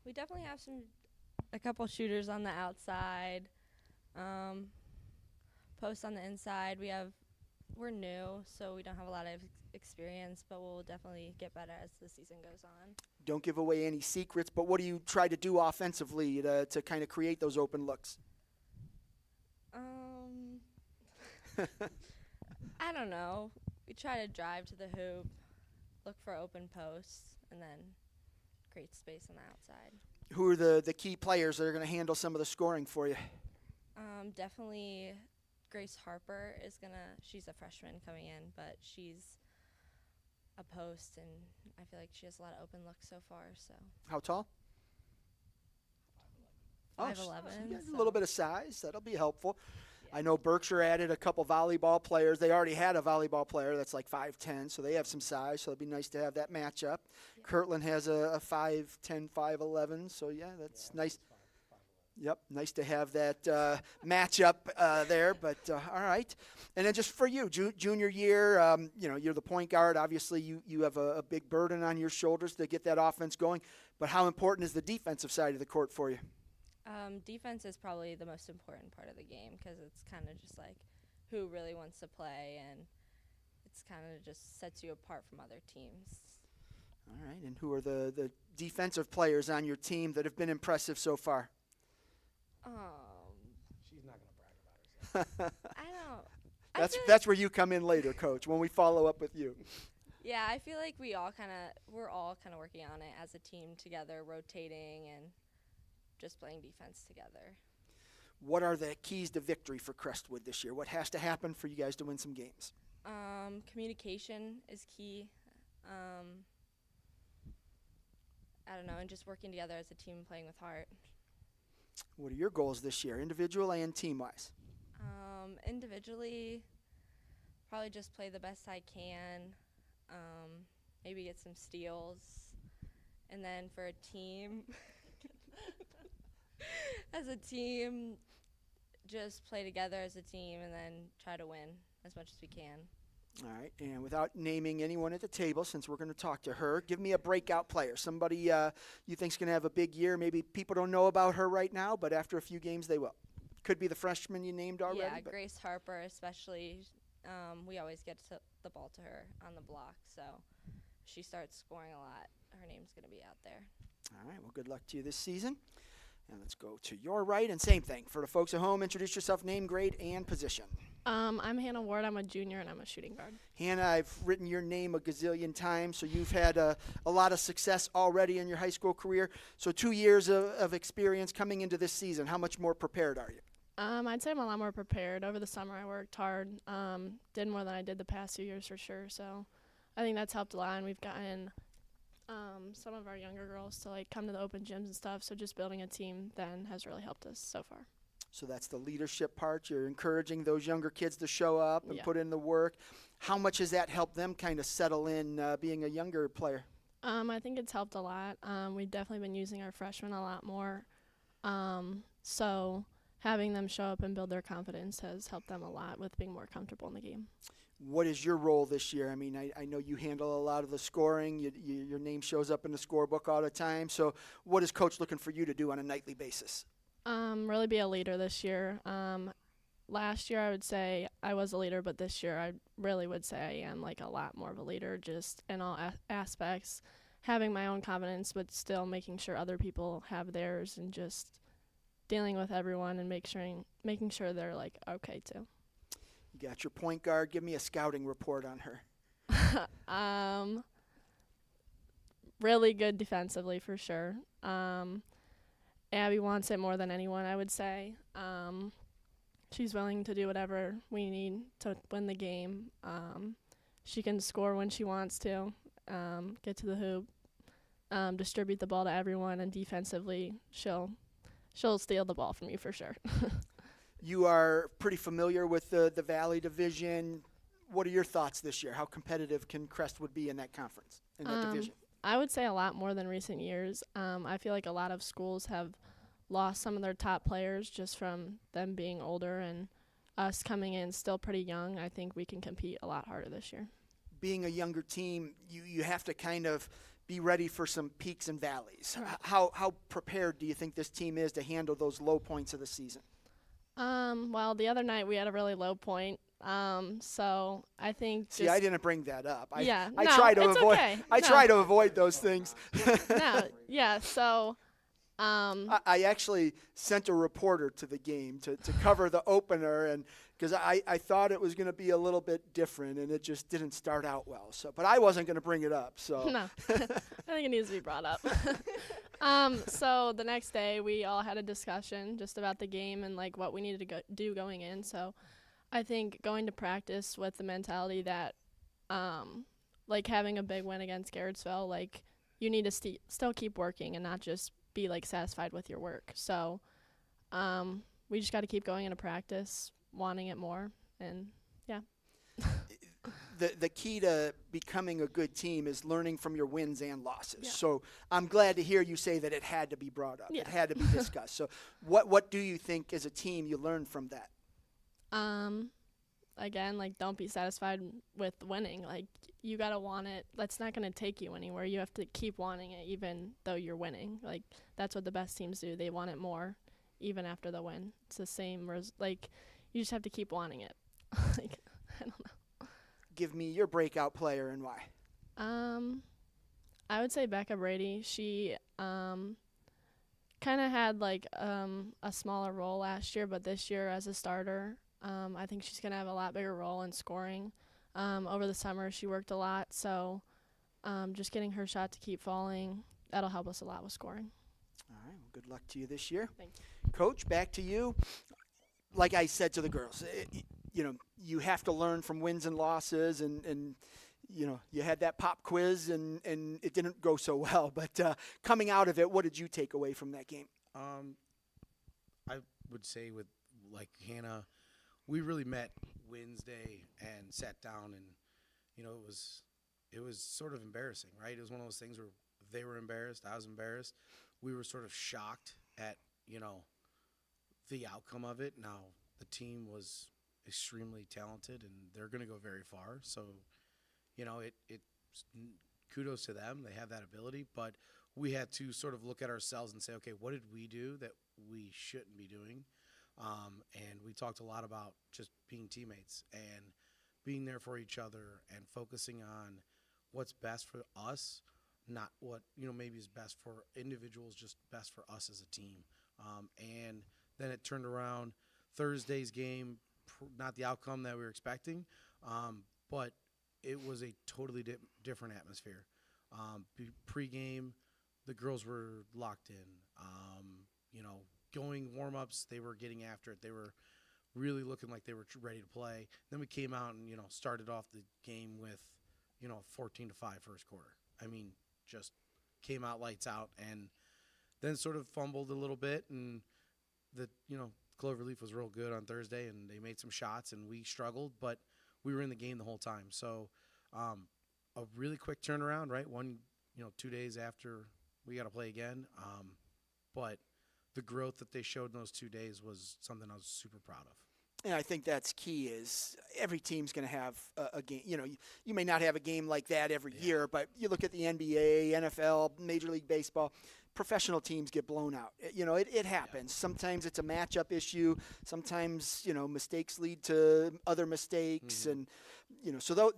We definitely have a couple shooters on the outside, posts on the inside. We're new, so we don't have a lot of experience, but we'll definitely get better as the season goes on. Don't give away any secrets, but what do you try to do offensively to kind of create those open looks? I don't know. We try to drive to the hoop, look for open posts, and then create space on the outside. Who are the key players that are going to handle some of the scoring for you? Definitely Grace Harper she's a freshman coming in, but she's a post, and I feel like she has a lot of open looks so far. So. How tall? 5'11". So a little bit of size. That'll be helpful. I know Berkshire added a couple volleyball players. They already had a volleyball player that's like 5'10", so they have some size, so it'd be nice to have that matchup. Kirtland has a 5'10", 5'11", so yeah, that's nice. Yep, nice to have that matchup there, but all right. And then just for you, junior year, you're the point guard. Obviously, you have a big burden on your shoulders to get that offense going, but how important is the defensive side of the court for you? Defense is probably the most important part of the game because it's kind of just like who really wants to play, and it's kind of just sets you apart from other teams. All right, and who are the defensive players on your team that have been impressive so far? She's not going to brag about herself. I don't. That's where you come in later, Coach, when we follow up with you. Yeah, I feel like we're all kind of working on it as a team together, rotating and just playing defense together. What are the keys to victory for Crestwood this year? What has to happen for you guys to win some games? Communication is key. I don't know, and just working together as a team, playing with heart. What are your goals this year, individual and team-wise? Individually, probably just play the best I can, maybe get some steals, and then for a team, as a team, just play together as a team and then try to win as much as we can. All right, and without naming anyone at the table, since we're going to talk to her, give me a breakout player, somebody you think's going to have a big year. Maybe people don't know about her right now, but after a few games they will. Could be the freshman you named already. Yeah, Grace Harper especially. We always get the ball to her on the block, so if she starts scoring a lot, her name's going to be out there. All right, well, good luck to you this season. And let's go to your right, and same thing. For the folks at home, introduce yourself, name, grade, and position. I'm Hannah Ward. I'm a junior, and I'm a shooting guard. Hannah, I've written your name a gazillion times, so you've had a lot of success already in your high school career. So 2 years of experience coming into this season. How much more prepared are you? I'd say I'm a lot more prepared. Over the summer, I worked hard, did more than I did the past 2 years for sure. So I think that's helped a lot, and we've gotten some of our younger girls to come to the open gyms and stuff. So just building a team then has really helped us so far. So that's the leadership part. You're encouraging those younger kids to show up and put in the work. How much has that helped them kind of settle in being a younger player? I think it's helped a lot. We've definitely been using our freshmen a lot more. So having them show up and build their confidence has helped them a lot with being more comfortable in the game. What is your role this year? I mean, I know you handle a lot of the scoring. Your name shows up in the scorebook all the time. So what is Coach looking for you to do on a nightly basis? Really be a leader this year. Last year I would say I was a leader, but this year I really would say I am a lot more of a leader just in all aspects, having my own confidence but still making sure other people have theirs and just dealing with everyone and making sure they're okay too. You got your point guard. Give me a scouting report on her. Really good defensively for sure. Abby wants it more than anyone, I would say. She's willing to do whatever we need to win the game. She can score when she wants to, get to the hoop, distribute the ball to everyone, and defensively she'll steal the ball from you for sure. You are pretty familiar with the Valley Division. What are your thoughts this year? How competitive can Crestwood be in that conference, in that division? I would say a lot more than recent years. I feel like a lot of schools have lost some of their top players just from them being older and us coming in still pretty young. I think we can compete a lot harder this year. Being a younger team, you have to kind of be ready for some peaks and valleys. Right. How prepared do you think this team is to handle those low points of the season? Well, the other night we had a really low point. So I think. See, I didn't bring that up. I no, try to avoid. Okay. I try to avoid those things. No, yeah. So. I actually sent a reporter to the game to cover the opener, and because I thought it was going to be a little bit different, and it just didn't start out well. So, but I wasn't going to bring it up. So no, I think it needs to be brought up. So the next day we all had a discussion just about the game and what we needed to do going in. So I think going to practice with the mentality that having a big win against Garrettsville, you need to still keep working and not just be satisfied with your work. So we just got to keep going into practice, wanting it more. And yeah. The key to becoming a good team is learning from your wins and losses. Yeah. So I'm glad to hear you say that it had to be brought up. Yeah. It had to be discussed. So what do you think as a team you learned from that? Again, like, don't be satisfied with winning. Like, you got to want it. That's not going to take you anywhere. You have to keep wanting it even though you're winning. Like, that's what the best teams do. They want it more even after the win. It's the same. Like, you just have to keep wanting it. Like, I don't know. Give me your breakout player and why. I would say Becca Brady. She kind of had like a smaller role last year, but this year as a starter, I think she's going to have a lot bigger role in scoring. Over the summer, she worked a lot, so just getting her shot to keep falling, that'll help us a lot with scoring. All right, well, good luck to you this year. Thank you. Coach, back to you. Like I said to the girls, you have to learn from wins and losses, and you had that pop quiz, and it didn't go so well. But coming out of it, what did you take away from that game? I would say with, like, Hannah, we really met Wednesday and sat down, and it was sort of embarrassing, right? It was one of those things where they were embarrassed, I was embarrassed. We were sort of shocked at the outcome of it. Now the team was extremely talented, and they're going to go very far. So, it kudos to them. They have that ability, but we had to sort of look at ourselves and say, okay, what did we do that we shouldn't be doing? And we talked a lot about just being teammates and being there for each other and focusing on what's best for us, not what, maybe is best for individuals, just best for us as a team. And then it turned around. Thursday's game, not the outcome that we were expecting, but it was a totally different atmosphere. Pre-game, the girls were locked in. Going warm-ups, they were getting after it. They were really looking like they were ready to play. Then we came out and, started off the game with, 14-5 first quarter. I mean, just came out lights out, and then sort of fumbled a little bit, and Cloverleaf was real good on Thursday, and they made some shots, and we struggled, but we were in the game the whole time. So a really quick turnaround, right? 2 days after we got to play again. But the growth that they showed in those 2 days was something I was super proud of. And I think that's key is every team's going to have a game. You may not have a game like that every year, but you look at the NBA, NFL, Major League Baseball, professional teams get blown out. It happens. Sometimes it's a matchup issue. Sometimes, mistakes lead to other mistakes. And, so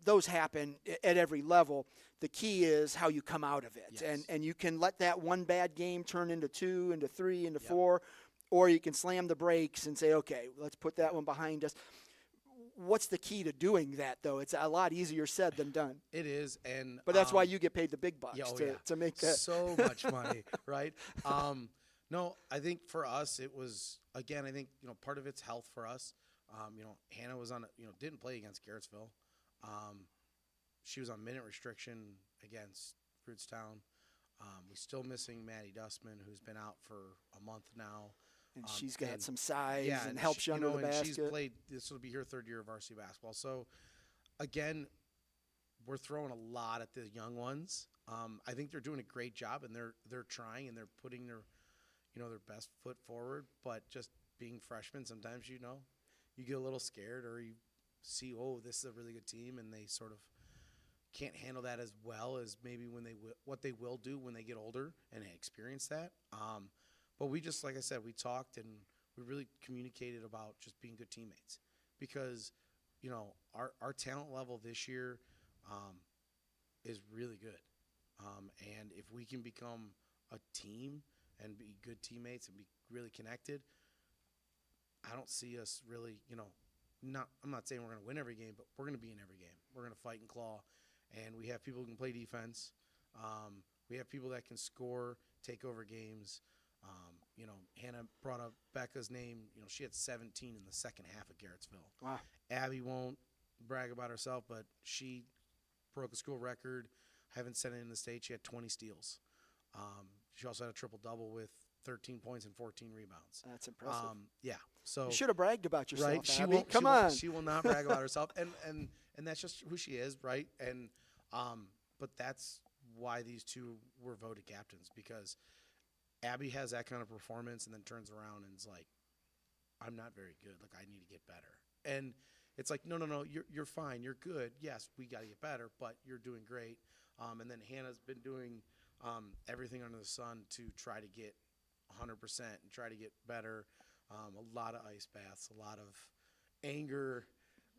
those happen at every level. The key is how you come out of it. Yes. And you can let that one bad game turn into 2, into 3, into 4, or you can slam the brakes and say, okay, let's put that one behind us. What's the key to doing that, though? It's a lot easier said than done. It is, but that's why you get paid the big bucks to make that. So much money, right? No, I think for us it was, again, I think part of it's health for us. Hannah was on, didn't play against Garrettsville. She was on minute restriction against Fruitstown. We're still missing Maddie Dustman, who's been out for a month now. And she's got some size and and helps you under the and basket. she's played. This will be her third year of varsity basketball. So, again, we're throwing a lot at the young ones. I think they're doing a great job, and they're trying, and they're putting their best foot forward. But just being freshmen, sometimes you get a little scared, or you see, oh, this is a really good team, and they sort of can't handle that as well as maybe what they will do when they get older and experience that. But we just, like I said, we talked and we really communicated about just being good teammates because, our talent level this year is really good. And if we can become a team and be good teammates and be really connected, I don't see us really, I'm not saying we're going to win every game, but we're going to be in every game. We're going to fight and claw. And we have people who can play defense. We have people that can score, take over games. Hannah brought up Becca's name. She had 17 in the second half of Garrettsville. Wow. Abby won't brag about herself, but she broke a school record. Haven't set it in the state. She had 20 steals. She also had a triple-double with 13 points and 14 rebounds. That's impressive. Yeah. So you should have bragged about yourself, right? She Abby. will. Come on. She will not brag about herself, and that's just who she is, right? And but that's why these two were voted captains, because Abby has that kind of performance and then turns around and is like, I'm not very good. Like, I need to get better. And it's like, no, you're fine. You're good. Yes, we got to get better, but you're doing great. And then Hannah's been doing everything under the sun to try to get 100% and try to get better. A lot of ice baths, a lot of anger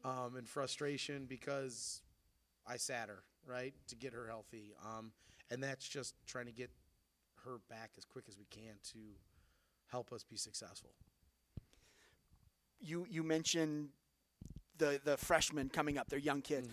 and frustration because I sat her, right, to get her healthy. And that's just trying to get her back as quick as we can to help us be successful. You mentioned the freshmen coming up, they're young kids.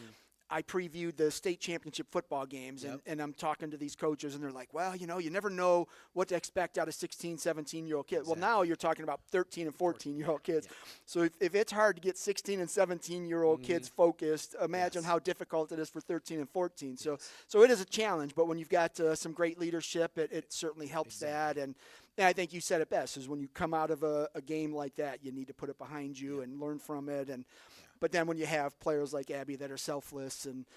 I previewed the state championship football games, and I'm talking to these coaches, and they're like, well, you never know what to expect out of 16, 17-year-old kids. Well, now you're talking about 13 and 14-year-old kids. So if it's hard to get 16 and 17-year-old kids focused, imagine how difficult it is for 13 and 14. So it is a challenge, but when you've got some great leadership, it certainly helps that. And I think you said it best, is when you come out of a game like that, you need to put it behind you and learn from it. But then when you have players like Abby that are selfless, and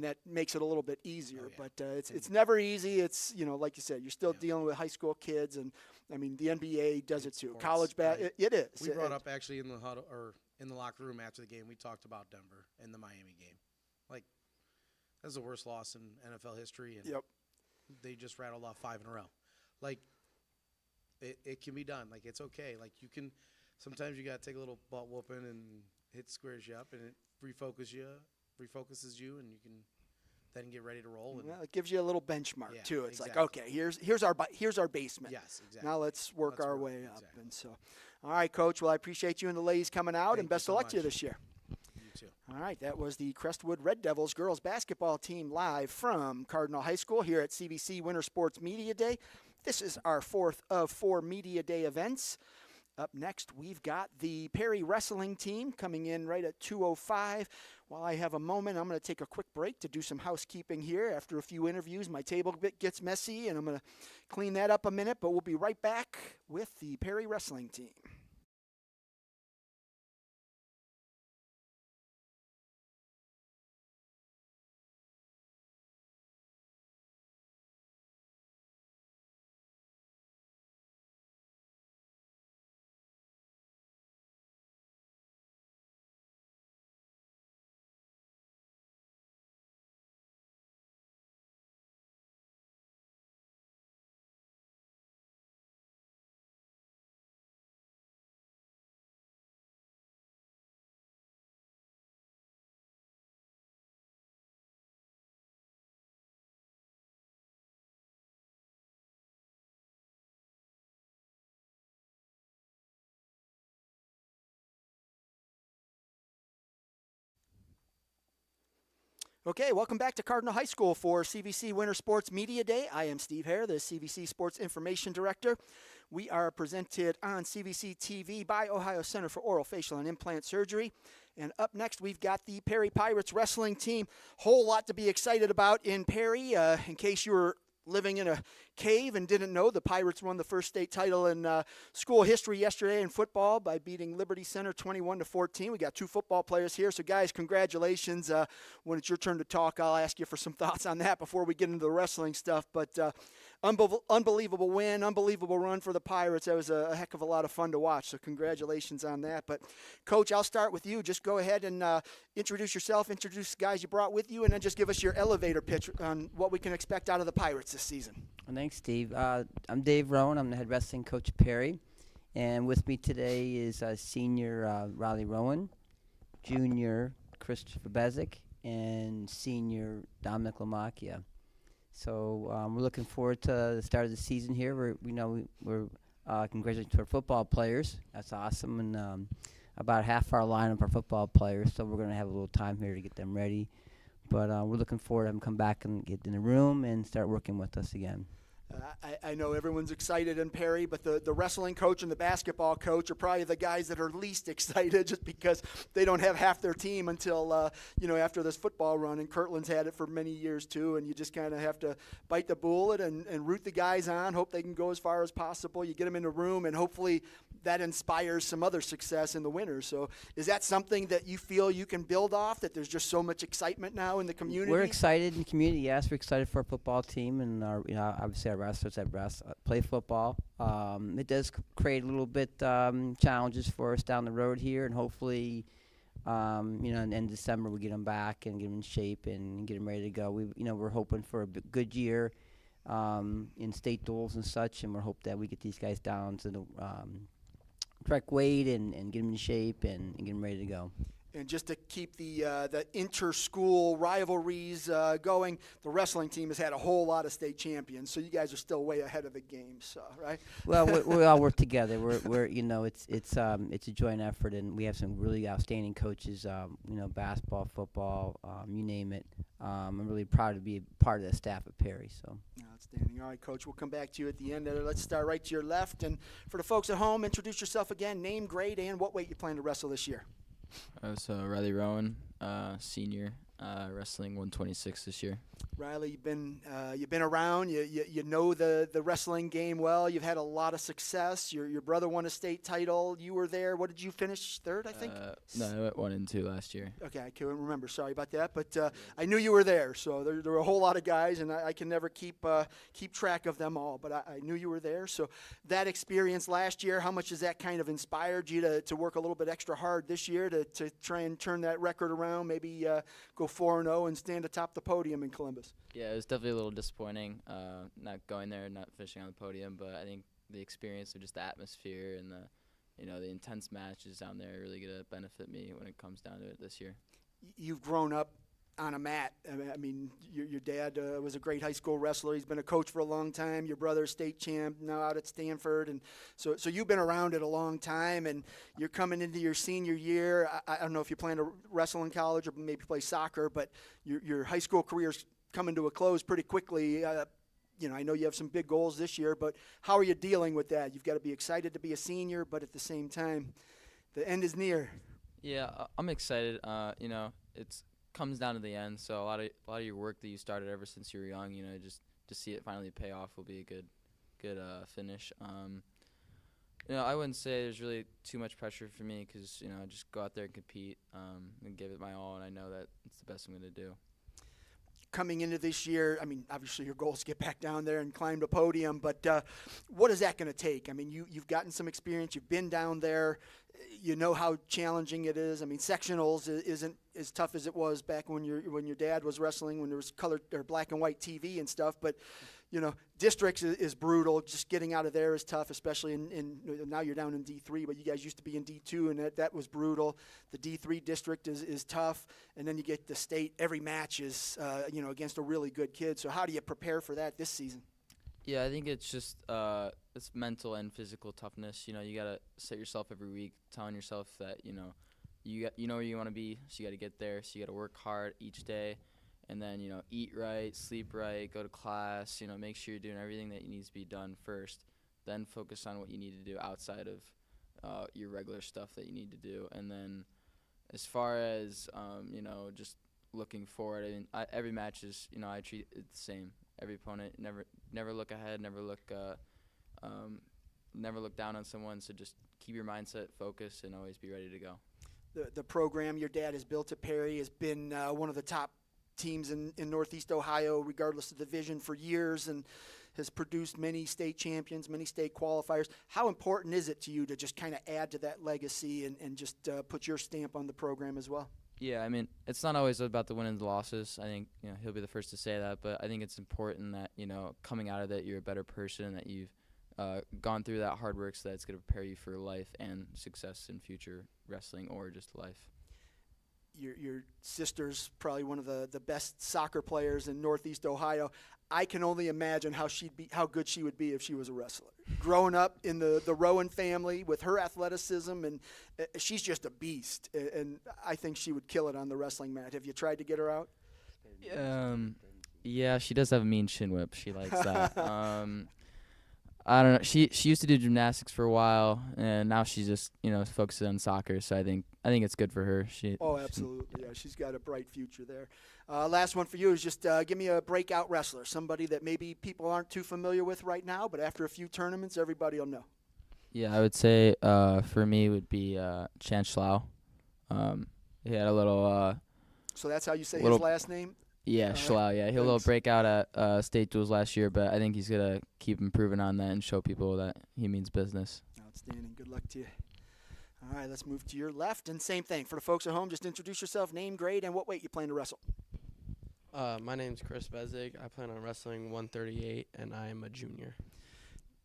that makes it a little bit easier. But it's never easy. It's, like you said, you're still dealing with high school kids, and I mean the NBA does it too. College it is. We brought up actually in the huddle or in the locker room after the game. We talked about Denver and the Miami game. Like, that's the worst loss in NFL history, and they just rattled off 5 in a row. Like, it can be done. Like, it's okay. Like, you can. Sometimes you got to take a little butt whooping and it squares you up, and it refocuses you, and you can then get ready to roll. And well, it gives you a little benchmark too. It's exactly. like, okay, here's our basement. Yes, exactly. Now let's work our way up. And so, all right, Coach. Well, I appreciate you and the ladies coming out, and best of luck to you this year. You too. All right, that was the Crestwood Red Devils girls basketball team live from Cardinal High School here at CVC Winter Sports Media Day. This is our 4th of 4 Media Day events. Up next, we've got the Perry wrestling team coming in right at 2:05. While I have a moment, I'm going to take a quick break to do some housekeeping here. After a few interviews, my table gets messy, and I'm going to clean that up a minute, but we'll be right back with the Perry wrestling team. Okay, welcome back to Cardinal High School for CVC Winter Sports Media Day. I am Steve Hare, the CVC Sports Information Director. We are presented on CVC TV by Ohio Center for Oral, Facial, and Implant Surgery. And up next, we've got the Perry Pirates wrestling team. Whole lot to be excited about in Perry. In case you were living in a cave and didn't know, the Pirates won the first state title in school history yesterday in football by beating Liberty Center 21-14. We got 2 football players here, so guys, congratulations. When it's your turn to talk, I'll ask you for some thoughts on that before we get into the wrestling stuff. But unbelievable win, unbelievable run for the Pirates. That was a heck of a lot of fun to watch, so congratulations on that. But, Coach, I'll start with you. Just go ahead and introduce yourself, introduce the guys you brought with you, and then just give us your elevator pitch on what we can expect out of the Pirates this season. Well, thanks, Steve. I'm Dave Rowan. I'm the head wrestling coach at Perry. And with me today is senior Riley Rowan, junior Christopher Bezic, and senior Dominic Lamacchia. So we're looking forward to the start of the season here. We're congratulating to our football players. That's awesome. And about half our lineup are football players, so we're going to have a little time here to get them ready. But we're looking forward to them come back and get in the room and start working with us again. I know everyone's excited in Perry, but the wrestling coach and the basketball coach are probably the guys that are least excited just because they don't have half their team until, after this football run. And Kirtland's had it for many years, too, and you just kind of have to bite the bullet and root the guys on, hope they can go as far as possible. You get them in the room, and hopefully that inspires some other success in the winter. So is that something that you feel you can build off, that there's just so much excitement now in the community? We're excited in the community, yes. We're excited for our football team and obviously our wrestlers that play football. It does create a little bit challenges for us down the road here, and hopefully, in December we get them back and get them in shape and get them ready to go. We're hoping for a good year in state duels and such, and we're hoping that we get these guys down to the correct weight and get them in shape and get them ready to go. And just to keep the inter-school rivalries going, the wrestling team has had a whole lot of state champions, so you guys are still way ahead of the game, so, right? Well, we all work together. We're it's a joint effort, and we have some really outstanding coaches. Basketball, football, you name it. I'm really proud to be a part of the staff at Perry. So. Outstanding. All right, Coach, we'll come back to you at the end. Let's start right to your left, and for the folks at home, introduce yourself again. Name, grade, and what weight you plan to wrestle this year. So Riley Rowan, senior, wrestling 126 this year. Riley, you've been around. You know the wrestling game well. You've had a lot of success. Your brother won a state title. You were there. What did you finish? Third, I think. No, I went 1 and 2 last year. Okay, I can't remember. Sorry about that. But I knew you were there. So there were a whole lot of guys, and I can never keep track of them all. But I knew you were there. So that experience last year, how much has that kind of inspired you to work a little bit extra hard this year to try and turn that record around? Maybe go 4-0 and stand atop the podium in Columbus. Yeah, it was definitely a little disappointing not going there, not finishing on the podium. But I think the experience of just the atmosphere and the intense matches down there are really going to benefit me when it comes down to it this year. You've grown up on a mat. I mean, your dad was a great high school wrestler. He's been a coach for a long time. Your brother's state champ, now out at Stanford. And so you've been around it a long time, and you're coming into your senior year. I don't know if you plan to wrestle in college or maybe play soccer, but your high school career's coming to a close pretty quickly. I know you have some big goals this year, but how are you dealing with that? You've got to be excited to be a senior, but at the same time, the end is near. Yeah, I'm excited. It's comes down to the end. So a lot of your work that you started ever since you were young, just to see it finally pay off will be a good finish. I wouldn't say there's really too much pressure for me because I just go out there and compete and give it my all, and I know that it's the best I'm going to do. Coming into this year, I mean, obviously your goal is to get back down there and climb the podium, but what is that going to take? I mean, you've gotten some experience. You've been down there. You know how challenging it is. I mean, sectionals isn't as tough as it was back when your dad was wrestling, when there was color or black and white TV and stuff. But districts is brutal. Just getting out of there is tough, especially in now you're down in D3, but you guys used to be in D2, and that was brutal. The D3 district is tough, and then you get the state. Every match is against a really good kid. So how do you prepare for that this season? Yeah, I think it's just it's mental and physical toughness. You gotta set yourself every week, telling yourself that you know where you want to be, so you gotta get there. So you gotta work hard each day, and then eat right, sleep right, go to class. Make sure you're doing everything that needs to be done first. Then focus on what you need to do outside of your regular stuff that you need to do. And then as far as just looking forward, I mean, every match is I treat it the same. Every opponent, never look ahead, never look down on someone. So just keep your mindset focused and always be ready to go. The program your dad has built at Perry has been one of the top teams in Northeast Ohio, regardless of division, for years, and has produced many state champions, many state qualifiers. How important is it to you to just kind of add to that legacy and just put your stamp on the program as well? Yeah, I mean, it's not always about the wins and the losses. I think he'll be the first to say that, but I think it's important that coming out of it, you're a better person, that you've gone through that hard work, so that it's going to prepare you for life and success in future wrestling or just life. Your sister's probably one of the best soccer players in Northeast Ohio. I can only imagine how good she would be if she was a wrestler. Growing up in the Rowan family with her athleticism, and she's just a beast. And I think she would kill it on the wrestling mat. Have you tried to get her out? Yeah, she does have a mean shin whip. She likes that. I don't know. She used to do gymnastics for a while, and now she's just focuses on soccer. So I think it's good for her. Oh, absolutely. Yeah, she's got a bright future there. Last one for you is just give me a breakout wrestler, somebody that maybe people aren't too familiar with right now, but after a few tournaments, everybody will know. Yeah, I would say for me would be Chan Schlau. He had a little. So that's how you say his last name? Yeah, Schlau. Yeah, he had a little breakout at state duels last year, but I think he's gonna keep improving on that and show people that he means business. Outstanding. Good luck to you. All right, let's move to your left, and same thing for the folks at home. Just introduce yourself, name, grade, and what weight you plan to wrestle. My name's Chris Bezig. I plan on wrestling 138, and I am a junior.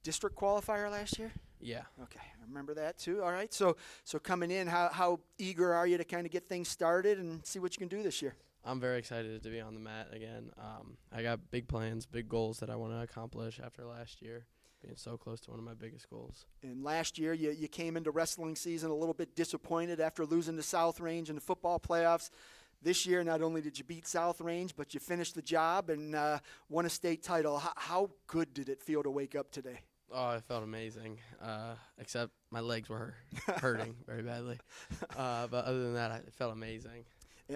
District qualifier last year? Yeah. Okay, I remember that too. All right, so coming in, how eager are you to kind of get things started and see what you can do this year? I'm very excited to be on the mat again. I got big plans, big goals that I want to accomplish after last year, being so close to one of my biggest goals. And last year, you came into wrestling season a little bit disappointed after losing to South Range in the football playoffs. This year, not only did you beat South Range, but you finished the job and won a state title. How good did it feel to wake up today? Oh, it felt amazing, except my legs were hurting very badly. But other than that, it felt amazing.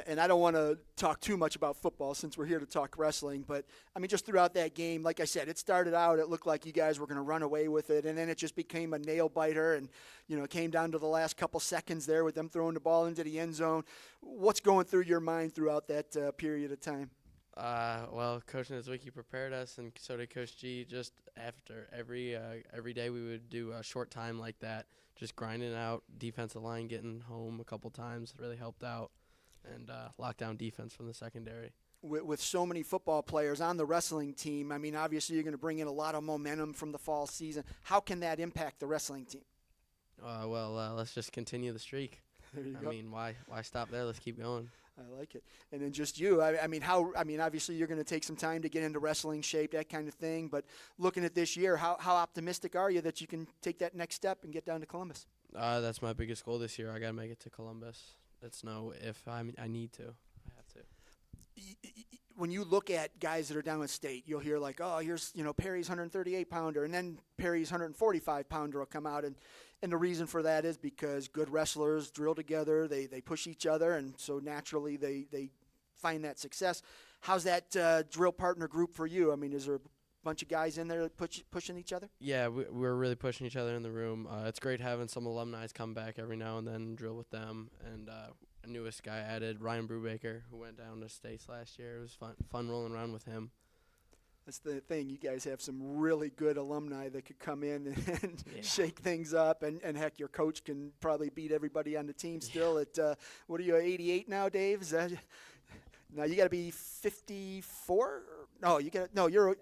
And I don't want to talk too much about football since we're here to talk wrestling, but, I mean, just throughout that game, like I said, it started out, it looked like you guys were going to run away with it, and then it just became a nail-biter, and, it came down to the last couple seconds there with them throwing the ball into the end zone. What's going through your mind throughout that period of time? Well, Coach Nizwicki prepared us, and so did Coach G. Just after every day we would do a short time like that, just grinding out defensive line, getting home a couple times really helped out, and lockdown defense from the secondary. With so many football players on the wrestling team, I mean, obviously you're going to bring in a lot of momentum from the fall season. How can that impact the wrestling team? Let's just continue the streak. There you go. I mean, why stop there? Let's keep going. I like it. And then just you, I mean, obviously you're going to take some time to get into wrestling shape, that kind of thing. But looking at this year, how optimistic are you that you can take that next step and get down to Columbus? That's my biggest goal this year. I got to make it to Columbus. It's no if. I need to. I have to. When you look at guys that are down at state, you'll hear like, oh, here's, Perry's 138-pounder, and then Perry's 145-pounder will come out. And the reason for that is because good wrestlers drill together, they push each other, and so naturally they find that success. How's that drill partner group for you? I mean, is there a bunch of guys in there pushing each other? Yeah, we're really pushing each other in the room. It's great having some alumni come back every now and then and drill with them. And newest guy added, Ryan Brubaker, who went down to states last year. It was fun rolling around with him. That's the thing. You guys have some really good alumni that could come in and shake things up. And heck, your coach can probably beat everybody on the team still at, what are you, 88 now, Dave? Is that, now you got to be 54? No,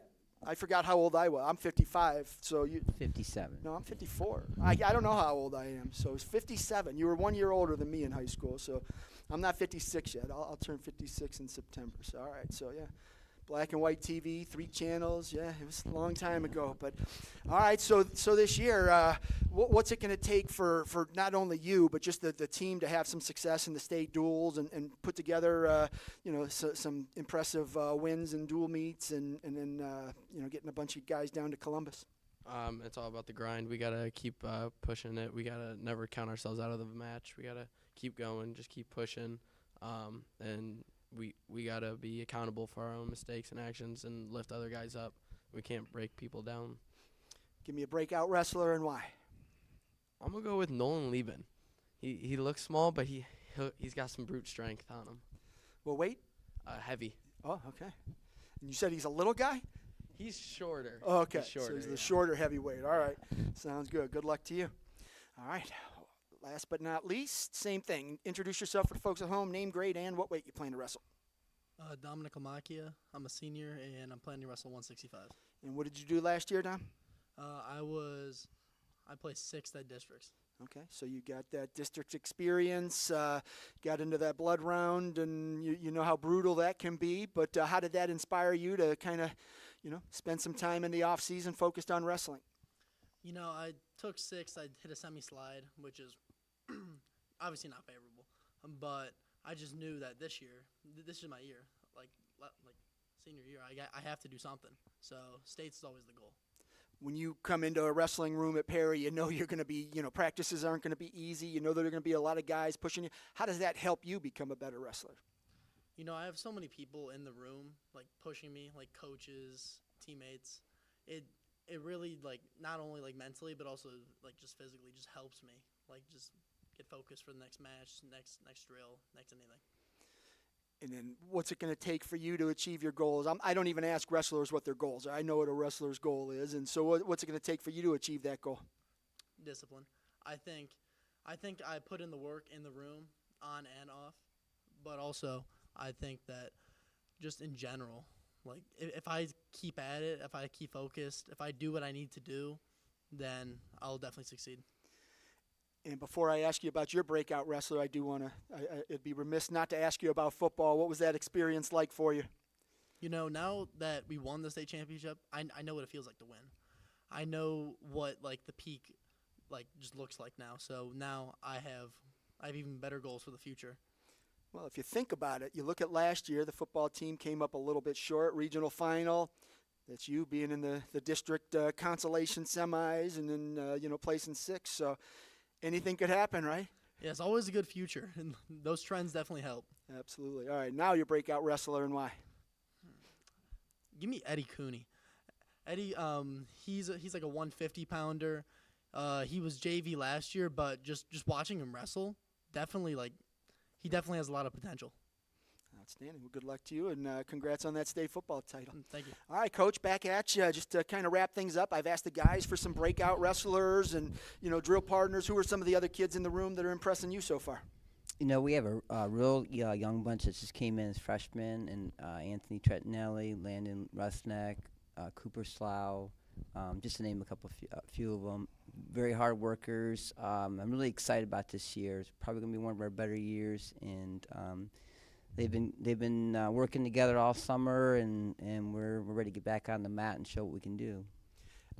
I forgot how old I was. I'm 55. So you 57. No, I'm 54. I don't know how old I am. So it's 57. You were 1 year older than me in high school. So I'm not 56 yet. I'll turn 56 in September. So all right. So yeah, black and white TV, 3 channels. Yeah, it was a long time ago. But all right. So this year, what's it going to take for not only you but just the team to have some success in the state duels and put together some impressive wins and dual meets and then getting a bunch of guys down to Columbus? It's all about the grind. We gotta keep pushing it. We gotta never count ourselves out of the match. We gotta keep going, just keep pushing, and we gotta be accountable for our own mistakes and actions and lift other guys up. We can't break people down. Give me a breakout wrestler and why. I'm gonna go with Nolan Lieben. He looks small, but he's got some brute strength on him. Well, weight? Heavy. Oh, okay. And you said he's a little guy? He's shorter. Oh, okay. He's shorter, so he's the shorter heavyweight. All right. Sounds good. Good luck to you. All right. Last but not least, same thing. Introduce yourself for the folks at home. Name, grade, and what weight you plan to wrestle. Dominic Amakia. I'm a senior, and I'm planning to wrestle 165. And what did you do last year, Dom? I placed 6th at districts. Okay, so you got that district experience, got into that blood round, and you know how brutal that can be. But how did that inspire you to kind of, spend some time in the off season focused on wrestling? I took 6th. I hit a semi-slide, which is obviously not favorable. But I just knew that this is my year. Like senior year. I have to do something. So states is always the goal. When you come into a wrestling room at Perry, you know you're going to be, practices aren't going to be easy. You know there are going to be a lot of guys pushing you. How does that help you become a better wrestler? I have so many people in the room, like, pushing me, like coaches, teammates. It really, like, not only, like, mentally, but also, like, just physically just helps me, like, just get focused for the next match, next drill, next anything. And then what's it going to take for you to achieve your goals? I don't even ask wrestlers what their goals are. I know what a wrestler's goal is. And so what's it going to take for you to achieve that goal? Discipline. I think I put in the work in the room, on and off, but also I think that just in general, like, if I keep at it, if I keep focused, if I do what I need to do, then I'll definitely succeed. And before I ask you about your breakout wrestler, I do want to, it'd be remiss not to ask you about football. What was that experience like for you? Now that we won the state championship, I know what it feels like to win. I know what, like, the peak, like, just looks like now. So now I have even better goals for the future. Well, if you think about it, you look at last year, the football team came up a little bit short, regional final. That's you being in the district consolation semis and then, placing sixth. So anything could happen, right? Yeah, it's always a good future, and those trends definitely help. Absolutely. All right, now your breakout wrestler and why? Give me Eddie Cooney. Eddie, he's like a 150-pounder. He was JV last year, but just watching him wrestle, he definitely has a lot of potential. Outstanding. Well, good luck to you, and congrats on that state football title. Thank you. All right, Coach, back at you. Just to kind of wrap things up, I've asked the guys for some breakout wrestlers and, drill partners. Who are some of the other kids in the room that are impressing you so far? We have a real young bunch that just came in as freshmen, and Anthony Trettinelli, Landon Rusnak, Cooper Slough, just to name a few of them. Very hard workers. I'm really excited about this year. It's probably going to be one of our better years, and they've been working together all summer, and we're ready to get back on the mat and show what we can do.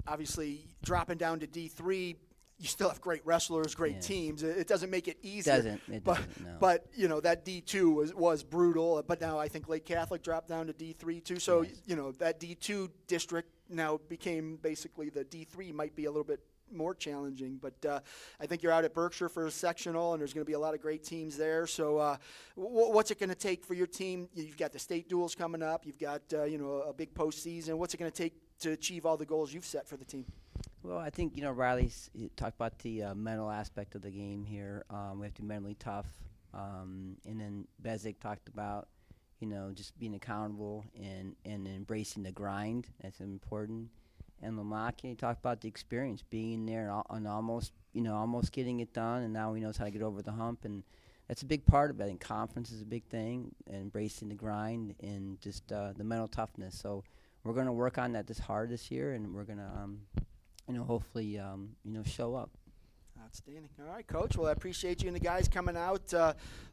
Obviously, dropping down to D3, you still have great wrestlers, great teams. It doesn't make it easier. It doesn't, no. But that D2 was brutal. But now I think Lake Catholic dropped down to D3 too. So, that D2 district now became basically the D3 might be a little bit more challenging. But I think you're out at Berkshire for a sectional, and there's going to be a lot of great teams there. So what's it going to take for your team? You've got the state duels coming up. You've got, a big postseason. What's it going to take to achieve all the goals you've set for the team? Well, I think, Riley's talked about the mental aspect of the game here. We have to be mentally tough. And then Bezic talked about, just being accountable and embracing the grind. That's important. And Lamaki talked about the experience, being there and almost getting it done, and now he knows how to get over the hump. And that's a big part of it. I think confidence is a big thing, and embracing the grind and just the mental toughness. So we're going to work on that hard this year, and we're going to hopefully, show up. Outstanding. All right, Coach. Well, I appreciate you and the guys coming out.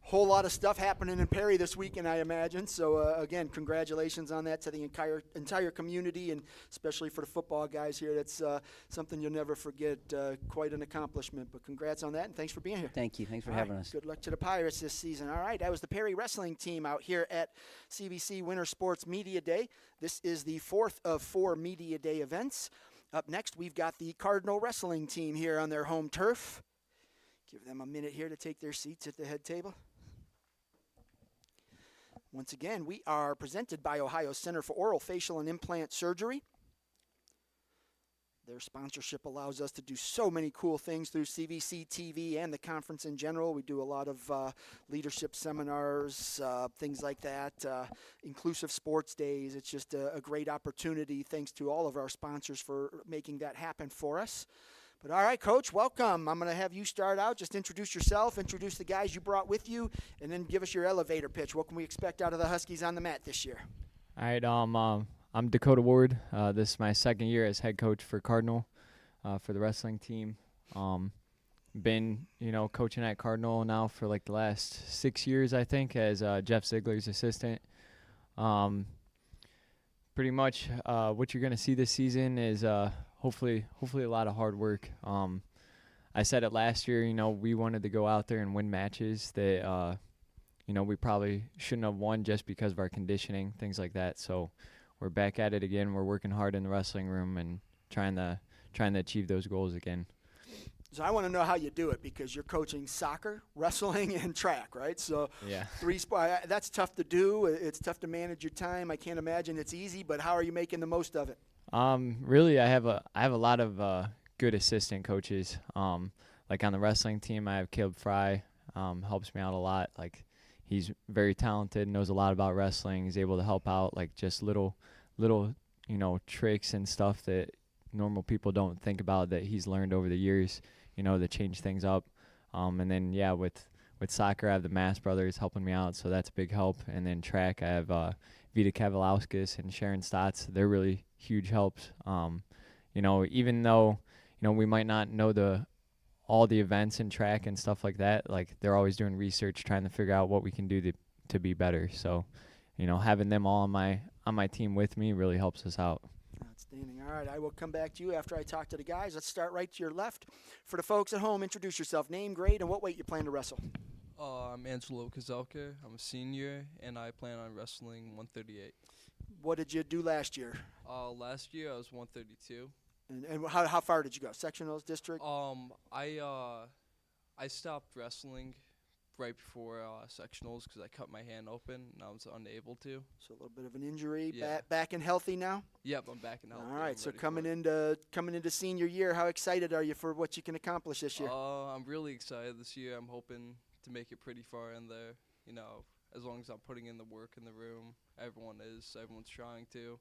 Whole lot of stuff happening in Perry this weekend, I imagine. So, again, congratulations on that to the entire community, and especially for the football guys here. That's something you'll never forget. Quite an accomplishment. But congrats on that, and thanks for being here. Thank you. Thanks for All having right. us. Good luck to the Pirates this season. All right, that was the Perry wrestling team out here at CVC Winter Sports Media Day. This is the 4th of 4 Media Day events. Up next, we've got the Cardinal wrestling team here on their home turf. Give them a minute here to take their seats at the head table. Once again, we are presented by Ohio Center for Oral, Facial, and Implant Surgery. Their sponsorship allows us to do so many cool things through CVC TV and the conference in general. We do a lot of leadership seminars, things like that, inclusive sports days. It's just a great opportunity. Thanks to all of our sponsors for making that happen for us. But all right, Coach, welcome. I'm going to have you start out. Just introduce yourself, introduce the guys you brought with you, and then give us your elevator pitch. What can we expect out of the Huskies on the mat this year? All right, I'm Dakota Ward. This is my second year as head coach for Cardinal, for the wrestling team. Been, coaching at Cardinal now for like the last 6 years, I think, as Jeff Ziegler's assistant. Pretty much what you're going to see this season is hopefully a lot of hard work. I said it last year, we wanted to go out there and win matches that we probably shouldn't have won just because of our conditioning, things like that. So we're back at it again. We're working hard in the wrestling room and trying to achieve those goals again. So I want to know how you do it, because you're coaching soccer, wrestling, and track, right? So yeah, 3 sports. That's tough to do. It's tough to manage your time. I can't imagine it's easy, but how are you making the most of it? Really, I have a lot of good assistant coaches. Like on the wrestling team, I have Caleb Fry. Helps me out a lot. Like, he's very talented, knows a lot about wrestling. He's able to help out, like, just little tricks and stuff that normal people don't think about that he's learned over the years, to change things up. And then, with soccer, I have the Mass brothers helping me out, so that's a big help. And then track, I have Vita Kavalauskas and Sharon Stotts. They're really huge helps. Even though, we might not know all the events in track and stuff like that, like, they're always doing research, trying to figure out what we can do to be better. So, having them all on my team with me really helps us out. Outstanding. All right, I will come back to you after I talk to the guys. Let's start right to your left. For the folks at home, introduce yourself. Name, grade, and what weight you plan to wrestle. I'm Angelo Kazelka. I'm a senior, and I plan on wrestling 138. What did you do last year? Last year I was 132. And how far did you go? Sectionals, district? I stopped wrestling right before sectionals because I cut my hand open and I was unable to. So a little bit of an injury. Yeah. Back and healthy now? Yep, I'm back and healthy. All right, so coming into senior year, how excited are you for what you can accomplish this year? I'm really excited this year. I'm hoping to make it pretty far in there. As long as I'm putting in the work in the room, everyone's trying to.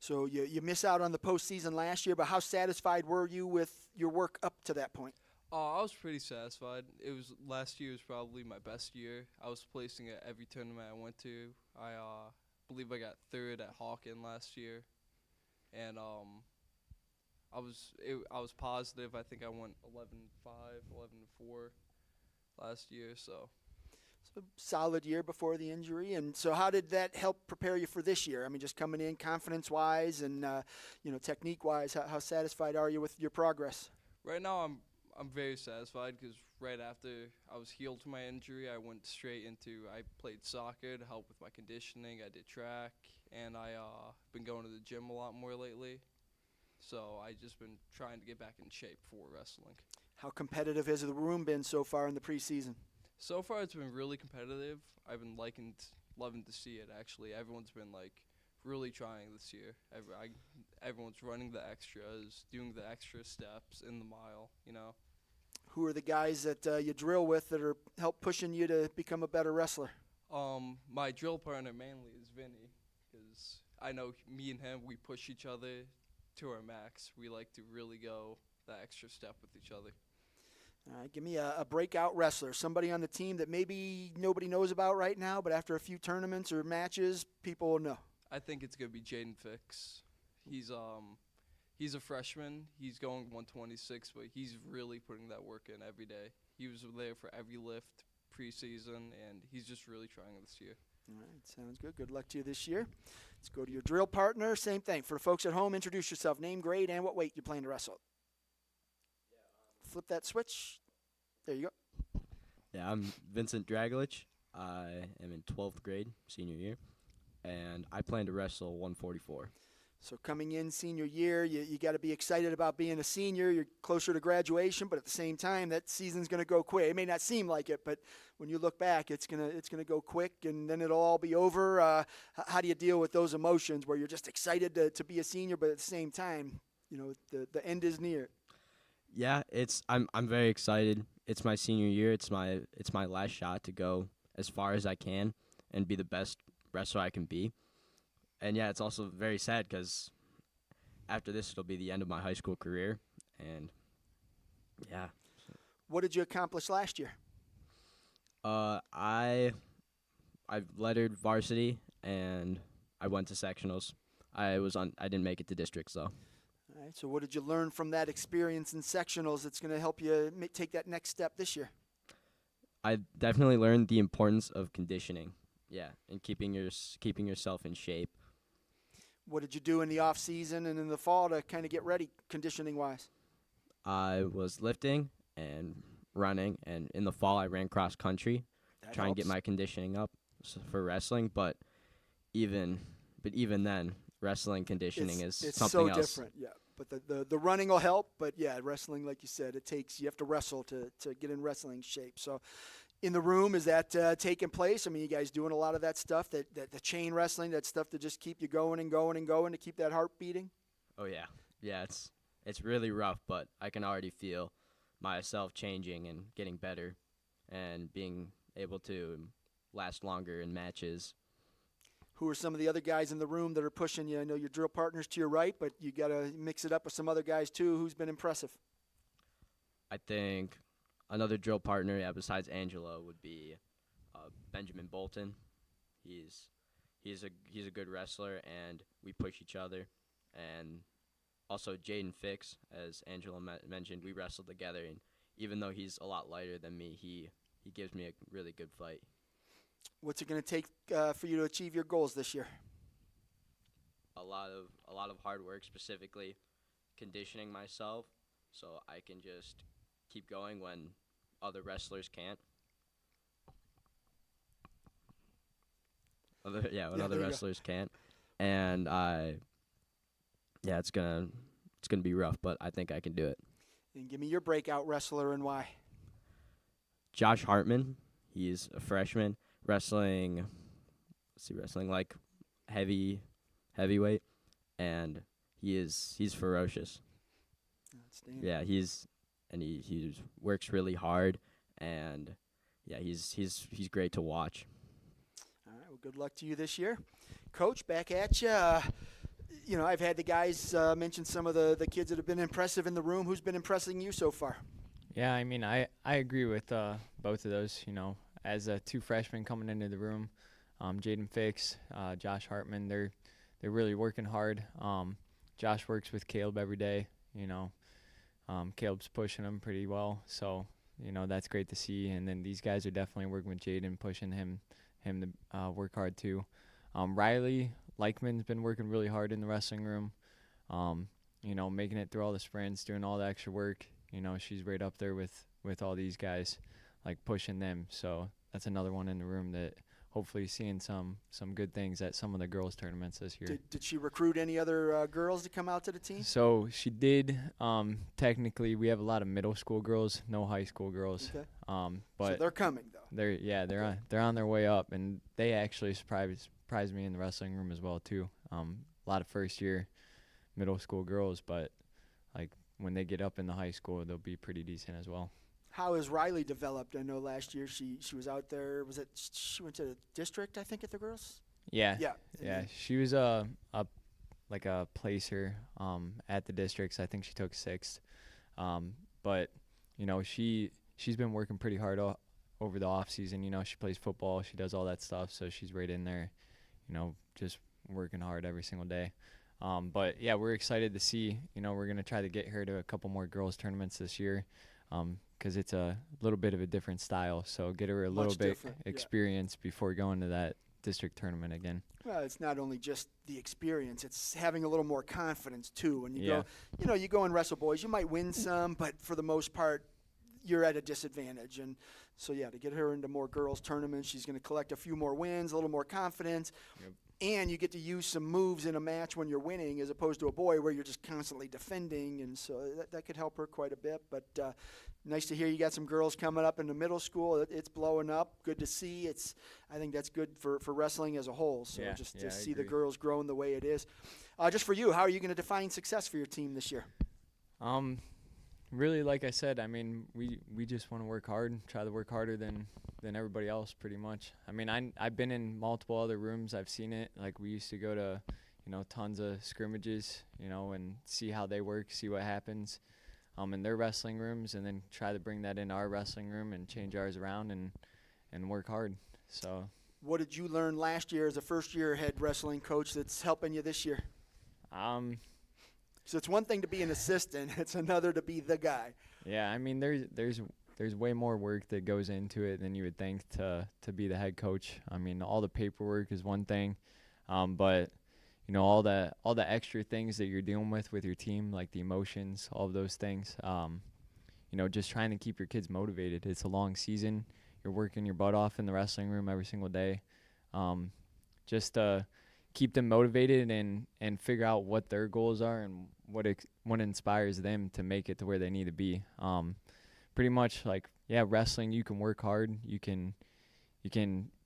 So you miss out on the postseason last year, but how satisfied were you with your work up to that point? I was pretty satisfied. Last year was probably my best year. I was placing at every tournament I went to. I believe I got third at Hawken last year, and I was positive. I think I went 11-5, 11-4 last year. So a solid year before the injury. And so how did that help prepare you for this year? I mean, just coming in confidence-wise and technique-wise, how satisfied are you with your progress? Right now, I'm very satisfied because right after I was healed from my injury, I went straight into I played soccer to help with my conditioning. I did track, and I been going to the gym a lot more lately. So I just been trying to get back in shape for wrestling. How competitive has the room been so far in the preseason? So far, it's been really competitive. I've been loving to see it. Actually, everyone's been really trying this year. Everyone's running the extras, doing the extra steps in the mile. Who are the guys that you drill with that are help pushing you to become a better wrestler? My drill partner mainly is Vinny, because I know me and him, we push each other to our max. We like to really go the extra step with each other. All right, give me a breakout wrestler, somebody on the team that maybe nobody knows about right now, but after a few tournaments or matches, people will know. I think it's gonna be Jaden Fix. He's a freshman. He's going 126, but he's really putting that work in every day. He was there for every lift preseason, and he's just really trying this year. All right, sounds good. Good luck to you this year. Let's go to your drill partner. Same thing. For the folks at home, introduce yourself, name, grade, and what weight you plan to wrestle. Flip that switch. There you go. Yeah, I'm Vincent Dragulich. I am in 12th grade, senior year, and I plan to wrestle 144. So coming in senior year, you got to be excited about being a senior. You're closer to graduation, but at the same time, that season's going to go quick. It may not seem like it, but when you look back, it's gonna go quick, and then it'll all be over. How do you deal with those emotions where you're just excited to be a senior, but at the same time, the end is near? Yeah, I'm very excited. It's my senior year. It's my last shot to go as far as I can and be the best wrestler I can be. And yeah, it's also very sad because after this, it'll be the end of my high school career. And yeah. What did you accomplish last year? I lettered varsity and I went to sectionals. I didn't make it to districts though. All right, so what did you learn from that experience in sectionals that's going to help you take that next step this year? I definitely learned the importance of conditioning, and keeping yourself in shape. What did you do in the off season and in the fall to kind of get ready conditioning-wise? I was lifting and running, and in the fall I ran cross country. try and get helps. my conditioning up for wrestling. But even then, wrestling conditioning is it's something so else. different, yeah. But the running will help. But yeah, wrestling, like you said, you have to wrestle to get in wrestling shape. So, in the room, is that taking place? I mean, you guys doing a lot of that stuff, that the chain wrestling, that stuff to just keep you going and going and going to keep that heart beating. Oh yeah, yeah. It's really rough, but I can already feel myself changing and getting better, and being able to last longer in matches. Who are some of the other guys in the room that are pushing you? I know your drill partner's to your right, but you got to mix it up with some other guys too. Who's been impressive? I think another drill partner, besides Angelo, would be Benjamin Bolton. He's a good wrestler, and we push each other. And also Jaden Fix, as Angelo mentioned, we wrestled together, and even though he's a lot lighter than me, he gives me a really good fight. What's it going to take for you to achieve your goals this year? A lot of hard work, specifically conditioning myself, so I can just keep going when other wrestlers can't. Other wrestlers can't, and it's gonna be rough, but I think I can do it. And give me your breakout wrestler and why. Josh Hartman, he's a freshman wrestling like heavyweight, and he's ferocious. Outstanding. Yeah, he works really hard, and yeah, he's great to watch. All right, well, good luck to you this year. Coach, back at you. I've had the guys mention some of the kids that have been impressive in the room. Who's been impressing you so far? Yeah, I mean, I agree with both of those. As two freshmen coming into the room, Jaden Fix, Josh Hartman, they're really working hard. Josh works with Caleb every day. Caleb's pushing him pretty well, so that's great to see. And then these guys are definitely working with Jaden, pushing him to work hard too. Riley Leichman's been working really hard in the wrestling room. Making it through all the sprints, doing all the extra work. She's right up there with all these guys, like pushing them. So that's another one in the room that hopefully seeing some good things at some of the girls' tournaments this year. Did she recruit any other girls to come out to the team? So she did. Technically, we have a lot of middle school girls, no high school girls. Okay. But so they're coming though. They're on their way up, and they actually surprised me in the wrestling room as well too. A lot of first year middle school girls, but like when they get up in the high school, they'll be pretty decent as well. How has Riley developed? I know last year she was out there. She went to the district, I think, at the girls? Yeah. Yeah. She was a placer at the districts. I think she took 6th. But she's been working pretty hard over the off season. She plays football. She does all that stuff. So she's right in there, just working hard every single day. But yeah, we're excited to see. We're gonna try to get her to a couple more girls tournaments this year. Because it's a little bit of a different style, so get her a little bit experience before going to that district tournament again. Well, it's not only just the experience; it's having a little more confidence too. When you go, you go and wrestle boys, you might win some, but for the most part, you're at a disadvantage. And so, to get her into more girls tournaments, she's going to collect a few more wins, a little more confidence. Yep. And you get to use some moves in a match when you're winning, as opposed to a boy where you're just constantly defending, and so that could help her quite a bit. But nice to hear you got some girls coming up in the middle school. It's blowing up. Good to see. I think that's good for wrestling as a whole. So just to see the girls growing the way it is. Just for you, how are you going to define success for your team this year? Really, like I said, I mean, we just want to work hard, try to work harder than everybody else, pretty much. I mean, I've been in multiple other rooms. I've seen it. Like, we used to go to, tons of scrimmages, and see how they work, see what happens in their wrestling rooms, and then try to bring that into our wrestling room and change ours around and work hard. So. What did you learn last year as a first-year head wrestling coach that's helping you this year? So it's one thing to be an assistant; it's another to be the guy. Yeah, I mean, there's way more work that goes into it than you would think to be the head coach. I mean, all the paperwork is one thing, but all the extra things that you're dealing with your team, like the emotions, all of those things. Just trying to keep your kids motivated. It's a long season. you're working your butt off in the wrestling room every single day. Just keep them motivated and figure out what their goals are and what inspires them to make it to where they need to be. Pretty much like, yeah, wrestling, you can work hard. You can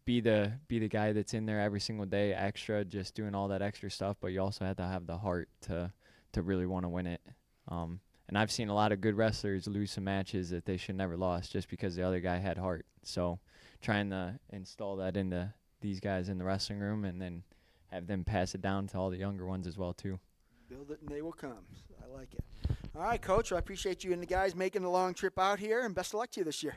be the guy that's in there every single day, extra, just doing all that extra stuff, but you also have to have the heart to really want to win it. And I've seen a lot of good wrestlers lose some matches that they should never lost just because the other guy had heart. So trying to install that into these guys in the wrestling room and then have them pass it down to all the younger ones as well too. Build it and they will come. I like it. All right, Coach, I appreciate you and the guys making the long trip out here, and best of luck to you this year.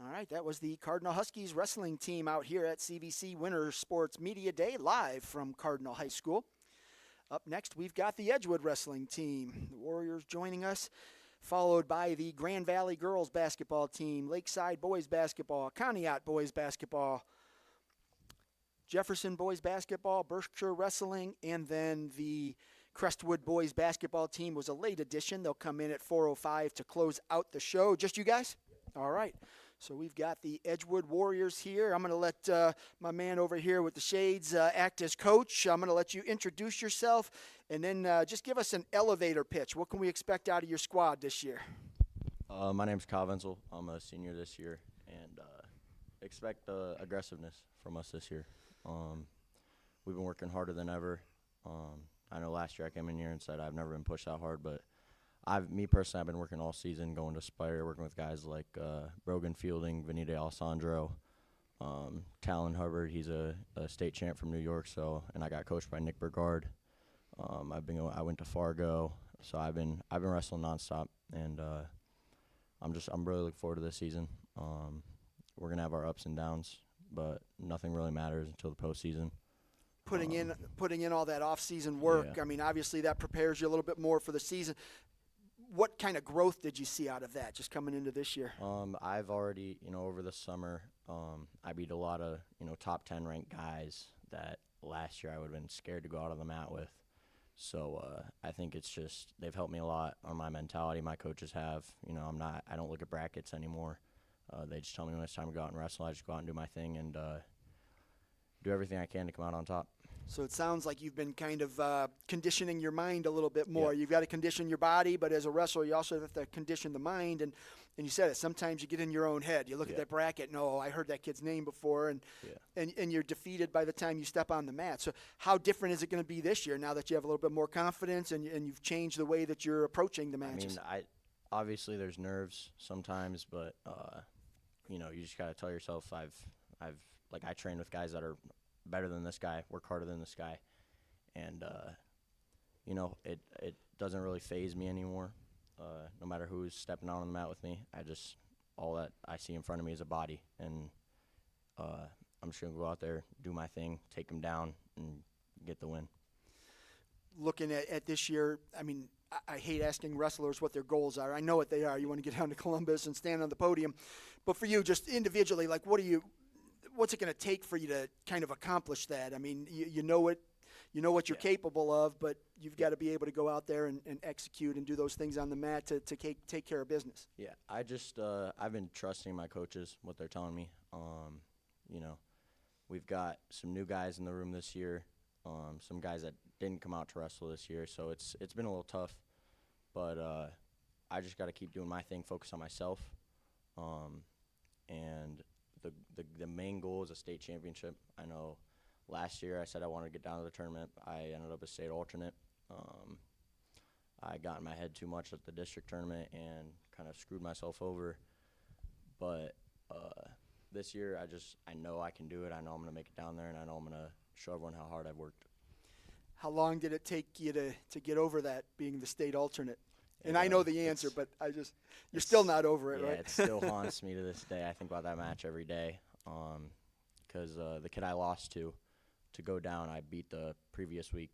All right, that was the Cardinal Huskies wrestling team out here at CVC Winter Sports Media Day, live from Cardinal High School. Up next, we've got the Edgewood wrestling team. The Warriors joining us, followed by the Grand Valley girls basketball team, Lakeside boys basketball, Conneaut boys basketball, Jefferson boys basketball, Berkshire wrestling, and then the Crestwood boys basketball team was a late addition. They'll come in at 4:05 to close out the show. Just you guys? All right. So we've got the Edgewood Warriors here. I'm going to let my man over here with the shades act as coach. I'm going to let you introduce yourself and then just give us an elevator pitch. What can we expect out of your squad this year? My name's Kyle Venzel. I'm a senior this year, and expect aggressiveness from us this year. We've been working harder than ever. I know last year I came in here and said I've never been pushed that hard, but me personally, I've been working all season, going to Spire, working with guys like Brogan Fielding, Vanita Alessandro, Talon Hubbard. He's a state champ from New York, and I got coached by Nick Burgard. I went to Fargo, so I've been wrestling nonstop, and I'm really looking forward to this season. We're gonna have our ups and downs, but nothing really matters until the postseason. Putting in all that off-season work. Yeah. I mean, obviously that prepares you a little bit more for the season. What kind of growth did you see out of that just coming into this year? I've already, over the summer, I beat a lot of, top 10 ranked guys that last year I would have been scared to go out on the mat with. So I think it's just they've helped me a lot on my mentality. My coaches have. I don't look at brackets anymore. They just tell me when it's time to go out and wrestle. I just go out and do my thing and do everything I can to come out on top. So it sounds like you've been kind of conditioning your mind a little bit more. Yeah. You've got to condition your body, but as a wrestler, you also have to condition the mind. And you said it, sometimes you get in your own head. You look at that bracket, no, I heard that kid's name before, and you're defeated by the time you step on the mat. So how different is it going to be this year now that you have a little bit more confidence and you've changed the way that you're approaching the matches? I mean, obviously there's nerves sometimes, but you just got to tell yourself I train with guys that are better than this guy, work harder than this guy, and it doesn't really faze me anymore. No matter who's stepping out on the mat with me, all that I see in front of me is a body, and I'm just gonna go out there, do my thing, take them down, and get the win. Looking at this year, I mean, I hate asking wrestlers what their goals are. I know what they are. You want to get down to Columbus and stand on the podium, but for you, just individually, like what's it going to take for you to kind of accomplish that? I mean, you know what you're capable of, but you've got to be able to go out there and execute and do those things on the mat to take care of business. Yeah, I've been trusting my coaches, what they're telling me. We've got some new guys in the room this year, some guys that didn't come out to wrestle this year, so it's been a little tough, but I just got to keep doing my thing, focus on myself, and the main goal is a state championship. I know last year I said I wanted to get down to the tournament. I ended up a state alternate. I got in my head too much at the district tournament and kind of screwed myself over. But this year I know I can do it. I know I'm going to make it down there, and I know I'm going to show everyone how hard I've worked. How long did it take you to get over that, being the state alternate? And I know the answer, but you're still not over it, yeah, right? Yeah, it still haunts me to this day. I think about that match every day because the kid I lost to go down, I beat the previous week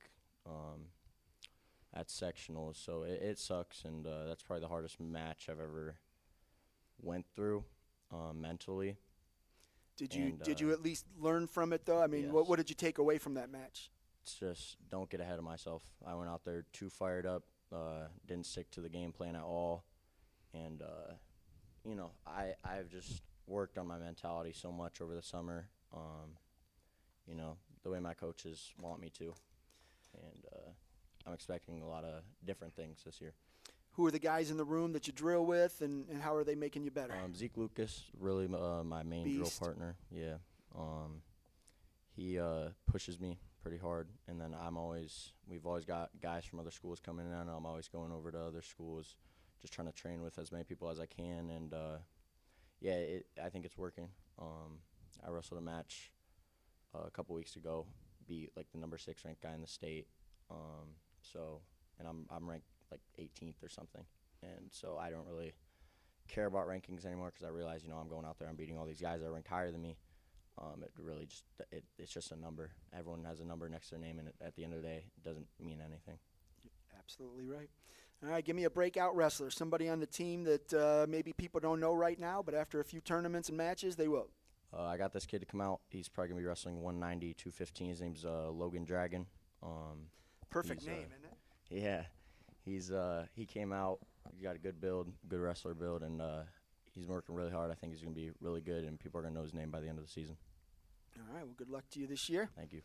at sectionals. So it sucks, and that's probably the hardest match I've ever went through mentally. Did you at least learn from it, though? I mean, yes. What did you take away from that match? It's just don't get ahead of myself. I went out there too fired up. Didn't stick to the game plan at all, and worked on my mentality so much over the summer. You know, the way my coaches want me to, and I'm expecting a lot of different things this year. Who are the guys in the room that you drill with, and how are they making you better? Zeke Lucas, really my main drill Beast. partner. Yeah. He pushes me pretty hard, and then we've always got guys from other schools coming in, and I'm always going over to other schools, just trying to train with as many people as I can, and yeah, I think it's working. I wrestled a match a couple weeks ago, beat like the number 6 ranked guy in the state, and I'm ranked like 18th or something, and so I don't really care about rankings anymore because I realize, you know, I'm going out there, I'm beating all these guys that are ranked higher than me. It really just it's just a number. Everyone has a number next to their name, and at the end of the day, it doesn't mean anything. Absolutely right. All right, give me a breakout wrestler, somebody on the team that maybe people don't know right now, but after a few tournaments and matches, they will. I got this kid to come out. He's probably going to be wrestling 190, 215. His name's Logan Dragon. Perfect name, isn't it? Yeah. He came out. He got a good build, good wrestler build, and he's working really hard. I think he's going to be really good, and people are going to know his name by the end of the season. All right, well, good luck to you this year. Thank you.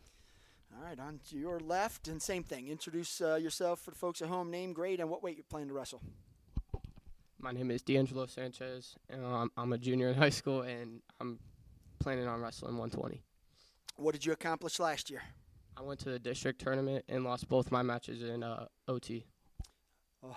All right, on to your left, and same thing. Introduce yourself for the folks at home, name, grade, and what weight you're planning to wrestle. My name is D'Angelo Sanchez, and I'm a junior in high school, and I'm planning on wrestling 120. What did you accomplish last year? I went to the district tournament and lost both my matches in OT. Oh,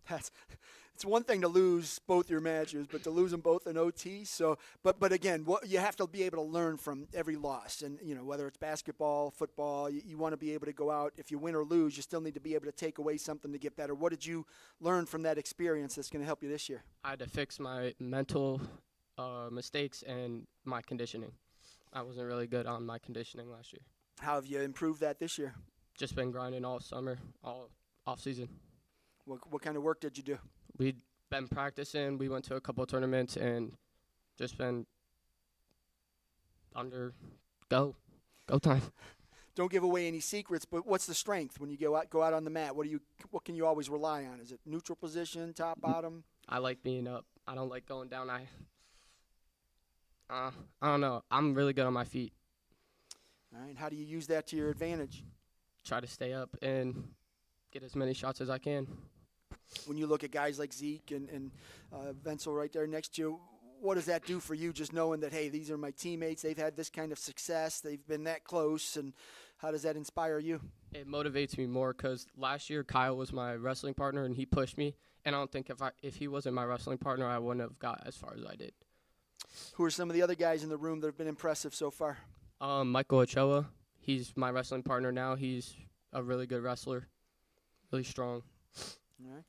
it's one thing to lose both your matches, but to lose them both in OT. So, but again, you have to be able to learn from every loss, and you know whether it's basketball, football, you want to be able to go out. If you win or lose, you still need to be able to take away something to get better. What did you learn from that experience that's going to help you this year? I had to fix my mental mistakes and my conditioning. I wasn't really good on my conditioning last year. How have you improved that this year? Just been grinding all summer, all off season. What kind of work did you do? We'd been practicing. We went to a couple of tournaments and just been go time. Don't give away any secrets, but what's the strength when you go out on the mat? What can you always rely on? Is it neutral position, top, bottom? I like being up. I don't like going down. I don't know. I'm really good on my feet. All right. How do you use that to your advantage? Try to stay up and get as many shots as I can. When you look at guys like Zeke and Venzel right there next to you, what does that do for you, just knowing that, hey, these are my teammates, they've had this kind of success, they've been that close, and how does that inspire you? It motivates me more because last year Kyle was my wrestling partner, and he pushed me, and I don't think if he wasn't my wrestling partner, I wouldn't have got as far as I did. Who are some of the other guys in the room that have been impressive so far? Michael Ochoa, he's my wrestling partner now. He's a really good wrestler, really strong. All right.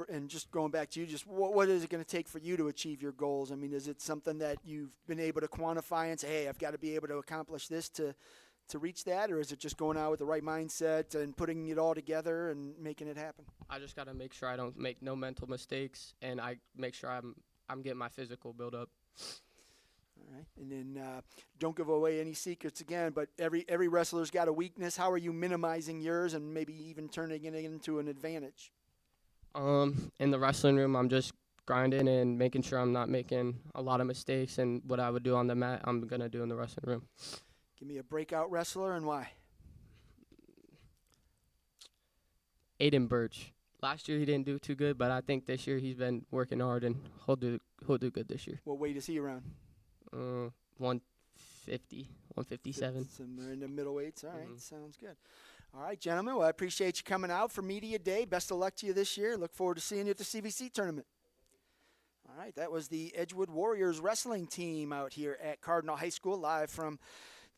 And just going back to you, just what is it going to take for you to achieve your goals? I mean, is it something that you've been able to quantify and say, hey, I've got to be able to accomplish this to reach that? Or is it just going out with the right mindset and putting it all together and making it happen? I just got to make sure I don't make no mental mistakes, and I make sure I'm getting my physical build up. All right. And then don't give away any secrets again, but every wrestler's got a weakness. How are you minimizing yours and maybe even turning it into an advantage? In the wrestling room, I'm just grinding and making sure I'm not making a lot of mistakes, and what I would do on the mat, I'm going to do in the wrestling room. Give me a breakout wrestler and why? Aiden Birch. Last year he didn't do too good, but I think this year he's been working hard, and he'll do good this year. What weight is he around? 150, 157. Somewhere in the middleweights. All right, sounds good. All right, gentlemen, well, I appreciate you coming out for Media Day. Best of luck to you this year. Look forward to seeing you at the CVC tournament. All right, that was the Edgewood Warriors wrestling team out here at Cardinal High School, live from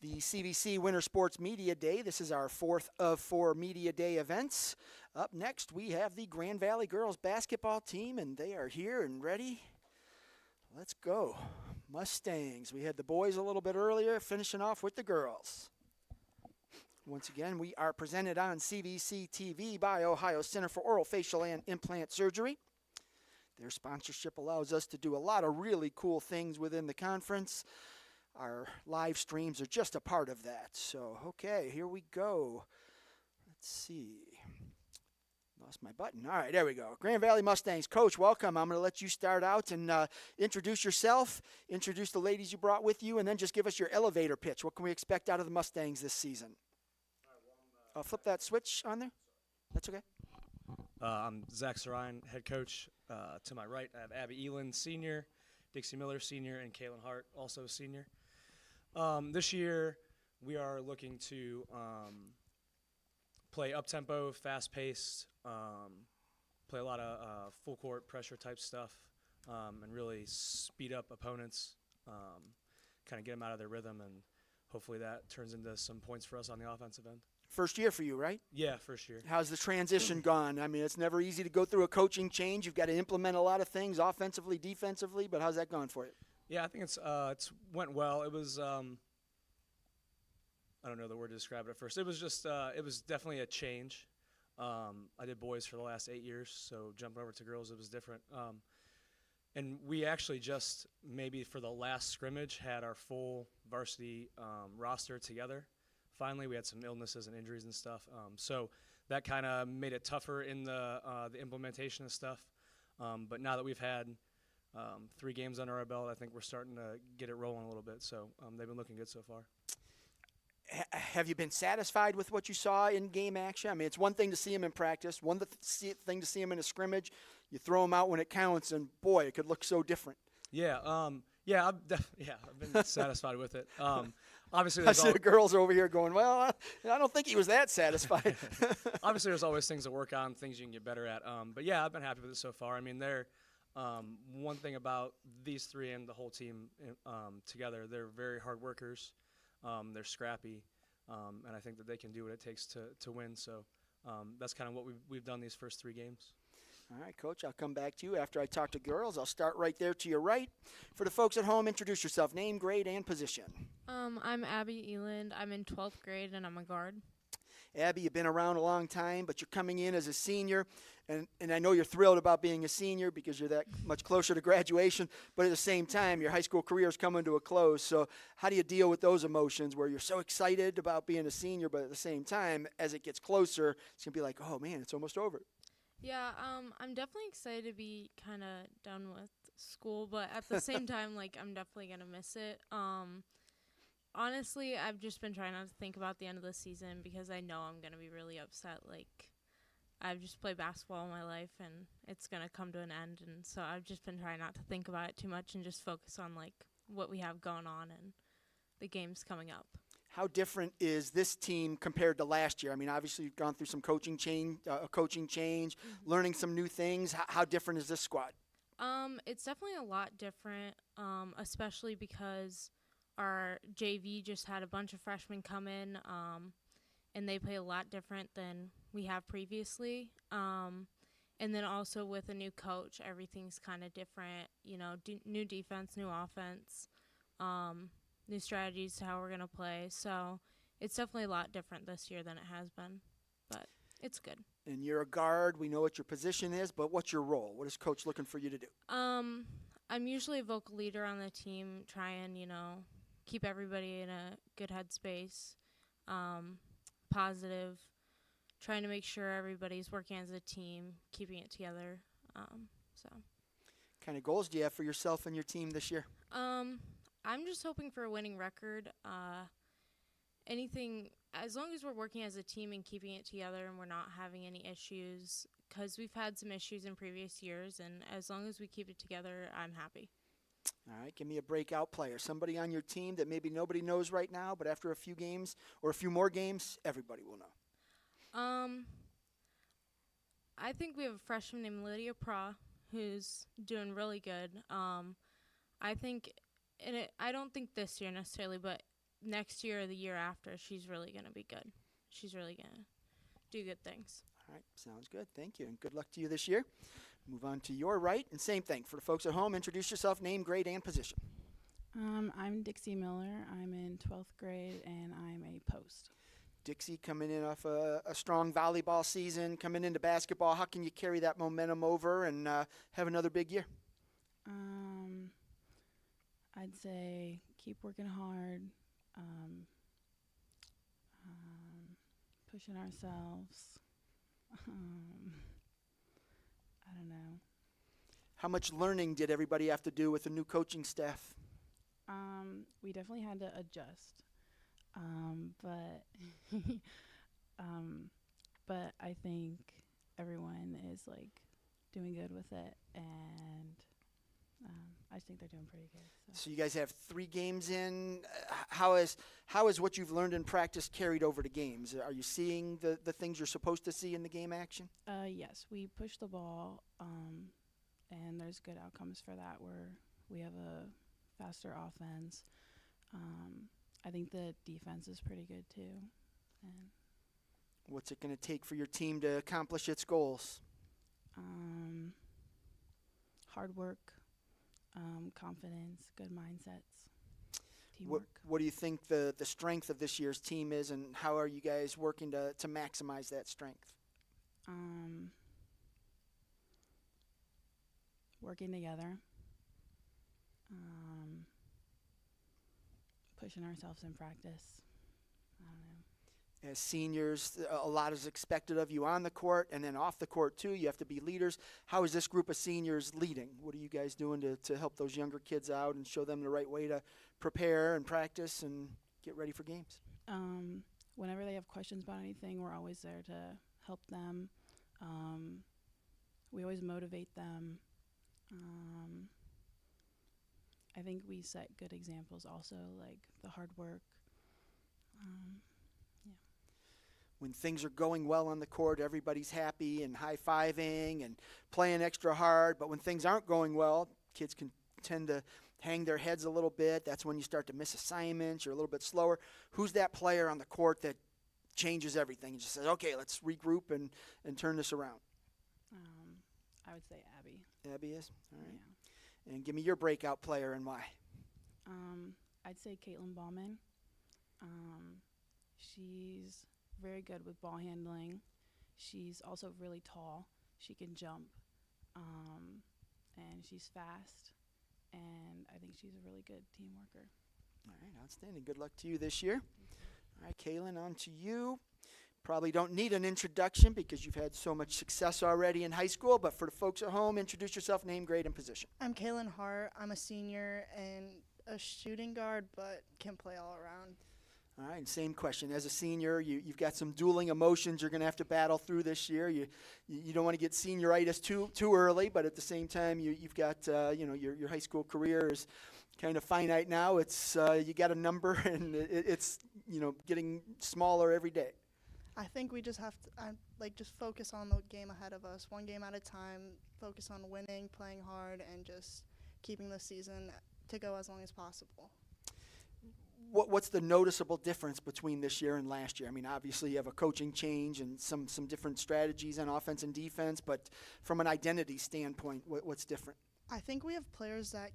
the CVC Winter Sports Media Day. This is our 4th of 4 Media Day events. Up next, we have the Grand Valley girls basketball team, and they are here and ready. Let's go. Mustangs. We had the boys a little bit earlier, finishing off with the girls. Once again, we are presented on CVC TV by Ohio Center for Oral, Facial, and Implant Surgery. Their sponsorship allows us to do a lot of really cool things within the conference. Our live streams are just a part of that. So, okay, here we go. Let's see. Lost my button. All right, there we go. Grand Valley Mustangs. Coach, welcome. I'm going to let you start out and introduce yourself, introduce the ladies you brought with you, and then just give us your elevator pitch. What can we expect out of the Mustangs this season? Flip that switch on there. That's okay. I'm Zach Sarine, head coach. To my right, I have Abby Eland, senior, Dixie Miller, senior, and Kaylin Hart, also senior. This year, we are looking to play up-tempo, fast-paced, play a lot of full-court pressure type stuff, and really speed up opponents, kind of get them out of their rhythm, and hopefully that turns into some points for us on the offensive end. First year for you, right? Yeah, first year. How's the transition gone? I mean, it's never easy to go through a coaching change. You've got to implement a lot of things offensively, defensively, but how's that gone for you? Yeah, I think it's went well. It was I don't know the word to describe it at first. It was just it was definitely a change. I did boys for the last 8 years, so jumping over to girls, it was different. And we actually just maybe for the last scrimmage had our full varsity roster together. Finally, we had some illnesses and injuries and stuff, so that kind of made it tougher in the implementation of stuff. But now that we've had 3 games under our belt, I think we're starting to get it rolling a little bit. So they've been looking good so far. Have you been satisfied with what you saw in game action? I mean, it's one thing to see them in practice, thing to see them in a scrimmage. You throw them out when it counts, and boy, it could look so different. Yeah, I've been satisfied with it. Obviously, I see the girls over here going, well, I don't think he was that satisfied. Obviously, there's always things to work on, things you can get better at. But yeah, I've been happy with it so far. I mean, they're one thing about these 3 and the whole team together, they're very hard workers. They're scrappy, and I think that they can do what it takes to win. So that's kind of what we've done these first 3 games. All right, Coach, I'll come back to you after I talk to girls. I'll start right there to your right. For the folks at home, introduce yourself, name, grade, and position. I'm Abby Eland. I'm in 12th grade, and I'm a guard. Abby, you've been around a long time, but you're coming in as a senior, and I know you're thrilled about being a senior because you're that much closer to graduation, but at the same time, your high school career is coming to a close. So how do you deal with those emotions where you're so excited about being a senior, but at the same time, as it gets closer, it's going to be like, oh, man, it's almost over. Yeah, I'm definitely excited to be kind of done with school, but at the same time, like, I'm definitely going to miss it. Honestly, I've just been trying not to think about the end of the season because I know I'm going to be really upset. Like, I've just played basketball all my life, and it's going to come to an end. And so I've just been trying not to think about it too much and just focus on, like, what we have going on and the games coming up. How different is this team compared to last year? I mean, obviously you've gone through some coaching change, learning some new things. How different is this squad? It's definitely a lot different, especially because our JV just had a bunch of freshmen come in, and they play a lot different than we have previously. And then also with a new coach, everything's kind of different. You know, new defense, new offense, new strategies to how we're going to play. So it's definitely a lot different this year than it has been, but it's good. And you're a guard. We know what your position is, but what's your role? What is Coach looking for you to do? I'm usually a vocal leader on the team, try and, keep everybody in a good headspace, positive, trying to make sure everybody's working as a team, keeping it together. Kind of goals do you have for yourself and your team this year? I'm just hoping for a winning record. Anything, as long as we're working as a team and keeping it together and we're not having any issues, because we've had some issues in previous years, and as long as we keep it together, I'm happy. All right, give me a breakout player. Somebody on your team that maybe nobody knows right now, but after a few games or a few more games, everybody will know. I think we have a freshman named Lydia Pra who's doing really good. I think, I don't think this year necessarily, but next year or the year after, she's really going to be good. She's really going to do good things. All right, sounds good. Thank you, and good luck to you this year. Move on to your right, and same thing. For the folks at home, introduce yourself, name, grade, and position. I'm Dixie Miller. I'm in 12th grade, and I'm a post. Dixie coming in off a strong volleyball season, coming into basketball. How can you carry that momentum over and have another big year? I'd say keep working hard, pushing ourselves, I don't know. How much learning did everybody have to do with the new coaching staff? We definitely had to adjust, but but I think everyone is like doing good with it, and I just think they're doing pretty good. So you guys have 3 games in. How is what you've learned in practice carried over to games? Are you seeing the things you're supposed to see in the game action? Yes, we push the ball, and there's good outcomes for that. We have a faster offense. I think the defense is pretty good too. And what's it going to take for your team to accomplish its goals? Hard work, confidence, good mindsets, teamwork. What do you think the strength of this year's team is, and how are you guys working to maximize that strength? Working together, pushing ourselves in practice. I don't know. As seniors, a lot is expected of you on the court and then off the court too. You have to be leaders. How is this group of seniors leading? What are you guys doing to help those younger kids out and show them the right way to prepare and practice and get ready for games? Whenever they have questions about anything, we're always there to help them. We always motivate them. I think we set good examples also, like the hard work. When things are going well on the court, everybody's happy and high-fiving and playing extra hard. But when things aren't going well, kids can tend to hang their heads a little bit. That's when you start to miss assignments. You're a little bit slower. Who's that player on the court that changes everything and just says, okay, let's regroup and turn this around? I would say Abby. Abby is? All right. Yeah. And give me your breakout player and why. I'd say Caitlin Bauman. She's very good with ball handling. She's also really tall. She can jump. And she's fast. And I think she's a really good team worker. All right, outstanding. Good luck to you this year. All right, Kaylin, on to you. Probably don't need an introduction because you've had so much success already in high school, but for the folks at home, introduce yourself, name, grade, and position. I'm Kaylin Hart. I'm a senior and a shooting guard, but can play all around. All right, and same question. As a senior, you've got some dueling emotions you're going to have to battle through this year. You don't want to get senioritis too early, but at the same time, you've got your high school career is kind of finite now. It's you got a number, and it's getting smaller every day. I think we just have to just focus on the game ahead of us, one game at a time. Focus on winning, playing hard, and just keeping the season to go as long as possible. What's the noticeable difference between this year and last year? I mean, obviously you have a coaching change and some different strategies on offense and defense, but from an identity standpoint, what's different? I think we have players that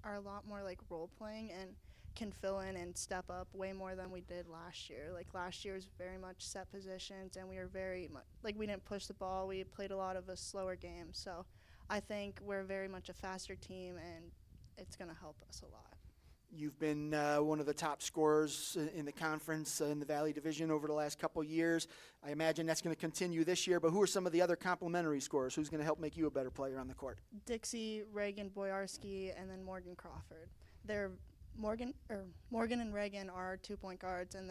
are a lot more like role playing and can fill in and step up way more than we did last year. Like last year was very much set positions, and we were very much we didn't push the ball. We played a lot of a slower game. So I think we're very much a faster team, and it's going to help us a lot. You've been one of the top scorers in the conference in the Valley Division over the last couple years. I imagine that's going to continue this year, but who are some of the other complementary scorers? Who's going to help make you a better player on the court? Dixie, Reagan Boyarski, and then Morgan Crawford. Morgan and Reagan are our 2-point guards, and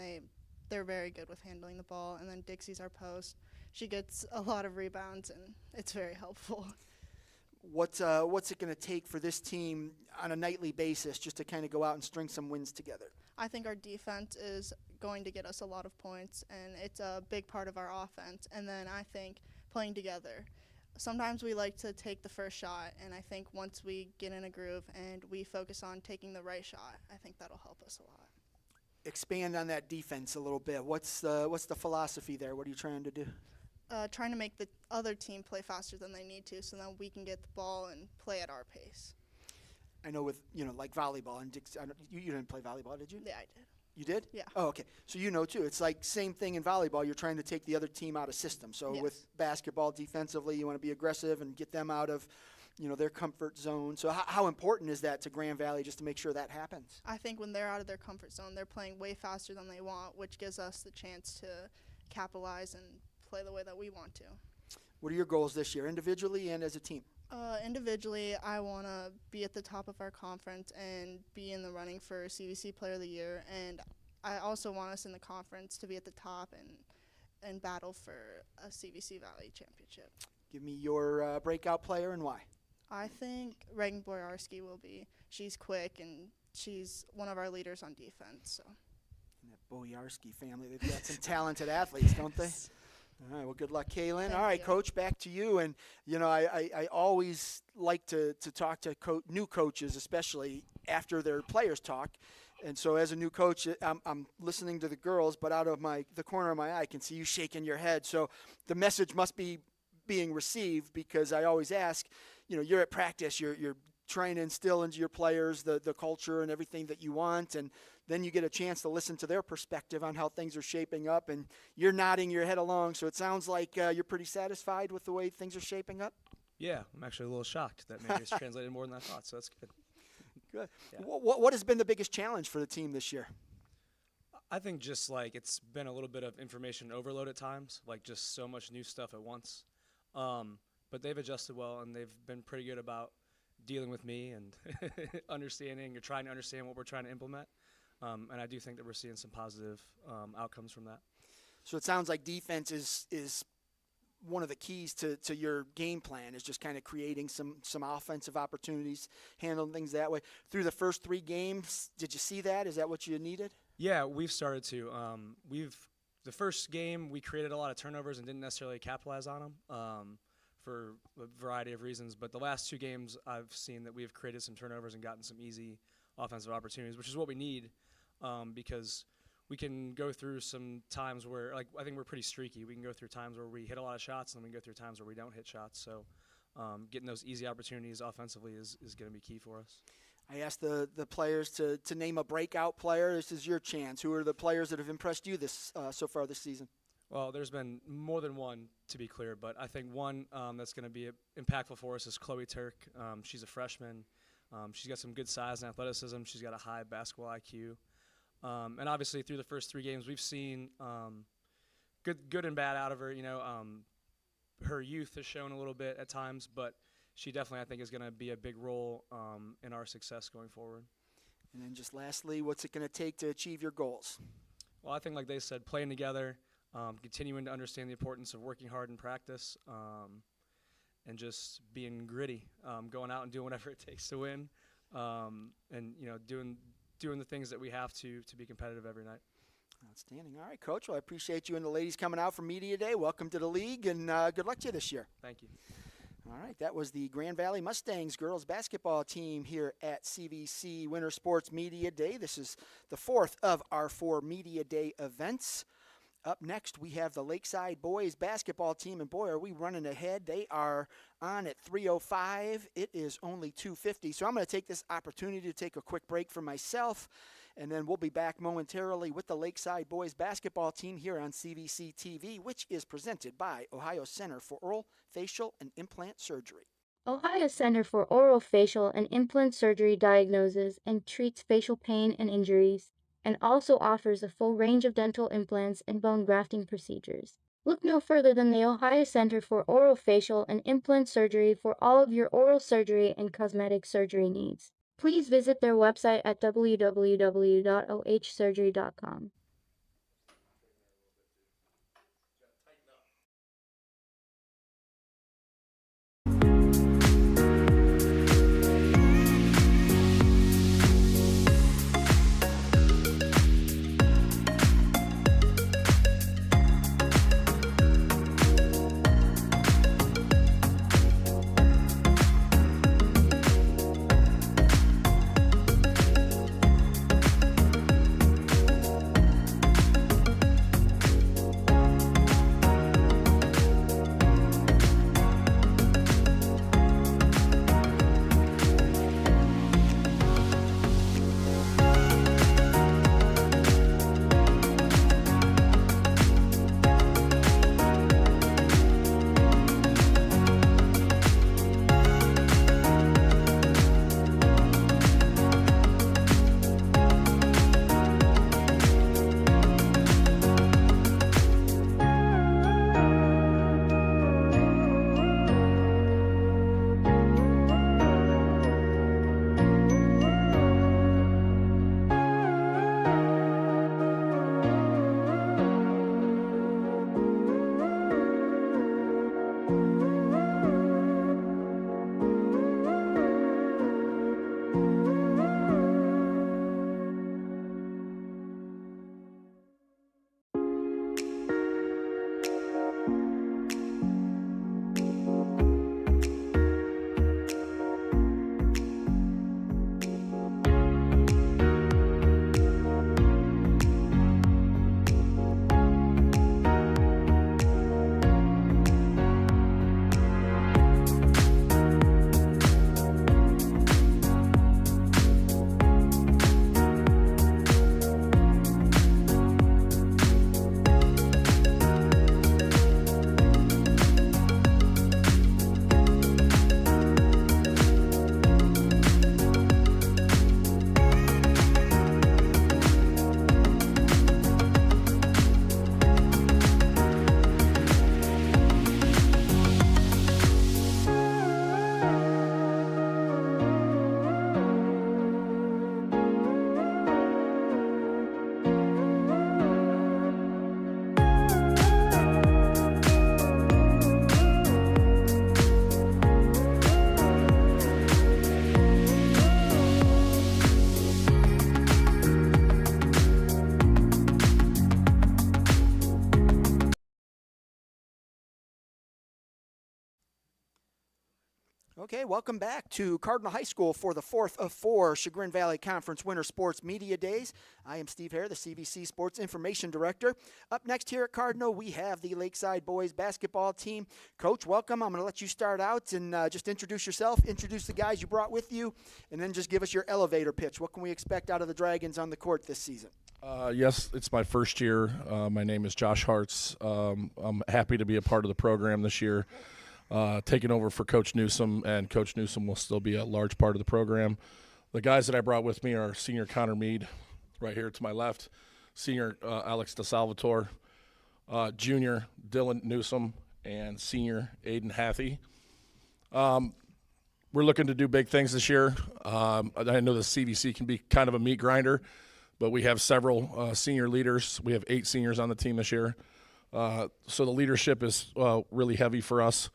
they're very good with handling the ball. And then Dixie's our post. She gets a lot of rebounds, and it's very helpful. What's it going to take for this team on a nightly basis just to kind of go out and string some wins together? I think our defense is going to get us a lot of points, and it's a big part of our offense. And then I think playing together. Sometimes we like to take the first shot, and I think once we get in a groove and we focus on taking the right shot, I think that'll help us a lot. Expand on that defense a little bit. What's the philosophy there? What are you trying to do? Trying to make the other team play faster than they need to, so then we can get the ball and play at our pace. I know with like volleyball and you didn't play volleyball, did you? Yeah, I did. You did? Yeah. Oh, okay. So too. It's like same thing in volleyball. You're trying to take the other team out of system. So Yes. with basketball defensively, you want to be aggressive and get them out of, their comfort zone. So how important is that to Grand Valley just to make sure that happens? I think when they're out of their comfort zone, they're playing way faster than they want, which gives us the chance to capitalize and play the way that we want to. What are your goals this year, individually and as a team? Individually, I want to be at the top of our conference and be in the running for CVC Player of the Year. And I also want us in the conference to be at the top and battle for a CVC Valley championship. Give me your breakout player and why. I think Reagan Boyarski will be. She's quick and she's one of our leaders on defense. So. And that Boyarski family, they've got some talented athletes, don't they? All right, well, good luck, Kaylin. All right, Coach, back to you. And, you know, I always like to talk to new coaches, especially after their players talk. And so as a new coach, I'm listening to the girls, but out of the corner of my eye, I can see you shaking your head. So the message must be being received, because I always ask, you know, you're at practice, you're trying to instill into your players the culture and everything that you want, and then you get a chance to listen to their perspective on how things are shaping up, and you're nodding your head along, so it sounds like you're pretty satisfied with the way things are shaping up? Yeah, I'm actually a little shocked that maybe it's translated more than I thought, so that's good. Good. Yeah. What has been the biggest challenge for the team this year? I think just like it's been a little bit of information overload at times, like just so much new stuff at once. But they've adjusted well, and they've been pretty good about dealing with me and understanding or trying to understand what we're trying to implement. And I do think that we're seeing some positive outcomes from that. So it sounds like defense is one of the keys to your game plan, is just kind of creating some offensive opportunities, handling things that way. Through the first 3 games, did you see that? Is that what you needed? Yeah, we've started to. The first game, we created a lot of turnovers and didn't necessarily capitalize on them for a variety of reasons. But the last 2 games, I've seen that we have created some turnovers and gotten some easy offensive opportunities, which is what we need, because we can go through some times where, like, I think we're pretty streaky. We can go through times where we hit a lot of shots, and then we can go through times where we don't hit shots. So getting those easy opportunities offensively is going to be key for us. I asked the players to name a breakout player. This is your chance. Who are the players that have impressed you so far this season? Well, there's been more than one, to be clear, but I think one that's going to be impactful for us is Chloe Turk. She's a freshman. She's got some good size and athleticism. She's got a high basketball IQ. And obviously through the first 3 games, we've seen good and bad out of her. You know, her youth has shown a little bit at times, but she definitely, I think, is going to be a big role in our success going forward. And then just lastly, what's it going to take to achieve your goals? Well, I think, like they said, playing together, continuing to understand the importance of working hard in practice, and just being gritty, going out and doing whatever it takes to win, and, you know, doing the things that we have to be competitive every night. Outstanding. All right, Coach. Well, I appreciate you and the ladies coming out for Media Day. Welcome to the league, and good luck to you this year. Thank you. All right, that was the Grand Valley Mustangs girls basketball team here at CVC Winter Sports Media Day. This is the 4th of our 4 Media Day events. Up next, we have the Lakeside boys basketball team, and boy, are we running ahead. They are on at 3:05. It is only 2:50, so I'm going to take this opportunity to take a quick break for myself, and then we'll be back momentarily with the Lakeside boys basketball team here on CVC TV, which is presented by Ohio Center for Oral, Facial, and Implant Surgery. Ohio Center for Oral, Facial, and Implant Surgery diagnoses and treats facial pain and injuries, and also offers a full range of dental implants and bone grafting procedures. Look no further than the Ohio Center for Oral, Facial, and Implant Surgery for all of your oral surgery and cosmetic surgery needs. Please visit their website at www.ohsurgery.com. Okay, welcome back to Cardinal High School for the 4th of 4 Chagrin Valley Conference Winter Sports Media Days. I am Steve Hare, the CVC Sports Information Director. Up next here at Cardinal, we have the Lakeside Boys basketball team. Coach, welcome. I'm going to let you start out and just introduce yourself, introduce the guys you brought with you, and then just give us your elevator pitch. What can we expect out of the Dragons on the court this season? Yes, it's my first year. My name is Josh Hartz. I'm happy to be a part of the program this year. Taking over for Coach Newsom, and Coach Newsom will still be a large part of the program. The guys that I brought with me are senior Connor Mead, right here to my left, senior Alex DeSalvatore, junior Dylan Newsom, and senior Aiden Hathey. We're looking to do big things this year. I know the CVC can be kind of a meat grinder, but we have several senior leaders. We have 8 seniors on the team this year. So the leadership is really heavy for us.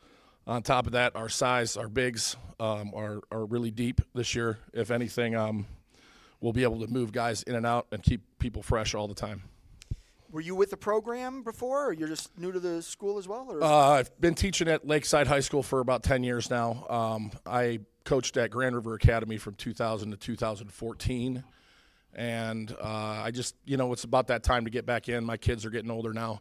On top of that, our size, our bigs are really deep this year. If anything, we'll be able to move guys in and out and keep people fresh all the time. Were you with the program before, or you're just new to the school as well? Or? I've been teaching at Lakeside High School for about 10 years now. I coached at Grand River Academy from 2000 to 2014. And I just, it's about that time to get back in. My kids are getting older now.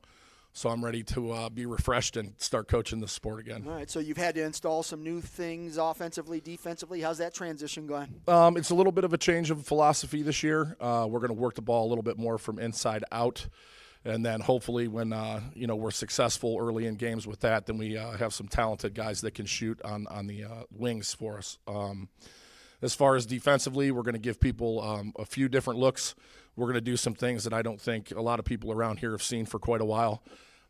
So I'm ready to be refreshed and start coaching the sport again. All right, so you've had to install some new things offensively, defensively. How's that transition going? It's a little bit of a change of philosophy this year. We're going to work the ball a little bit more from inside out. And then hopefully when, we're successful early in games with that, then we have some talented guys that can shoot on the wings for us. As far as defensively, we're going to give people a few different looks. We're going to do some things that I don't think a lot of people around here have seen for quite a while.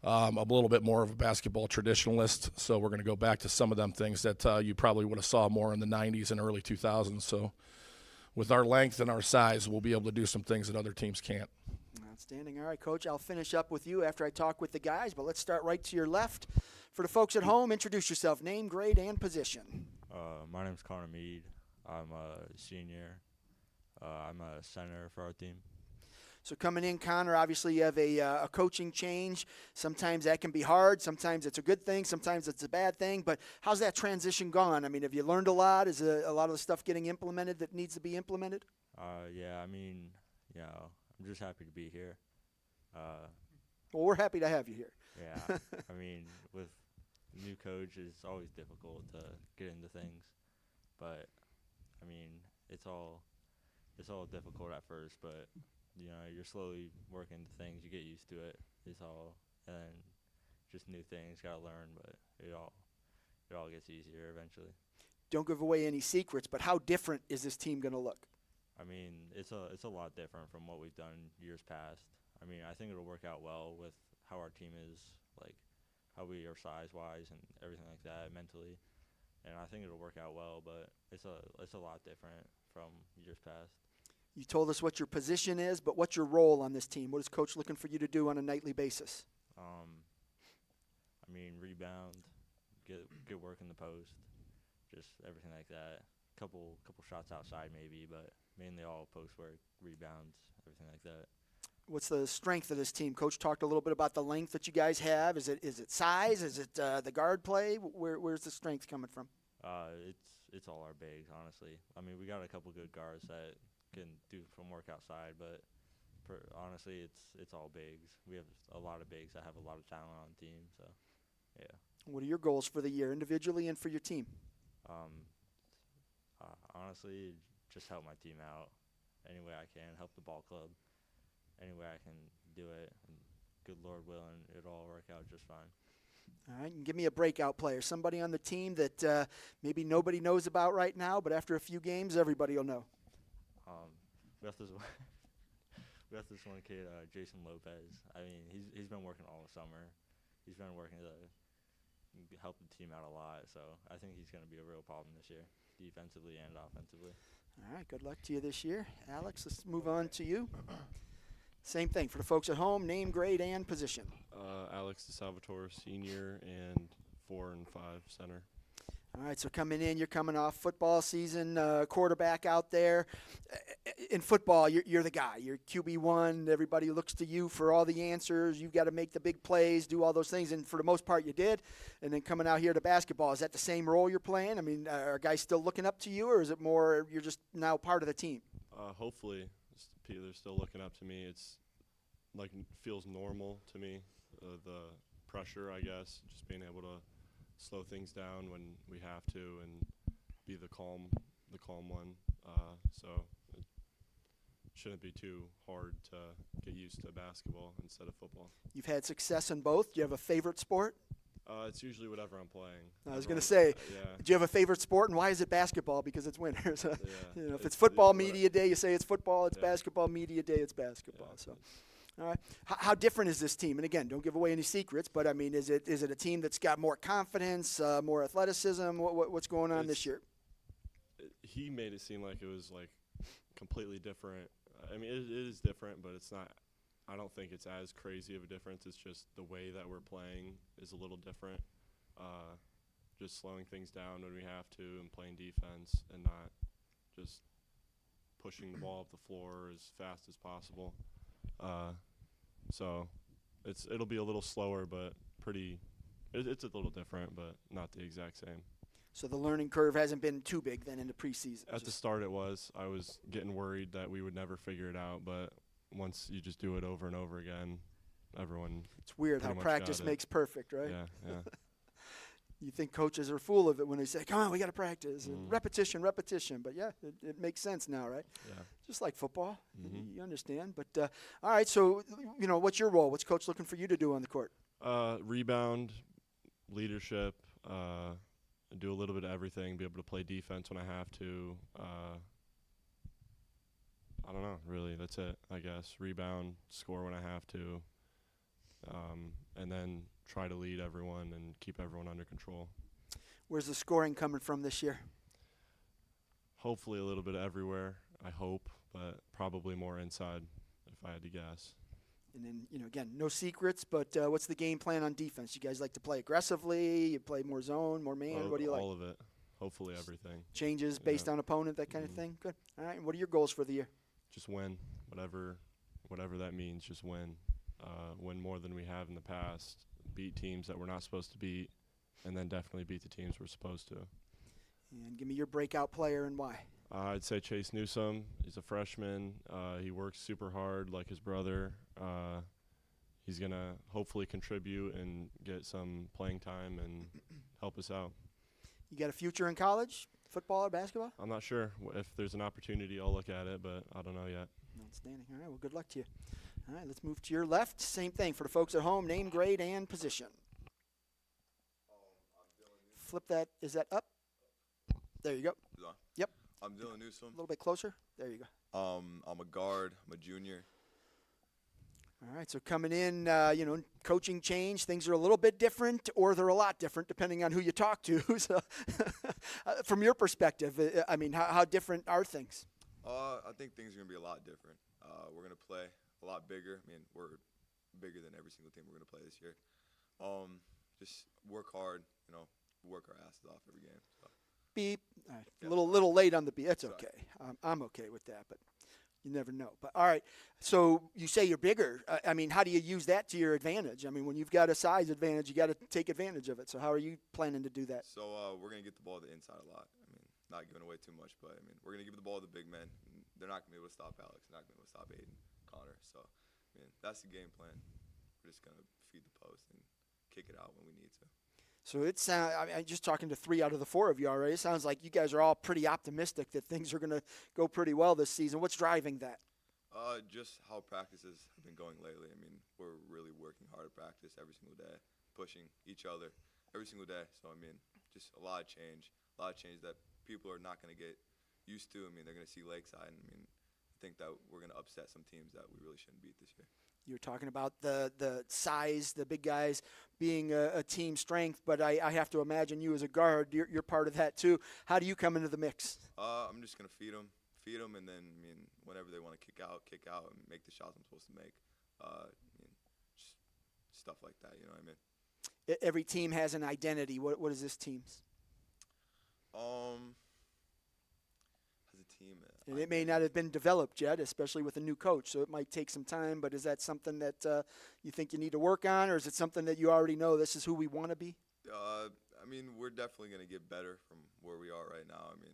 I'm a little bit more of a basketball traditionalist, so we're going to go back to some of them things that you probably would have saw more in the 90s and early 2000s. So with our length and our size, we'll be able to do some things that other teams can't. Outstanding. All right, Coach, I'll finish up with you after I talk with the guys, but let's start right to your left. For the folks at home, introduce yourself, name, grade, and position. My name's Connor Mead. I'm a senior. I'm a center for our team. So coming in, Connor, obviously you have a coaching change. Sometimes that can be hard. Sometimes it's a good thing. Sometimes it's a bad thing. But how's that transition gone? I mean, have you learned a lot? Is a lot of the stuff getting implemented that needs to be implemented? Yeah, I'm just happy to be here. Well, we're happy to have you here. Yeah, with a new coach, it's always difficult to get into things. But, it's all difficult at first, but you're slowly working into things. You get used to it. It's all, and then just new things. Got to learn, but it all gets easier eventually. Don't give away any secrets, but how different is this team going to look? It's a lot different from what we've done years past. I think it'll work out well with how our team is, like how we are size-wise and everything like that mentally. And I think it'll work out well, but it's a lot different from years past. You told us what your position is, but what's your role on this team? What is Coach looking for you to do on a nightly basis? Rebound, get work in the post, just everything like that. Couple shots outside maybe, but mainly all post work, rebounds, everything like that. What's the strength of this team? Coach talked a little bit about the length that you guys have. Is it size? Is it the guard play? Where's the strength coming from? It's all our bigs, honestly. We got a couple good guards that can do some work outside, but honestly, it's all bigs. We have a lot of bigs that have a lot of talent on the team, so yeah. What are your goals for the year, individually and for your team? Honestly, just help my team out any way I can, help the ball club any way I can do it, and good Lord willing, it'll all work out just fine. All right, and give me a breakout player, somebody on the team that maybe nobody knows about right now, but after a few games, everybody will know. We have this one kid, Jason Lopez. He's been working all summer. He's been working to help the team out a lot, so I think he's going to be a real problem this year, defensively and offensively. All right, good luck to you this year. Alex, let's move on to you. Same thing for the folks at home, name, grade, and position. Alex DeSalvatore, senior, and 4 and 5 center. All right, so coming in, you're coming off football season, quarterback out there. In football, you're the guy. You're QB1. Everybody looks to you for all the answers. You've got to make the big plays, do all those things, and for the most part, you did. And then coming out here to basketball, is that the same role you're playing? I mean, are guys still looking up to you, or is it more you're just now part of the team? Hopefully, they're still looking up to me. It's like feels normal to me. The pressure, I guess, just being able to slow things down when we have to and be the calm one. So it shouldn't be too hard to get used to basketball instead of football. You've had success in both. Do you have a favorite sport? It's usually whatever I'm playing. I was going to say, do you have a favorite sport, and why is it basketball? Because it's winter. So, if it's football media day, you say it's football. It's basketball media day, it's basketball. So, all right. How different is this team? And again, don't give away any secrets, but I mean, is it a team that's got more confidence, more athleticism? What's going on this year? He made it seem like it was like completely different. I mean, it is different, but it's not. I don't think it's as crazy of a difference. It's just the way that we're playing is a little different. Just slowing things down when we have to and playing defense and not just pushing the ball up the floor as fast as possible. So it'll be a little slower, but it's a little different, but not the exact same. So the learning curve hasn't been too big then in the preseason? At the start it was. I was getting worried that we would never figure it out, but once you just do it over and over again, everyone. It's weird how practice makes perfect, right? Yeah. You think coaches are full of it when they say, come on, we got to practice. And repetition. But, yeah, it makes sense now, right? Yeah. Just like football. You understand. But, all right, so, what's your role? What's Coach looking for you to do on the court? Rebound, leadership, do a little bit of everything, be able to play defense when I have to. I don't know, really. That's it, I guess. Rebound, score when I have to, and then try to lead everyone and keep everyone under control. Where's the scoring coming from this year? Hopefully a little bit everywhere, I hope, but probably more inside if I had to guess. And then, again, no secrets, but what's the game plan on defense? You guys like to play aggressively? You play more zone, more man? What do you like? All of it. Hopefully everything. Changes based on opponent, that kind of thing? Good. All right, and what are your goals for the year? Just win, whatever that means. Just win, win more than we have in the past. Beat teams that we're not supposed to beat, and then definitely beat the teams we're supposed to. And give me your breakout player and why. I'd say Chase Newsome. He's a freshman. He works super hard like his brother. He's gonna hopefully contribute and get some playing time and help us out. You got a future in college? Football or basketball? I'm not sure. If there's an opportunity, I'll look at it, but I don't know yet. Outstanding. All right, well, good luck to you. All right, let's move to your left. Same thing for the folks at home, name, grade, and position. Flip that. Is that up? There you go. Yep. I'm Dylan Newsome. A little bit closer. There you go. I'm a guard. I'm a junior. All right, so coming in, coaching change, things are a little bit different, or they're a lot different depending on who you talk to. So, from your perspective, I mean, how different are things? I think things are going to be a lot different. We're going to play a lot bigger. I mean, we're bigger than every single team we're going to play this year. Just work hard, work our asses off every game. So. Beep. All right. A little late on the beep. That's okay. I'm okay with that, but you never know. But all right, so you say you're bigger. I mean, how do you use that to your advantage? I mean, when you've got a size advantage, you got to take advantage of it. So how are you planning to do that? So we're going to get the ball to the inside a lot. I mean, not giving away too much, but I mean, we're going to give the ball to the big men. They're not going to be able to stop Alex. They're not going to be able to stop Aiden, Connor. So, I mean, that's the game plan. We're just going to feed the post and kick it out when we need to. So it sounds. I'm just talking to 3 out of the 4 of you already. It sounds like you guys are all pretty optimistic that things are going to go pretty well this season. What's driving that? Just how practices have been going lately. I mean, we're really working hard at practice every single day, pushing each other every single day. So, I mean, just a lot of change that people are not going to get used to. I mean, they're going to see Lakeside. And, I mean, I think that we're going to upset some teams that we really shouldn't beat this year. You're talking about the size, the big guys being a team strength, but I have to imagine you as a guard, you're part of that too. How do you come into the mix? I'm just going to feed them, and then, I mean, whenever they want to kick out, and make the shots I'm supposed to make. I mean, just stuff like that, you know what I mean? Every team has an identity. What is this team's? As a team, And it may not have been developed yet, especially with a new coach, so it might take some time. But is that something that you think you need to work on, or is it something that you already know this is who we want to be? I mean, we're definitely going to get better from where we are right now. I mean,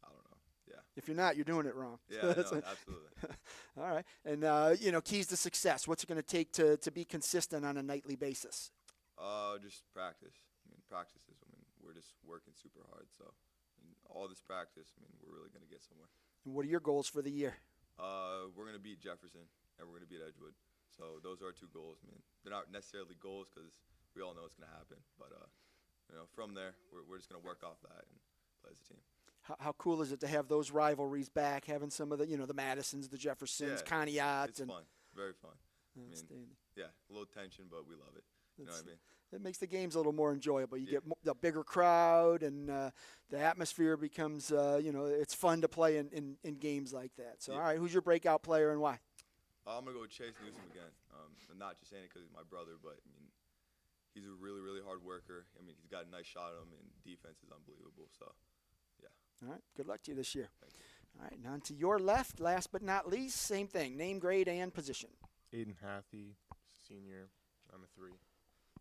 I don't know. Yeah. If you're not, you're doing it wrong. Yeah, no, absolutely. All right. And, keys to success. What's it going to take to be consistent on a nightly basis? Just practice. I mean, practices. I mean, we're just working super hard. So, I mean, all this practice, I mean, we're really going to get somewhere. And what are your goals for the year? We're going to beat Jefferson, and we're going to beat Edgewood. So those are our 2 goals. I mean, they're not necessarily goals because we all know it's going to happen. But, from there, we're just going to work off that and play as a team. How cool is it to have those rivalries back, having some of the, the Madisons, the Jeffersons, Conneauts? It's fun. Very fun. Outstanding. Yeah, a little tension, but we love it. You know what I mean? It makes the games a little more enjoyable. You get a bigger crowd, and the atmosphere becomes, it's fun to play in games like that. So, all right, who's your breakout player and why? I'm going to go with Chase Newsom again. I'm not just saying it because he's my brother, but, I mean, he's a really, really hard worker. I mean, he's got a nice shot on him, and defense is unbelievable. So, yeah. All right, good luck to you this year. All right, now to your left, last but not least, same thing, name, grade, and position. Aiden Hathey, senior. I'm a 3.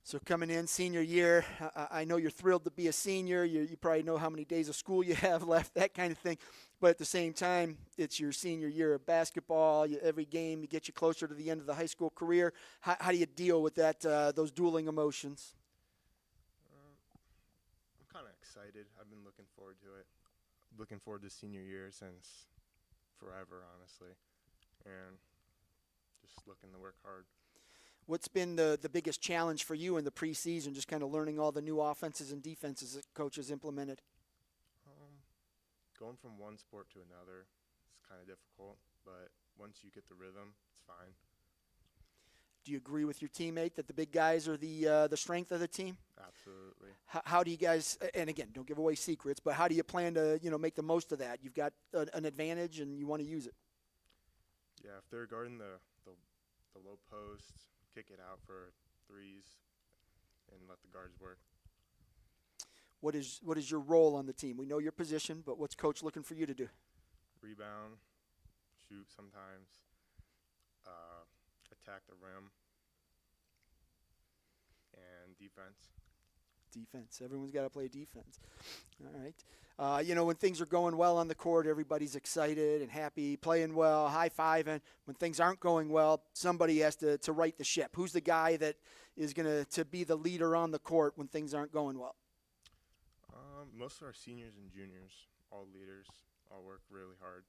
So coming in senior year, I know you're thrilled to be a senior. You probably know how many days of school you have left, that kind of thing. But at the same time, it's your senior year of basketball. Every game, you get you closer to the end of the high school career. How do you deal with that, those dueling emotions? I'm kind of excited. I've been looking forward to it. Looking forward to senior year since forever, honestly. And just looking to work hard. What's been the biggest challenge for you in the preseason, just kind of learning all the new offenses and defenses that coaches implemented? Going from one sport to another is kind of difficult, but once you get the rhythm, it's fine. Do you agree with your teammate that the big guys are the strength of the team? Absolutely. How do you guys, and again, don't give away secrets, but how do you plan to make the most of that? You've got an advantage and you want to use it. Yeah, if they're guarding the low post, kick it out for threes and let the guards work. What is your role on the team? We know your position, but what's coach looking for you to do? Rebound, shoot sometimes, attack the rim, and defense. Defense. Everyone's got to play defense. All right. When things are going well on the court, everybody's excited and happy, playing well, high-fiving. When things aren't going well, somebody has to right the ship. Who's the guy that is going to be the leader on the court when things aren't going well? Most of our seniors and juniors, all leaders, all work really hard.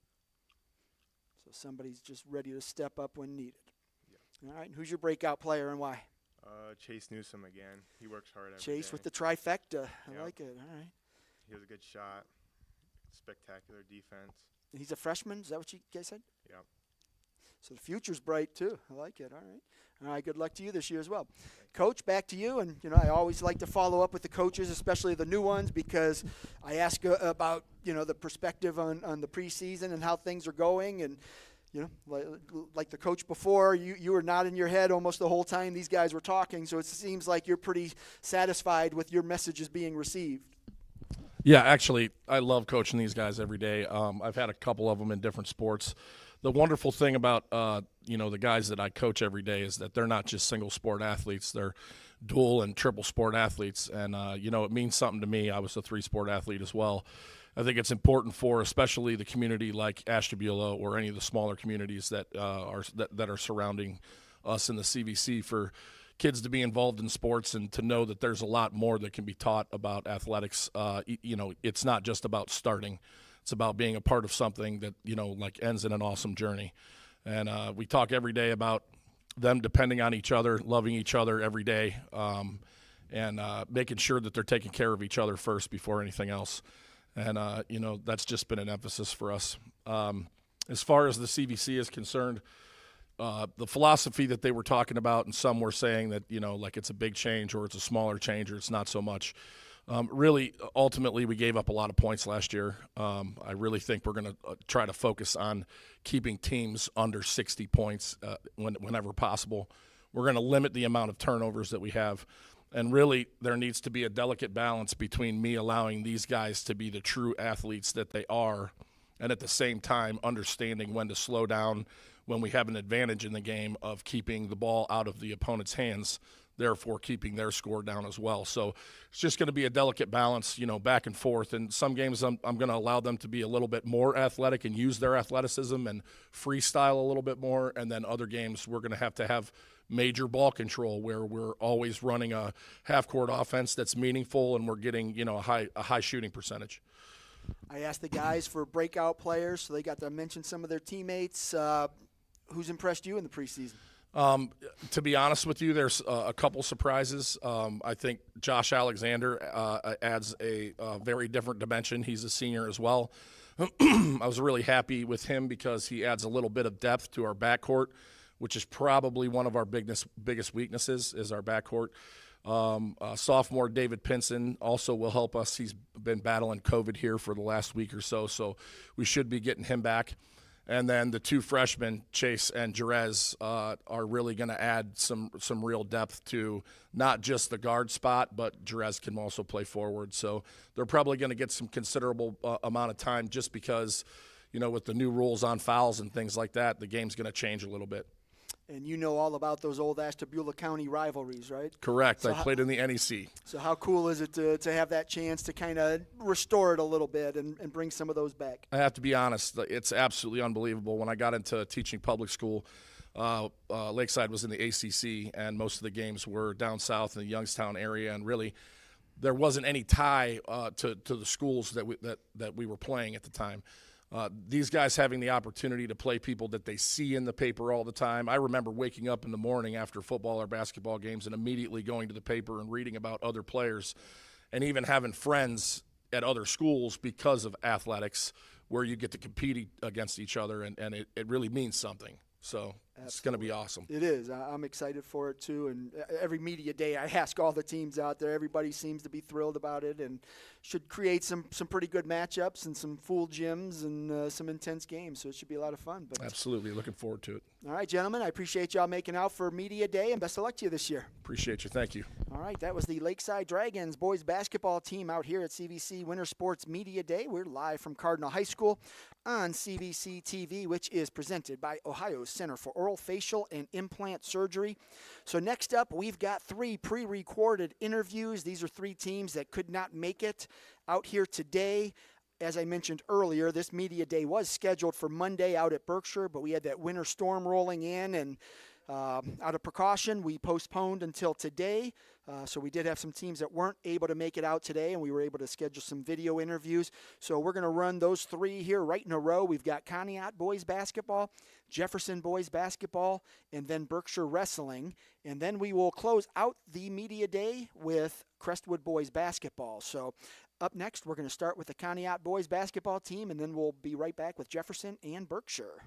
So somebody's just ready to step up when needed. Yeah. All right. And who's your breakout player and why? Chase Newsom again. He works hard every day. Chase with the trifecta. I like it. All right. He has a good shot. Spectacular defense. And he's a freshman? Is that what you guys said? Yeah. So the future's bright, too. I like it. All right. All right, good luck to you this year as well. Coach, back to you. And, I always like to follow up with the coaches, especially the new ones, because I ask about, the perspective on the preseason and how things are going. And, like the coach before, you were nodding your head almost the whole time these guys were talking. So it seems like you're pretty satisfied with your messages being received. Yeah, actually, I love coaching these guys every day. I've had a couple of them in different sports. The wonderful thing about, the guys that I coach every day is that they're not just single sport athletes. They're dual and triple sport athletes. And, it means something to me. I was a 3-sport athlete as well. I think it's important for especially the community like Ashtabula or any of the smaller communities that are surrounding us in the CVC for kids to be involved in sports and to know that there's a lot more that can be taught about athletics. It's not just about starting. It's about being a part of something that, ends in an awesome journey. And we talk every day about them depending on each other, loving each other every day, and making sure that they're taking care of each other first before anything else. And, that's just been an emphasis for us. As far as the CVC is concerned, the philosophy that they were talking about, and some were saying that, it's a big change or it's a smaller change or it's not so much. Really, ultimately, we gave up a lot of points last year. I really think we're going to try to focus on keeping teams under 60 points whenever possible. We're going to limit the amount of turnovers that we have. And really, there needs to be a delicate balance between me allowing these guys to be the true athletes that they are, and at the same time understanding when to slow down when we have an advantage in the game of keeping the ball out of the opponent's hands, therefore keeping their score down as well. So it's just going to be a delicate balance, back and forth. And some games I'm going to allow them to be a little bit more athletic and use their athleticism and freestyle a little bit more. And then other games we're going to have major ball control where we're always running a half-court offense that's meaningful and we're getting, a high shooting percentage. I asked the guys for breakout players, so they got to mention some of their teammates. Who's impressed you in the preseason? To be honest with you, there's a couple surprises. I think Josh Alexander adds a very different dimension. He's a senior as well. I was really happy with him because he adds a little bit of depth to our backcourt, which is probably one of our biggest weaknesses is our backcourt. Sophomore David Pinson also will help us. He's been battling COVID here for the last week or so we should be getting him back. And then the two freshmen, Chase and Jerez, are really going to add some real depth to not just the guard spot, but Jerez can also play forward. So they're probably going to get some considerable amount of time just because, with the new rules on fouls and things like that, the game's going to change a little bit. And you know all about those old Ashtabula County rivalries, right? Correct. So I played in the NEC. So how cool is it to have that chance to kind of restore it a little bit and bring some of those back? I have to be honest. It's absolutely unbelievable. When I got into teaching public school, Lakeside was in the ACC, and most of the games were down south in the Youngstown area, and really there wasn't any tie to the schools that we were playing at the time. These guys having the opportunity to play people that they see in the paper all the time. I remember waking up in the morning after football or basketball games and immediately going to the paper and reading about other players and even having friends at other schools because of athletics where you get to compete against each other, and it really means something. So it's going to be awesome. It is. I'm excited for it, too. And every media day I ask all the teams out there. Everybody seems to be thrilled about it and should create some pretty good matchups and some full gyms and some intense games. So it should be a lot of fun. But absolutely. Looking forward to it. All right, gentlemen. I appreciate y'all making out for Media Day, and best of luck to you this year. Appreciate you. Thank you. All right. That was the Lakeside Dragons boys basketball team out here at CVC Winter Sports Media Day. We're live from Cardinal High School on CVC TV, which is presented by Ohio's Center for Oral, Facial, and Implant Surgery. So next up, we've got 3 pre-recorded interviews. These are 3 teams that could not make it out here today. As I mentioned earlier, this media day was scheduled for Monday out at Berkshire, but we had that winter storm rolling in, and out of precaution, we postponed until today. So we did have some teams that weren't able to make it out today, and we were able to schedule some video interviews. So we're going to run those 3 here right in a row. We've got Conneaut boys basketball, Jefferson boys basketball, and then Berkshire wrestling. And then we will close out the media day with Crestwood boys basketball. So up next, we're going to start with the Conneaut boys basketball team, and then we'll be right back with Jefferson and Berkshire.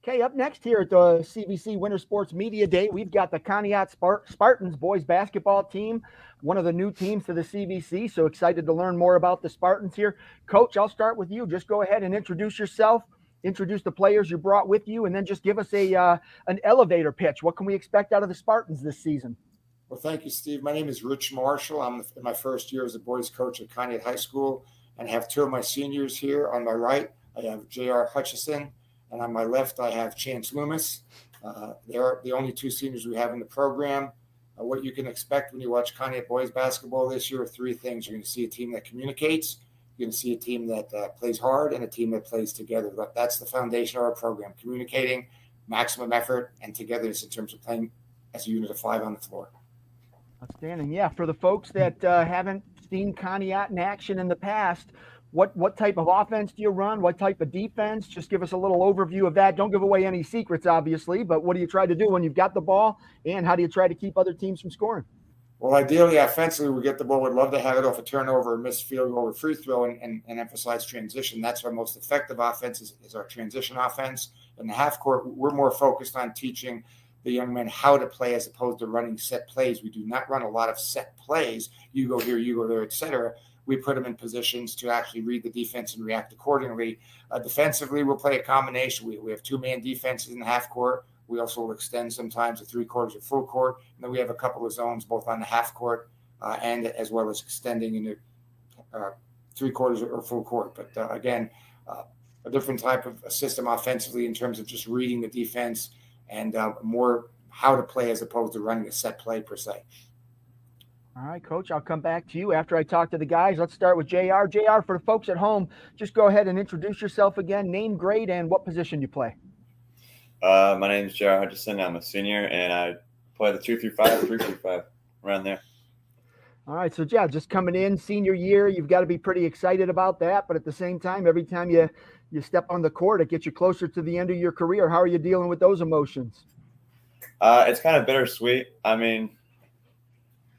Okay, up next here at the CVC Winter Sports Media Day, we've got the Conneaut Spartans boys basketball team, one of the new teams to the CVC, so excited to learn more about the Spartans here. Coach, I'll start with you. Just go ahead and introduce yourself, introduce the players you brought with you, and then just give us an elevator pitch. What can we expect out of the Spartans this season? Well, thank you, Steve. My name is Rich Marshall. I'm in my first year as a boys coach at Cardinal High School, and have 2 of my seniors here. On my right, I have J.R. Hutchison, and on my left, I have Chance Loomis. They're the only 2 seniors we have in the program. What you can expect when you watch Conneaut boys basketball this year are 3 things. You're going to see a team that communicates, you're going to see a team that plays hard, and a team that plays together. That's the foundation of our program, communicating, maximum effort, and togetherness in terms of playing as a unit of 5 on the floor. Outstanding. Yeah, for the folks that haven't seen Conneaut in action in the past, what type of offense do you run? What type of defense? Just give us a little overview of that. Don't give away any secrets, obviously, but what do you try to do when you've got the ball, and how do you try to keep other teams from scoring? Well, ideally, offensively, we get the ball. We'd love to have it off a turnover, a missed field goal, or free throw, and emphasize transition. That's our most effective offense is our transition offense. In the half court, we're more focused on teaching the young men how to play as opposed to running set plays. We do not run a lot of set plays. You go here, you go there, et cetera. We put them in positions to actually read the defense and react accordingly. Defensively, we'll play a combination. We have 2-man defenses in the half court. We also will extend sometimes to 3/4 or full court. And then we have a couple of zones, both on the half court and as well as extending into 3/4 or full court. But again, a different type of system offensively in terms of just reading the defense and more how to play as opposed to running a set play per se. All right, Coach, I'll come back to you after I talk to the guys. Let's start with JR. JR, for the folks at home, just go ahead and introduce yourself again, name, grade, and what position you play. My name is JR Hutchison. I'm a senior, and I play the 2 through 5, 3 through 5, around there. All right, so yeah, just coming in, senior year, you've got to be pretty excited about that. But at the same time, every time you step on the court, it gets you closer to the end of your career. How are you dealing with those emotions? It's kind of bittersweet. I mean,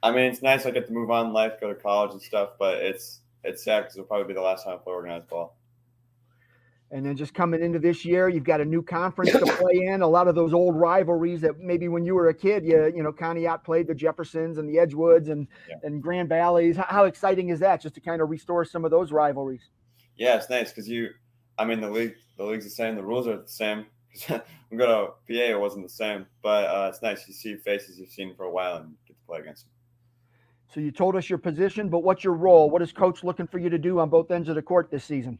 it's nice I get to move on in life, go to college and stuff, but it's sad because it'll probably be the last time I play organized ball. And then just coming into this year, you've got a new conference to play in. A lot of those old rivalries that maybe when you were a kid, you know, kind of outplayed the Jeffersons and the Edgewoods and Grand Valleys. How exciting is that, just to kind of restore some of those rivalries? Yeah, it's nice because the league's the same, the rules are the same. We go to PA, it wasn't the same, but it's nice. You see faces you've seen for a while and get to play against them. So you told us your position, but what's your role? What is Coach looking for you to do on both ends of the court this season?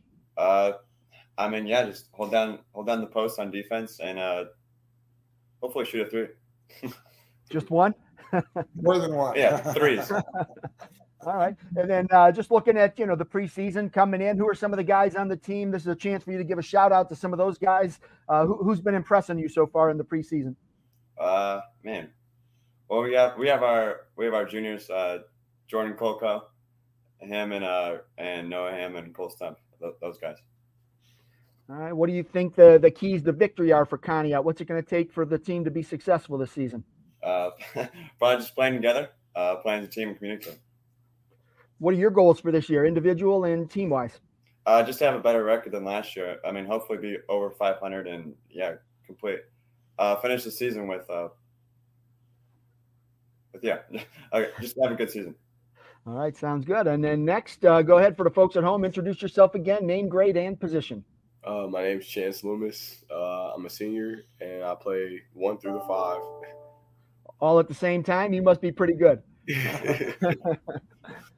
Just hold down the post on defense and hopefully shoot a 3. Just one? More than one. Yeah, 3s. All right. And then just looking at, you know, the preseason coming in, who are some of the guys on the team? This is a chance for you to give a shout out to some of those guys. Who's been impressing you so far in the preseason? Well, we have our juniors, Jordan Kolko, him and Noah Ham and Cole Stump, those guys. All right. What do you think the keys to victory are for Conneaut? What's it going to take for the team to be successful this season? Probably just playing together, playing as a team and communicating. What are your goals for this year, individual and team-wise? Just to have a better record than last year. I mean, hopefully be over 500 and finish the season with just have a good season. All right, sounds good. And then next, go ahead for the folks at home. Introduce yourself again, name, grade, and position. My name's Chance Loomis. I'm a senior, and I play 1 through the 5. All at the same time? You must be pretty good.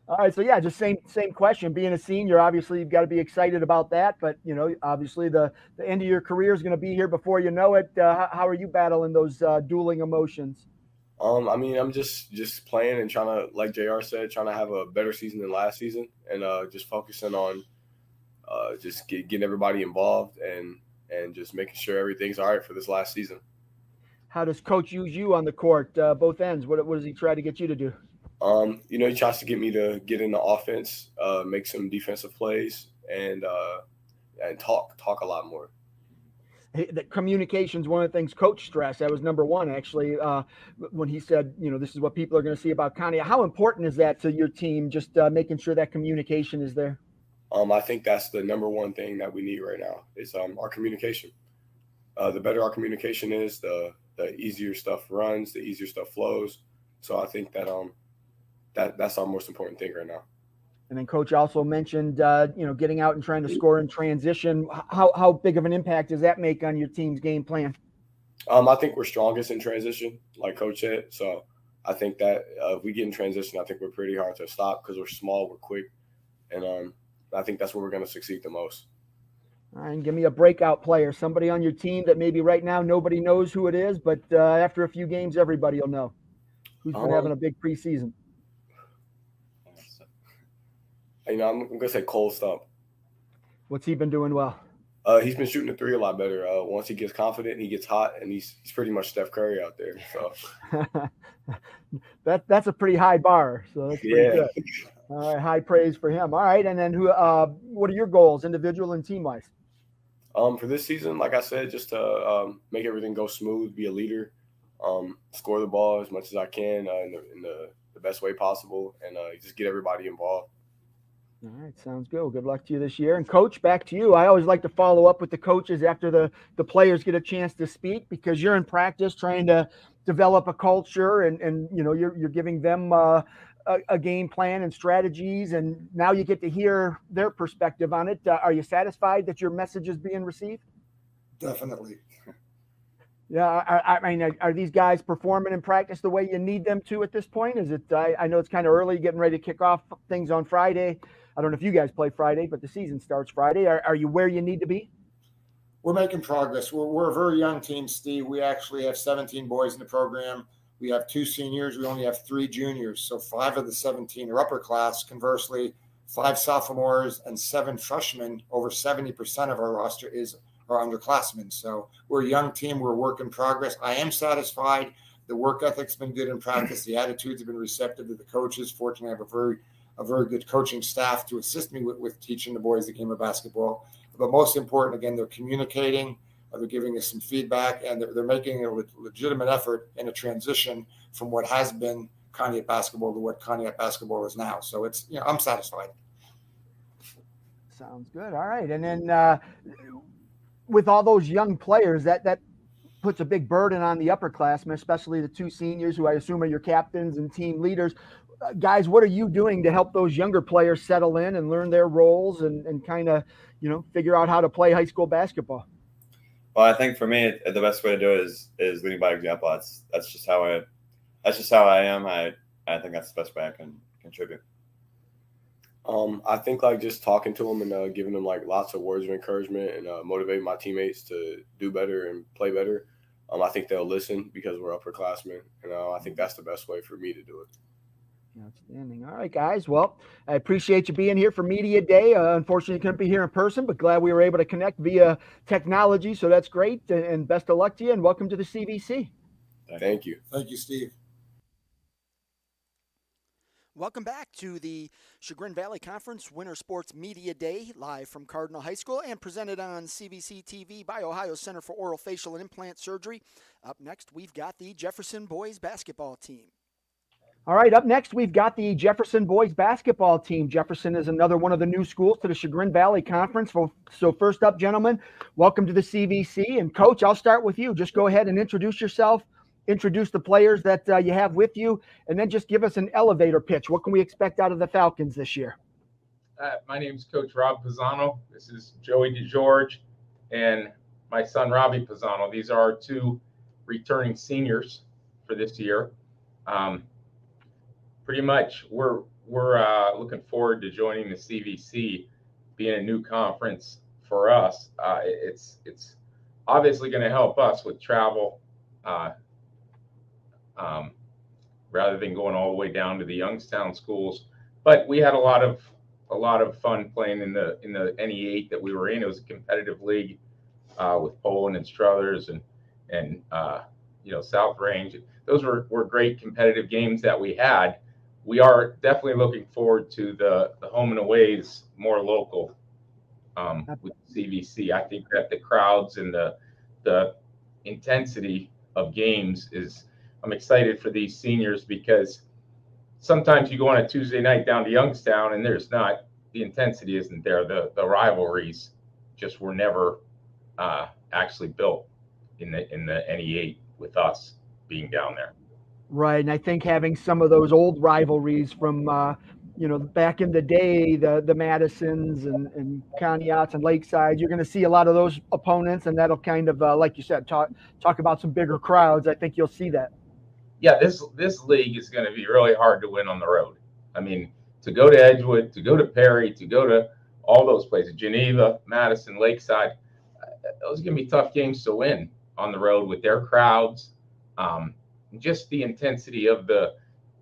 All right, so yeah, just same question. Being a senior, obviously you've got to be excited about that, but you know, obviously the end of your career is going to be here before you know it. How are you battling those dueling emotions? I'm just playing and trying to, like JR said, trying to have a better season than last season, and just focusing on just getting everybody involved and just making sure everything's all right for this last season. How does Coach use you on the court, both ends? What does he try to get you to do? He tries to get me to get into offense, make some defensive plays, and talk a lot more. Hey, the communication's one of the things Coach stressed. That was number one, actually, when he said, you know, this is what people are going to see about Conneaut. How important is that to your team, just making sure that communication is there? I think that's the number one thing that we need right now is our communication. The better our communication is, the easier stuff runs, the easier stuff flows. So I think that that's our most important thing right now. And then Coach also mentioned, getting out and trying to score in transition. How big of an impact does that make on your team's game plan? I think we're strongest in transition, like Coach said. So I think that if we get in transition, I think we're pretty hard to stop because we're small, we're quick. And I think that's where we're going to succeed the most. All right, and give me a breakout player, somebody on your team that maybe right now nobody knows who it is, but after a few games, everybody will know. Who's been having a big preseason? I'm going to say Cole Stump. What's he been doing well? He's been shooting the 3 a lot better. Once he gets confident, he gets hot, and he's pretty much Steph Curry out there. So that's a pretty high bar. So that's pretty good. All right, high praise for him. All right, and then what are your goals, individual and team wise? For this season, like I said, just to make everything go smooth, be a leader, score the ball as much as I can in the best way possible, and just get everybody involved. All right, sounds good. Well, good luck to you this year. And Coach, back to you. I always like to follow up with the coaches after the players get a chance to speak, because you're in practice trying to develop a culture and you're giving them a game plan and strategies, and now you get to hear their perspective on it. Are you satisfied that your message is being received? Definitely. Yeah, I mean, are these guys performing in practice the way you need them to at this point? Is it? I know it's kind of early, getting ready to kick off things on Friday. I don't know if you guys play Friday, but the season starts Friday. Are you where you need to be? We're making progress. We're a very young team, Steve. We actually have 17 boys in the program. We have 2 seniors. We only have 3 juniors. So 5 of the 17 are upper class. Conversely, 5 sophomores and 7 freshmen. Over 70% of our roster are underclassmen. So we're a young team. We're a work in progress. I am satisfied. The work ethic's been good in practice. The attitudes have been receptive to the coaches. Fortunately, I have a very good coaching staff to assist me with teaching the boys the game of basketball. But most important, again, they're communicating, they're giving us some feedback, and they're making a legitimate effort in a transition from what has been Conneaut basketball to what Conneaut basketball is now. So it's, I'm satisfied. Sounds good. All right. And then with all those young players, that puts a big burden on the upperclassmen, especially the 2 seniors who I assume are your captains and team leaders. Guys, what are you doing to help those younger players settle in and learn their roles and kind of, figure out how to play high school basketball? Well, I think for me, the best way to do it is leading by example. That's just how I am. I think that's the best way I can contribute. I think like just talking to them and giving them like lots of words of encouragement and motivating my teammates to do better and play better. I think they'll listen because we're upperclassmen, and I think that's the best way for me to do it. Outstanding. All right, guys. Well, I appreciate you being here for Media Day. Unfortunately, you couldn't be here in person, but glad we were able to connect via technology. So that's great. And best of luck to you, and welcome to the CVC. Thank you. Thank you, Steve. Welcome back to the Chagrin Valley Conference Winter Sports Media Day, live from Cardinal High School and presented on CVC TV by Ohio Center for Oral, Facial, and Implant Surgery. Up next, we've got the Jefferson boys basketball team. All right, up next, we've got the Jefferson boys basketball team. Jefferson is another one of the new schools to the Chagrin Valley Conference. So first up, gentlemen, welcome to the CVC. And Coach, I'll start with you. Just go ahead and introduce yourself, introduce the players that you have with you, and then just give us an elevator pitch. What can we expect out of the Falcons this year? My name is Coach Rob Pisano. This is Joey DeGeorge and my son, Robbie Pisano. These are our 2 returning seniors for this year. Pretty much, we're looking forward to joining the CVC, being a new conference for us. It's obviously going to help us with travel, rather than going all the way down to the Youngstown schools. But we had a lot of fun playing in the NE8 that we were in. It was a competitive league with Poland and Struthers and South Range. Those were great competitive games that we had. We are definitely looking forward to the home and aways, more local, with CVC. I think that the crowds and the intensity of games I'm excited for these seniors, because sometimes you go on a Tuesday night down to Youngstown and the intensity isn't there. The rivalries just were never actually built in the NE8 with us being down there. Right, and I think having some of those old rivalries from, back in the day, the Madisons and Conneauts and Lakesides, you're going to see a lot of those opponents, and that'll kind of, like you said, talk about some bigger crowds. I think you'll see that. Yeah, this league is going to be really hard to win on the road. I mean, to go to Edgewood, to go to Perry, to go to all those places, Geneva, Madison, Lakeside, those are going to be tough games to win on the road with their crowds. Just the intensity of the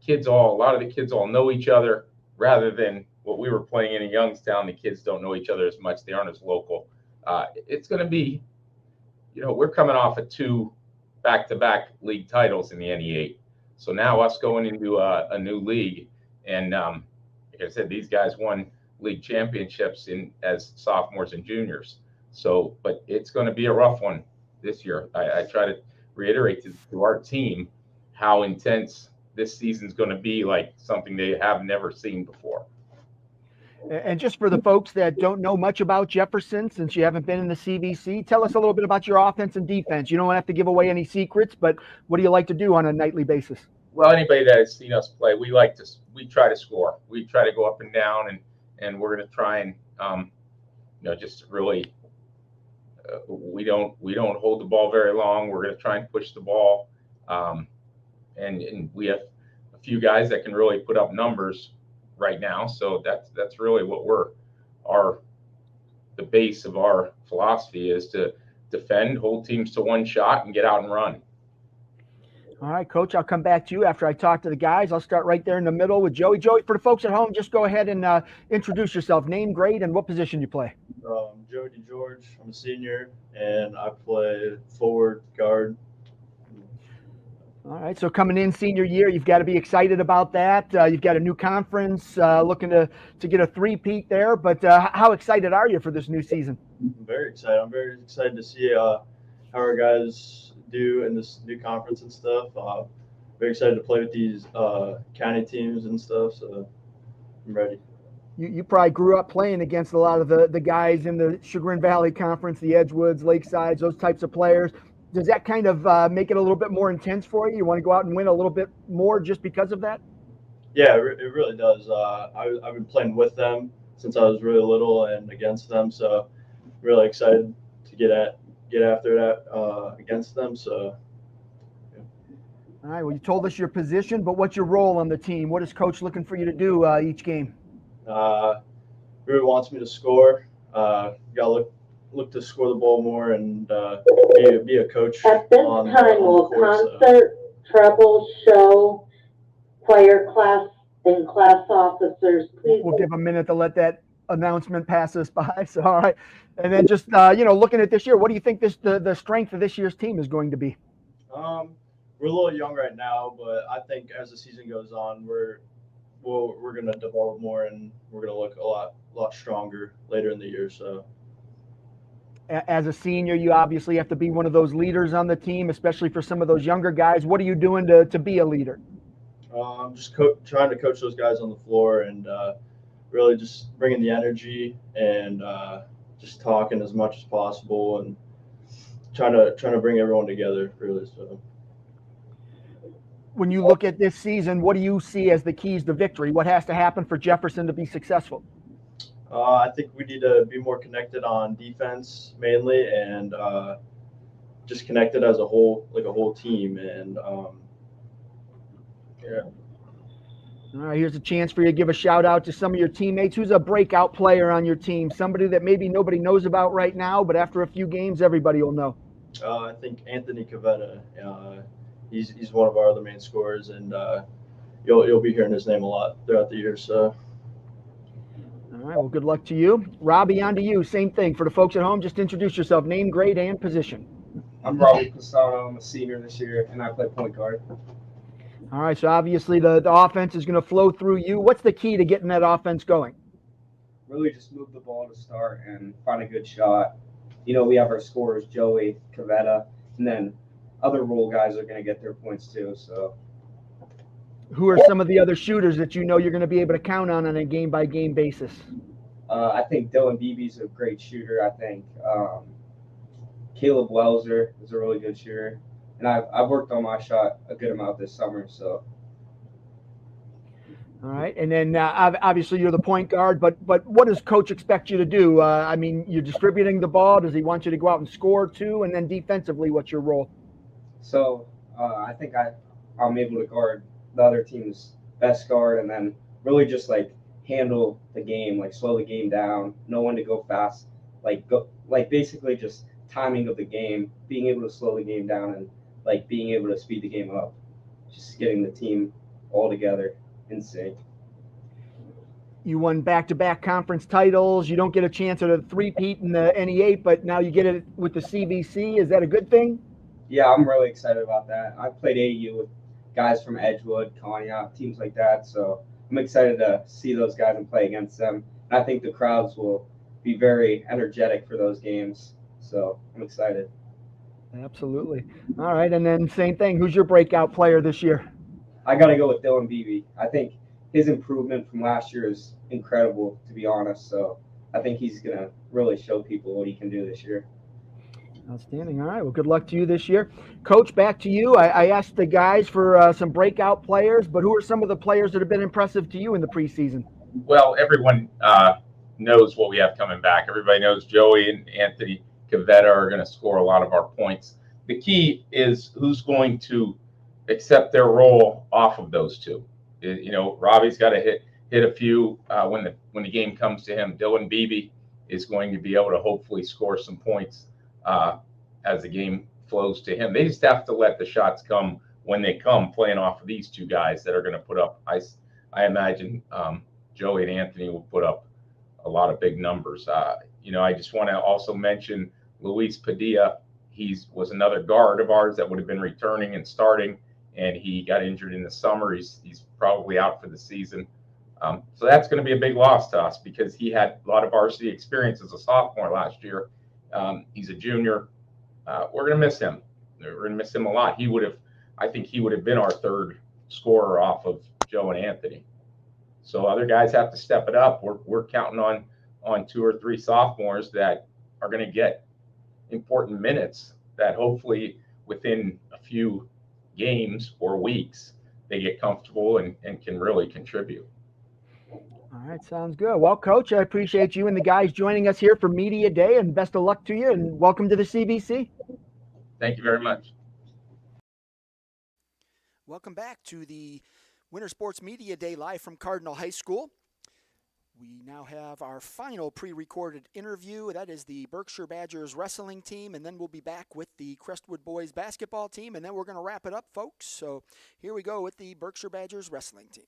kids a lot of the kids all know each other, rather than what we were playing in Youngstown. The kids don't know each other as much. They aren't as local. It's going to be, we're coming off of 2 back-to-back league titles in the NE8. So now us going into a new league, and like I said, these guys won league championships as sophomores and juniors. So, but it's going to be a rough one this year. I try to reiterate to our team how intense this season's going to be, like something they have never seen before. And just for the folks that don't know much about Jefferson, since you haven't been in the CVC, tell us a little bit about your offense and defense. You don't have to give away any secrets, but what do you like to do on a nightly basis? Well, anybody that has seen us play, we try to score. We try to go up and down, and we're going to try and, just really, We don't hold the ball very long. We're going to try and push the ball, and we have a few guys that can really put up numbers right now. So that's really what the base of our philosophy is, to defend, hold teams to one shot, and get out and run. All right, Coach, I'll come back to you after I talk to the guys. I'll start right there in the middle with Joey. Joey, for the folks at home, just go ahead and introduce yourself. Name, grade, and what position you play. Joey DeGeorge. I'm a senior, and I play forward guard. All right, so coming in senior year, you've got to be excited about that. You've got a new conference, looking to get a three-peat there. But how excited are you for this new season? I'm very excited. I'm very excited to see how our guys do in this new conference and stuff. Very excited to play with these county teams and stuff, so I'm ready. You probably grew up playing against a lot of the guys in the Chagrin Valley Conference, the Edgewoods, Lakesides, those types of players. Does that kind of make it a little bit more intense for you? You want to go out and win a little bit more just because of that? Yeah, it really does. I've been playing with them since I was really little and against them, so really excited to get after that against them. So, yeah. All right. Well, you told us your position, but what's your role on the team? What is Coach looking for you to do each game? Really wants me to score. Got look to score the ball more and be a coach. At this time, will concert, treble, show, choir class, and class officers please? We'll give a minute to let that announcement pass us by. So, all right. And then just, looking at this year, what do you think the strength of this year's team is going to be? We're a little young right now, but I think as the season goes on, we're going to develop more and we're going to look a lot stronger later in the year. So, as a senior, you obviously have to be one of those leaders on the team, especially for some of those younger guys. What are you doing to be a leader? I'm just trying to coach those guys on the floor and really just bringing the energy and just talking as much as possible and trying to bring everyone together, really. So, when you look at this season, what do you see as the keys to victory? What has to happen for Jefferson to be successful? I think we need to be more connected on defense mainly, and just connected as a whole, like a whole team. And yeah. All right, here's a chance for you to give a shout out to some of your teammates. Who's a breakout player on your team? Somebody that maybe nobody knows about right now, but after a few games, everybody will know. I think Anthony Cavetta. He's one of our other main scorers, and you'll be hearing his name a lot throughout the year. So. All right, well, good luck to you. Robbie, on to you. Same thing. For the folks at home, just introduce yourself. Name, grade, and position. I'm Robbie Pisano. I'm a senior this year, and I play point guard. All right, so obviously the offense is going to flow through you. What's the key to getting that offense going? Really just move the ball to start and find a good shot. We have our scorers, Joey, Cavetta, and then other role guys are going to get their points too. So, who are some of the other shooters that you're going to be able to count on a game-by-game basis? I think Dylan Beebe's a great shooter. I think Caleb Welser is a really good shooter. And I've worked on my shot a good amount this summer. So. All right, and then obviously you're the point guard, but what does Coach expect you to do? You're distributing the ball. Does he want you to go out and score too? And then defensively, what's your role? So I think I'm able to guard the other team's best guard, and then really just handle the game, slow the game down, know when to go fast, basically just timing of the game, being able to slow the game down, and being able to speed the game up, just getting the team all together in sync. You won back-to-back conference titles. You don't get a chance at a three-peat in the NE8, but now you get it with the CVC. Is that a good thing? Yeah, I'm really excited about that. I played AAU with guys from Edgewood, Cognac, teams like that, so I'm excited to see those guys and play against them. And I think the crowds will be very energetic for those games, so I'm excited. Absolutely. All right, and then same thing. Who's your breakout player this year? I got to go with Dylan Beebe. I think his improvement from last year is incredible, to be honest, so I think he's going to really show people what he can do this year. Outstanding. All right. Well, good luck to you this year. Coach, back to you. I asked the guys for some breakout players, but who are some of the players that have been impressive to you in the preseason? Well, everyone knows what we have coming back. Everybody knows Joey and Anthony Cavetta are going to score a lot of our points. The key is who's going to accept their role off of those two. Robbie's got to hit a few when the game comes to him. Dylan Beebe is going to be able to hopefully score some points as the game flows to him. They just have to let the shots come when they come, playing off of these two guys that are going to put up. I imagine Joey and Anthony will put up a lot of big numbers. I just want to also mention Luis Padilla. He was another guard of ours that would have been returning and starting, and he got injured in the summer. He's probably out for the season. So that's going to be a big loss to us because he had a lot of varsity experience as a sophomore last year. He's a junior. We're going to miss him. We're going to miss him a lot. I think he would have been our third scorer off of Joe and Anthony. So other guys have to step it up. We're counting on 2 or 3 sophomores that are going to get important minutes that hopefully within a few games or weeks they get comfortable and can really contribute. All right, sounds good. Well, Coach, I appreciate you and the guys joining us here for Media Day, and best of luck to you, and welcome to the CVC. Thank you very much. Welcome back to the Winter Sports Media Day live from Cardinal High School. We now have our final pre-recorded interview. That is the Berkshire Badgers wrestling team, and then we'll be back with the Crestwood Boys basketball team, and then we're going to wrap it up, folks. So here we go with the Berkshire Badgers wrestling team.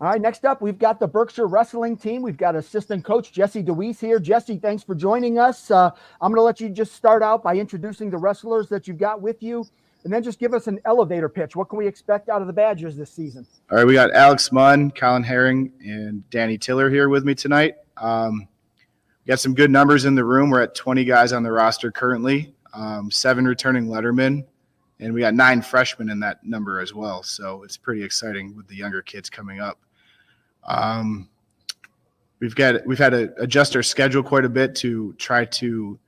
All right, next up, we've got the Berkshire wrestling team. We've got assistant coach Jesse DeWeese here. Jesse, thanks for joining us. I'm going to let you just start out by introducing the wrestlers that you've got with you, and then just give us an elevator pitch. What can we expect out of the Badgers this season? All right, we got Alex Munn, Colin Herring, and Danny Tiller here with me tonight. We got some good numbers in the room. We're at 20 guys on the roster currently, 7 returning lettermen, and we got 9 freshmen in that number as well. So it's pretty exciting with the younger kids coming up. We've had to adjust our schedule quite a bit to try to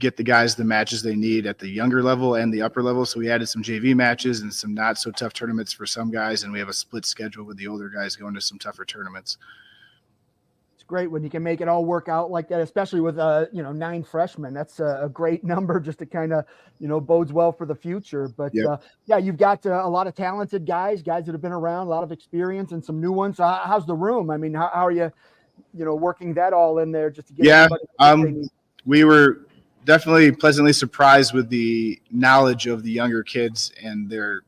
get the guys the matches they need at the younger level and the upper level. So we added some JV matches and some not so tough tournaments for some guys, and we have a split schedule with the older guys going to some tougher tournaments. It's great when you can make it all work out like that, especially with 9 freshmen. That's a great number just to kind of bodes well for the future. But you've got a lot of talented guys that have been around, a lot of experience, and some new ones. So how's the room? I mean, how are you working that all in there just to get everybody? We were definitely pleasantly surprised with the knowledge of the younger kids and their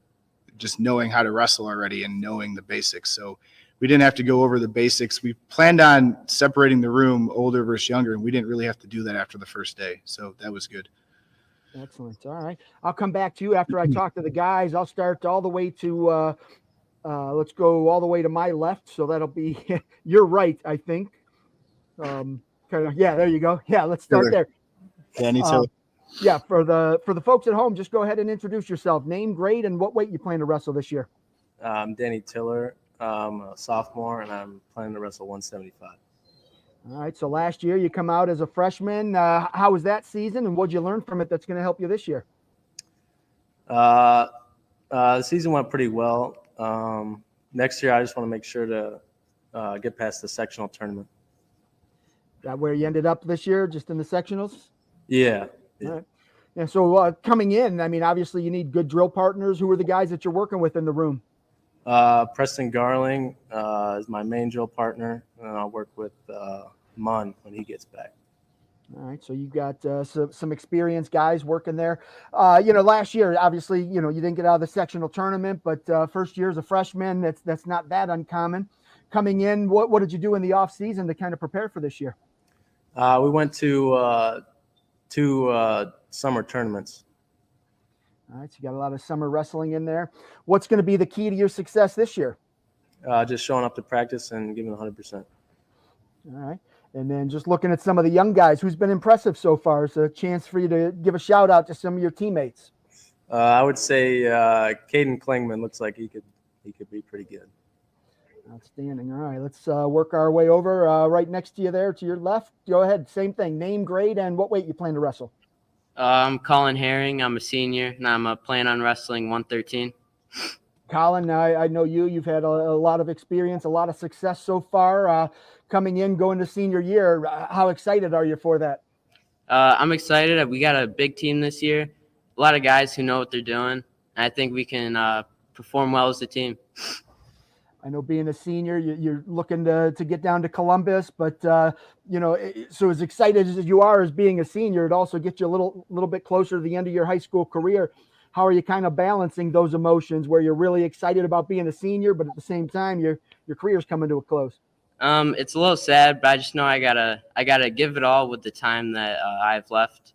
just knowing how to wrestle already and knowing the basics. So we didn't have to go over the basics. We planned on separating the room older versus younger, and we didn't really have to do that after the first day. So that was good. Excellent. All right. I'll come back to you after I talk to the guys. I'll start all the way to let's go all the way to my left. So that'll be your right, I think. There you go. Yeah, let's start there. Danny Tiller. For the folks at home, just go ahead and introduce yourself. Name, grade, and what weight you plan to wrestle this year. I'm Danny Tiller. I'm a sophomore, and I'm planning to wrestle 175. All right, so last year you come out as a freshman. How was that season, and what did you learn from it that's going to help you this year? The season went pretty well. Next year, I just want to make sure to get past the sectional tournament. That where you ended up this year, just in the sectionals? Yeah. All right. Yeah. So coming in, I mean, obviously you need good drill partners. Who are the guys that you're working with in the room? Preston Garling is my main drill partner, and I'll work with Munn when he gets back. All right, so you've got some experienced guys working there. Last year, obviously, you didn't get out of the sectional tournament, but first year as a freshman, that's not that uncommon. Coming in, what did you do in the off season to kind of prepare for this year? We went to 2 summer tournaments. All right, so you got a lot of summer wrestling in there. What's going to be the key to your success this year? Just showing up to practice and giving 100%. All right. And then just looking at some of the young guys, who's been impressive so far? It's a chance for you to give a shout out to some of your teammates. I would say Caden Klingman looks like he could be pretty good. Outstanding. All right, let's work our way over right next to you there to your left. Go ahead. Same thing. Name, grade, and what weight you plan to wrestle. I'm Colin Herring. I'm a senior, and I'm planning on wrestling 113. Colin, I know you've had a lot of experience, a lot of success so far coming in, going to senior year. How excited are you for that? I'm excited. We got a big team this year. A lot of guys who know what they're doing. And I think we can perform well as a team. I know being a senior, you're looking to get down to Columbus, but so as excited as you are as being a senior, it also gets you a little bit closer to the end of your high school career. How are you kind of balancing those emotions where you're really excited about being a senior, but at the same time your career's coming to a close? It's a little sad, but I just know I gotta give it all with the time that I have left.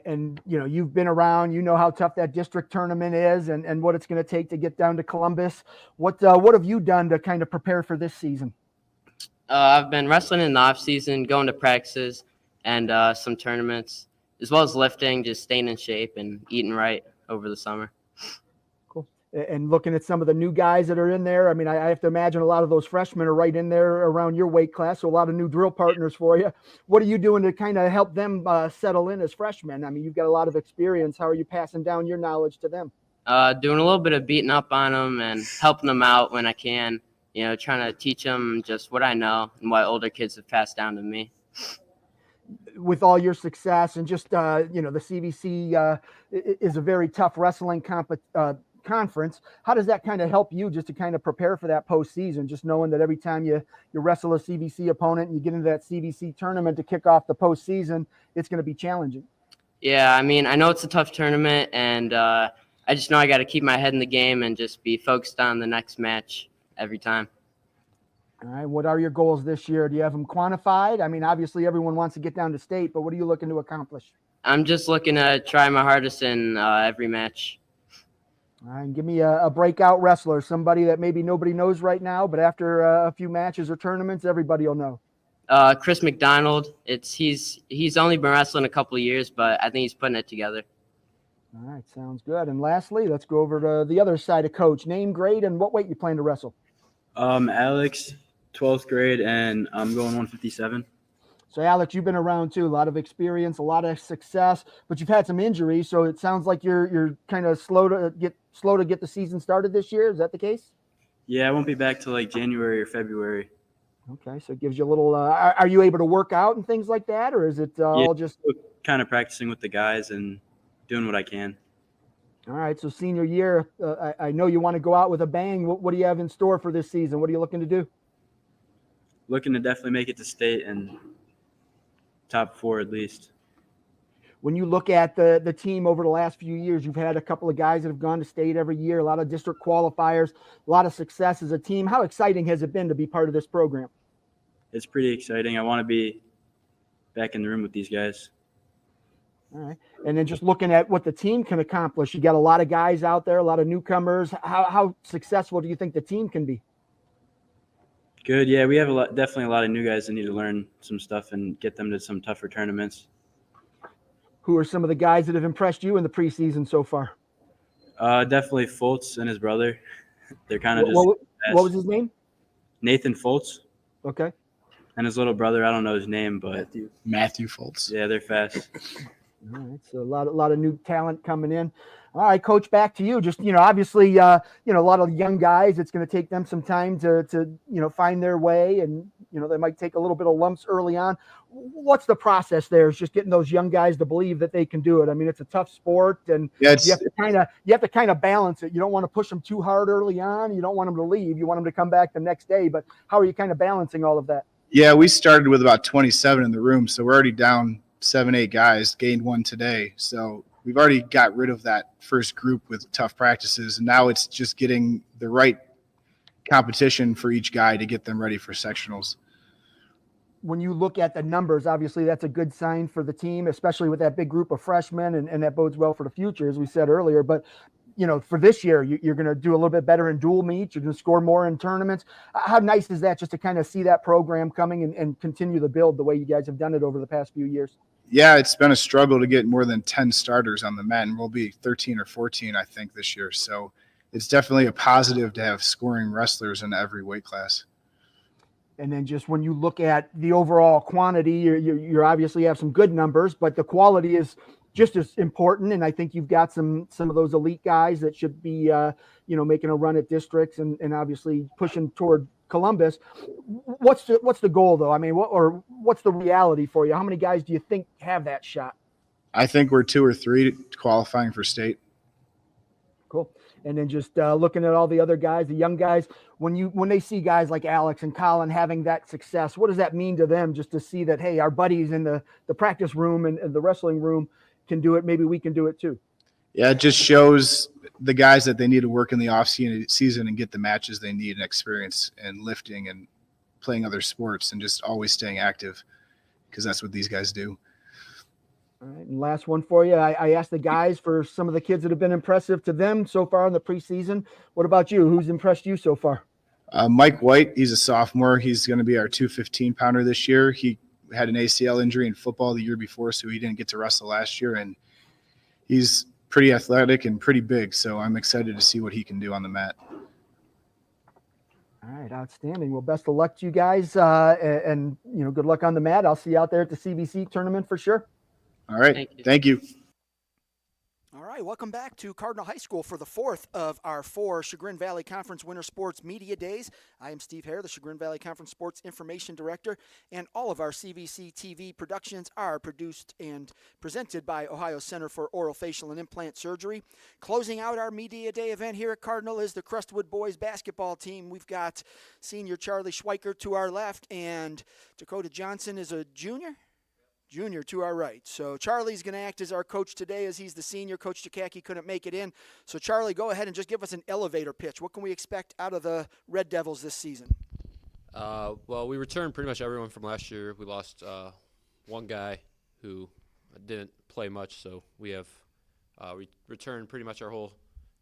And you've been around, you know how tough that district tournament is and what it's going to take to get down to Columbus. What have you done to kind of prepare for this season? I've been wrestling in the off season, going to practices and some tournaments, as well as lifting, just staying in shape and eating right over the summer. Cool. And looking at some of the new guys that are in there, I mean, I have to imagine a lot of those freshmen are right in there around your weight class, so a lot of new drill partners for you. What are you doing to kind of help them settle in as freshmen? I mean, you've got a lot of experience. How are you passing down your knowledge to them? Doing a little bit of beating up on them and helping them out when I can, trying to teach them just what I know and what older kids have passed down to me. With all your success and just, the CVC is a very tough wrestling conference. How does that kind of help you just to kind of prepare for that postseason, just knowing that every time you wrestle a CVC opponent and you get into that CVC tournament to kick off the postseason, it's going to be challenging? Yeah, I mean, I know it's a tough tournament, and I just know I got to keep my head in the game and just be focused on the next match every time. All right. What are your goals this year? Do you have them quantified? I mean, obviously everyone wants to get down to state, but what are you looking to accomplish? I'm just looking to try my hardest in every match. All right. Give me a breakout wrestler, somebody that maybe nobody knows right now, but after a few matches or tournaments, everybody will know. Chris McDonald. He's only been wrestling a couple of years, but I think he's putting it together. All right. Sounds good. And lastly, let's go over to the other side of coach. Name, grade, and what weight you plan to wrestle? Alex, 12th grade, and I'm going 157. So, Alex, you've been around too, a lot of experience, a lot of success, but you've had some injuries, so it sounds like you're kind of slow to get the season started this year. Is that the case? Yeah, I won't be back till like January or February. Okay, so it gives you a little. Are you able to work out and things like that, or is it all just kind of practicing with the guys and doing what I can? All right, so senior year, I know you want to go out with a bang. What do you have in store for this season? What are you looking to do? Looking to definitely make it to state and top 4 at least. When you look at the team over the last few years, you've had a couple of guys that have gone to state every year, a lot of district qualifiers, a lot of success as a team. How exciting has it been to be part of this program? It's pretty exciting. I want to be back in the room with these guys. All right. And then just looking at what the team can accomplish, you got a lot of guys out there, a lot of newcomers. How successful do you think the team can be? Good. Yeah, we have definitely a lot of new guys that need to learn some stuff and get them to some tougher tournaments. Who are some of the guys that have impressed you in the preseason so far? Definitely Foltz and his brother. They're kind of just. What was his name? Nathan Foltz. Okay. And his little brother, I don't know his name, but Matthew Foltz. Yeah, they're fast. All right, so a lot of new talent coming in. All right, Coach, back to you. Just obviously, a lot of young guys. It's going to take them some time to find their way, and they might take a little bit of lumps early on. What's the process there? Is just getting those young guys to believe that they can do it. I mean, it's a tough sport, and you have to kind of balance it. You don't want to push them too hard early on. You don't want them to leave. You want them to come back the next day. But how are you kind of balancing all of that? Yeah, we started with about 27 in the room, so we're already down 7-8 guys, gained 1 today. So we've already got rid of that first group with tough practices. And now it's just getting the right competition for each guy to get them ready for sectionals. When you look at the numbers, obviously that's a good sign for the team, especially with that big group of freshmen, and that bodes well for the future, as we said earlier. But for this year, you're going to do a little bit better in dual meets. You're going to score more in tournaments. How nice is that just to kind of see that program coming and continue to build the way you guys have done it over the past few years? Yeah, it's been a struggle to get more than 10 starters on the mat, and we'll be 13 or 14, I think, this year. So it's definitely a positive to have scoring wrestlers in every weight class. And then just when you look at the overall quantity, you obviously have some good numbers, but the quality is just as important. And I think you've got some of those elite guys that should be, making a run at districts and obviously pushing toward Columbus. What's the goal though? I mean, what's the reality for you? How many guys do you think have that shot? I think we're 2 or 3 qualifying for state. Cool. And then just looking at all the other guys, the young guys, when they see guys like Alex and Colin having that success, what does that mean to them just to see that, hey, our buddies in the practice room and the wrestling room can do it. Maybe we can do it too. Yeah, it just shows the guys that they need to work in the off season and get the matches they need and experience and lifting and playing other sports and just always staying active, because that's what these guys do. All right, and last one for you. I asked the guys for some of the kids that have been impressive to them so far in the preseason. What about you? Who's impressed you so far? Mike White, he's a sophomore. He's going to be our 215-pounder this year. He had an ACL injury in football the year before, so he didn't get to wrestle last year, and he's pretty athletic and pretty big, so I'm excited to see what he can do on the mat. All right, outstanding. Well, best of luck to you guys, and good luck on the mat. I'll see you out there at the CVC tournament for sure. All right. Thank you. All right, welcome back to Cardinal High School for the 4th of our 4 Chagrin Valley Conference Winter Sports Media Days. I am Steve Hare, the Chagrin Valley Conference Sports Information Director, and all of our CVC TV productions are produced and presented by Ohio Center for Oral, Facial, and Implant Surgery. Closing out our Media Day event here at Cardinal is the Crestwood Boys basketball team. We've got senior Charlie Schweiker to our left, and Dakota Johnson is a junior to our right. So Charlie's going to act as our coach today, as he's the senior. Coach Jakacki couldn't make it in. So Charlie, go ahead and just give us an elevator pitch. What can we expect out of the Red Devils this season? Well, we returned pretty much everyone from last year. We lost one guy who didn't play much, so we returned pretty much our whole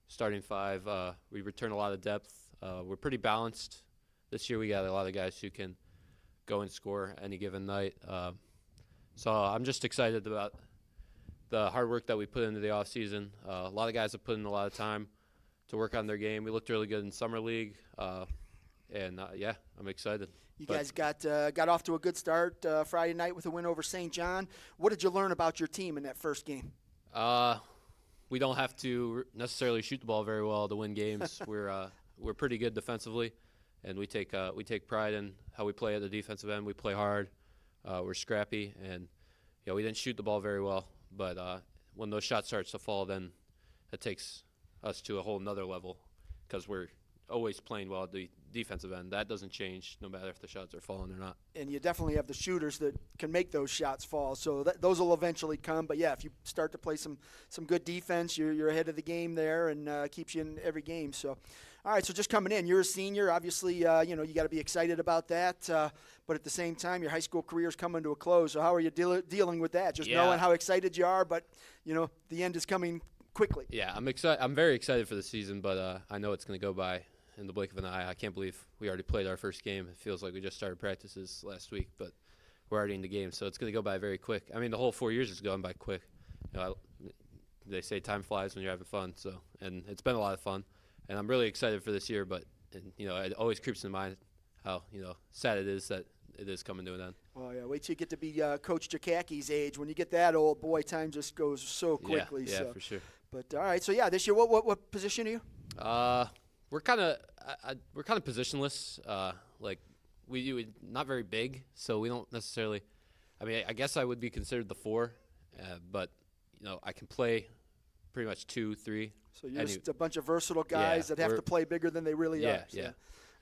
starting 5. We returned a lot of depth. We're pretty balanced this year. We got a lot of guys who can go and score any given night. So I'm just excited about the hard work that we put into the off season. A lot of guys have put in a lot of time to work on their game. We looked really good in summer league, and I'm excited. You guys got off to a good start Friday night with a win over St. John. What did you learn about your team in that first game? We don't have to necessarily shoot the ball very well to win games. We're pretty good defensively, and we take pride in how we play at the defensive end. We play hard. We're scrappy, and we didn't shoot the ball very well. But when those shots start to fall, then it takes us to a whole nother level, because we're always playing well at the defensive end. That doesn't change no matter if the shots are falling or not. And you definitely have the shooters that can make those shots fall. So those will eventually come. But, yeah, if you start to play some good defense, you're ahead of the game there, and keeps you in every game. So, all right, so just coming in, you're a senior. Obviously, you got to be excited about that. But at the same time, your high school career is coming to a close. So how are you dealing with that? Just knowing how excited you are, but, the end is coming quickly. Yeah, I'm excited. I'm very excited for the season, but I know it's going to go by in the blink of an eye. I can't believe we already played our first game. It feels like we just started practices last week, but we're already in the game, so it's going to go by very quick. I mean, the whole 4 years is going by quick. They say time flies when you're having fun, and it's been a lot of fun. And I'm really excited for this year, but it always creeps in mind how sad it is that it is coming to an end. Oh yeah, wait till you get to be Coach Jakacki's age. When you get that old, boy, time just goes so quickly. Yeah, for sure. But all right, so yeah, this year, what position are you? We're kind of positionless. We not very big, so we don't necessarily. I mean, I guess I would be considered the 4, but I can play pretty much 2, 3. So you're just a bunch of versatile guys that have to play bigger than they really are. So. Yeah.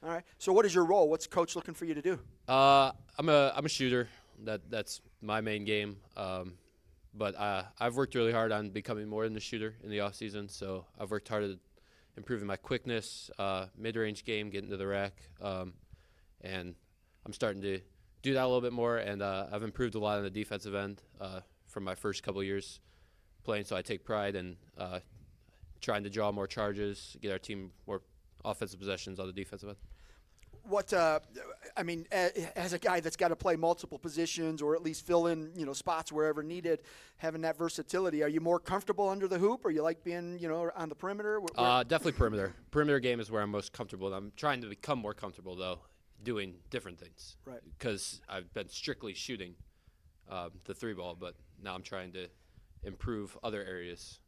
All right. So what is your role? What's coach looking for you to do? I'm a shooter. That's my main game. But I've worked really hard on becoming more than a shooter in the off season. So I've worked hard at improving my quickness, mid-range game, getting to the rack, and I'm starting to do that a little bit more. And I've improved a lot on the defensive end from my first couple of years playing. So I take pride in trying to draw more charges, get our team more offensive possessions on the defensive end. What as a guy that's got to play multiple positions or at least fill in spots wherever needed, having that versatility, are you more comfortable under the hoop, or you like being on the perimeter? Definitely perimeter. Perimeter game is where I'm most comfortable. I'm trying to become more comfortable though, doing different things. Right. Because I've been strictly shooting the 3-ball, but now I'm trying to improve other areas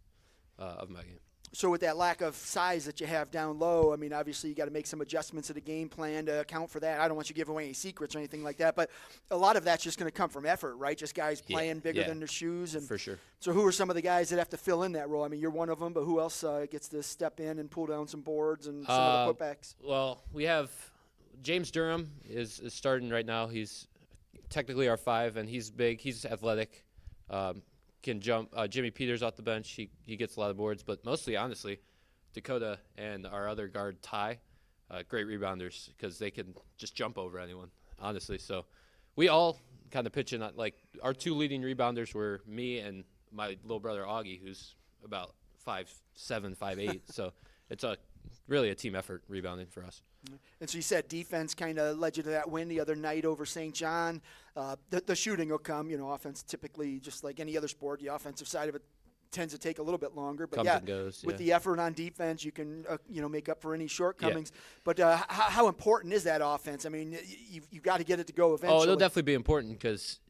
of my game. So with that lack of size that you have down low, I mean, obviously you got to make some adjustments to the game plan to account for that. I don't want you to give away any secrets or anything like that, but a lot of that's just going to come from effort, right? Just guys playing bigger than their shoes. And for sure. So who are some of the guys that have to fill in that role? I mean, you're one of them, but who else gets to step in and pull down some boards and some of the putbacks? Well, we have James Durham is starting right now. He's technically our 5, and he's big. He's athletic. Can jump. Jimmy Peters off the bench. He gets a lot of boards, but mostly, honestly, Dakota and our other guard, Ty, great rebounders because they can just jump over anyone, honestly. So we all kind of pitch in. Like, our 2 leading rebounders were me and my little brother, Augie, who's about 5'7", 5'8". So it's really a team effort rebounding for us. And so you said defense kind of led you to that win the other night over St. John. The shooting will come. Offense typically, just like any other sport, the offensive side of it tends to take a little bit longer. But Comes and goes, with the effort on defense, you can make up for any shortcomings. Yeah. But how important is that offense? I mean, you've got to get it to go eventually. Oh, it'll definitely be important because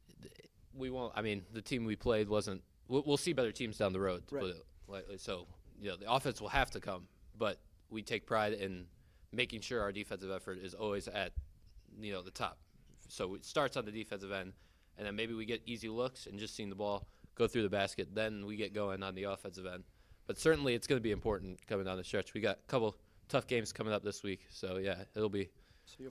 we won't. I mean, the team we played wasn't. We'll see better teams down the road. Right. So the offense will have to come, but we take pride in making sure our defensive effort is always at the top. So it starts on the defensive end, and then maybe we get easy looks and just seeing the ball go through the basket. Then we get going on the offensive end. But certainly it's going to be important coming down the stretch. We got a couple tough games coming up this week. So, yeah, it'll be –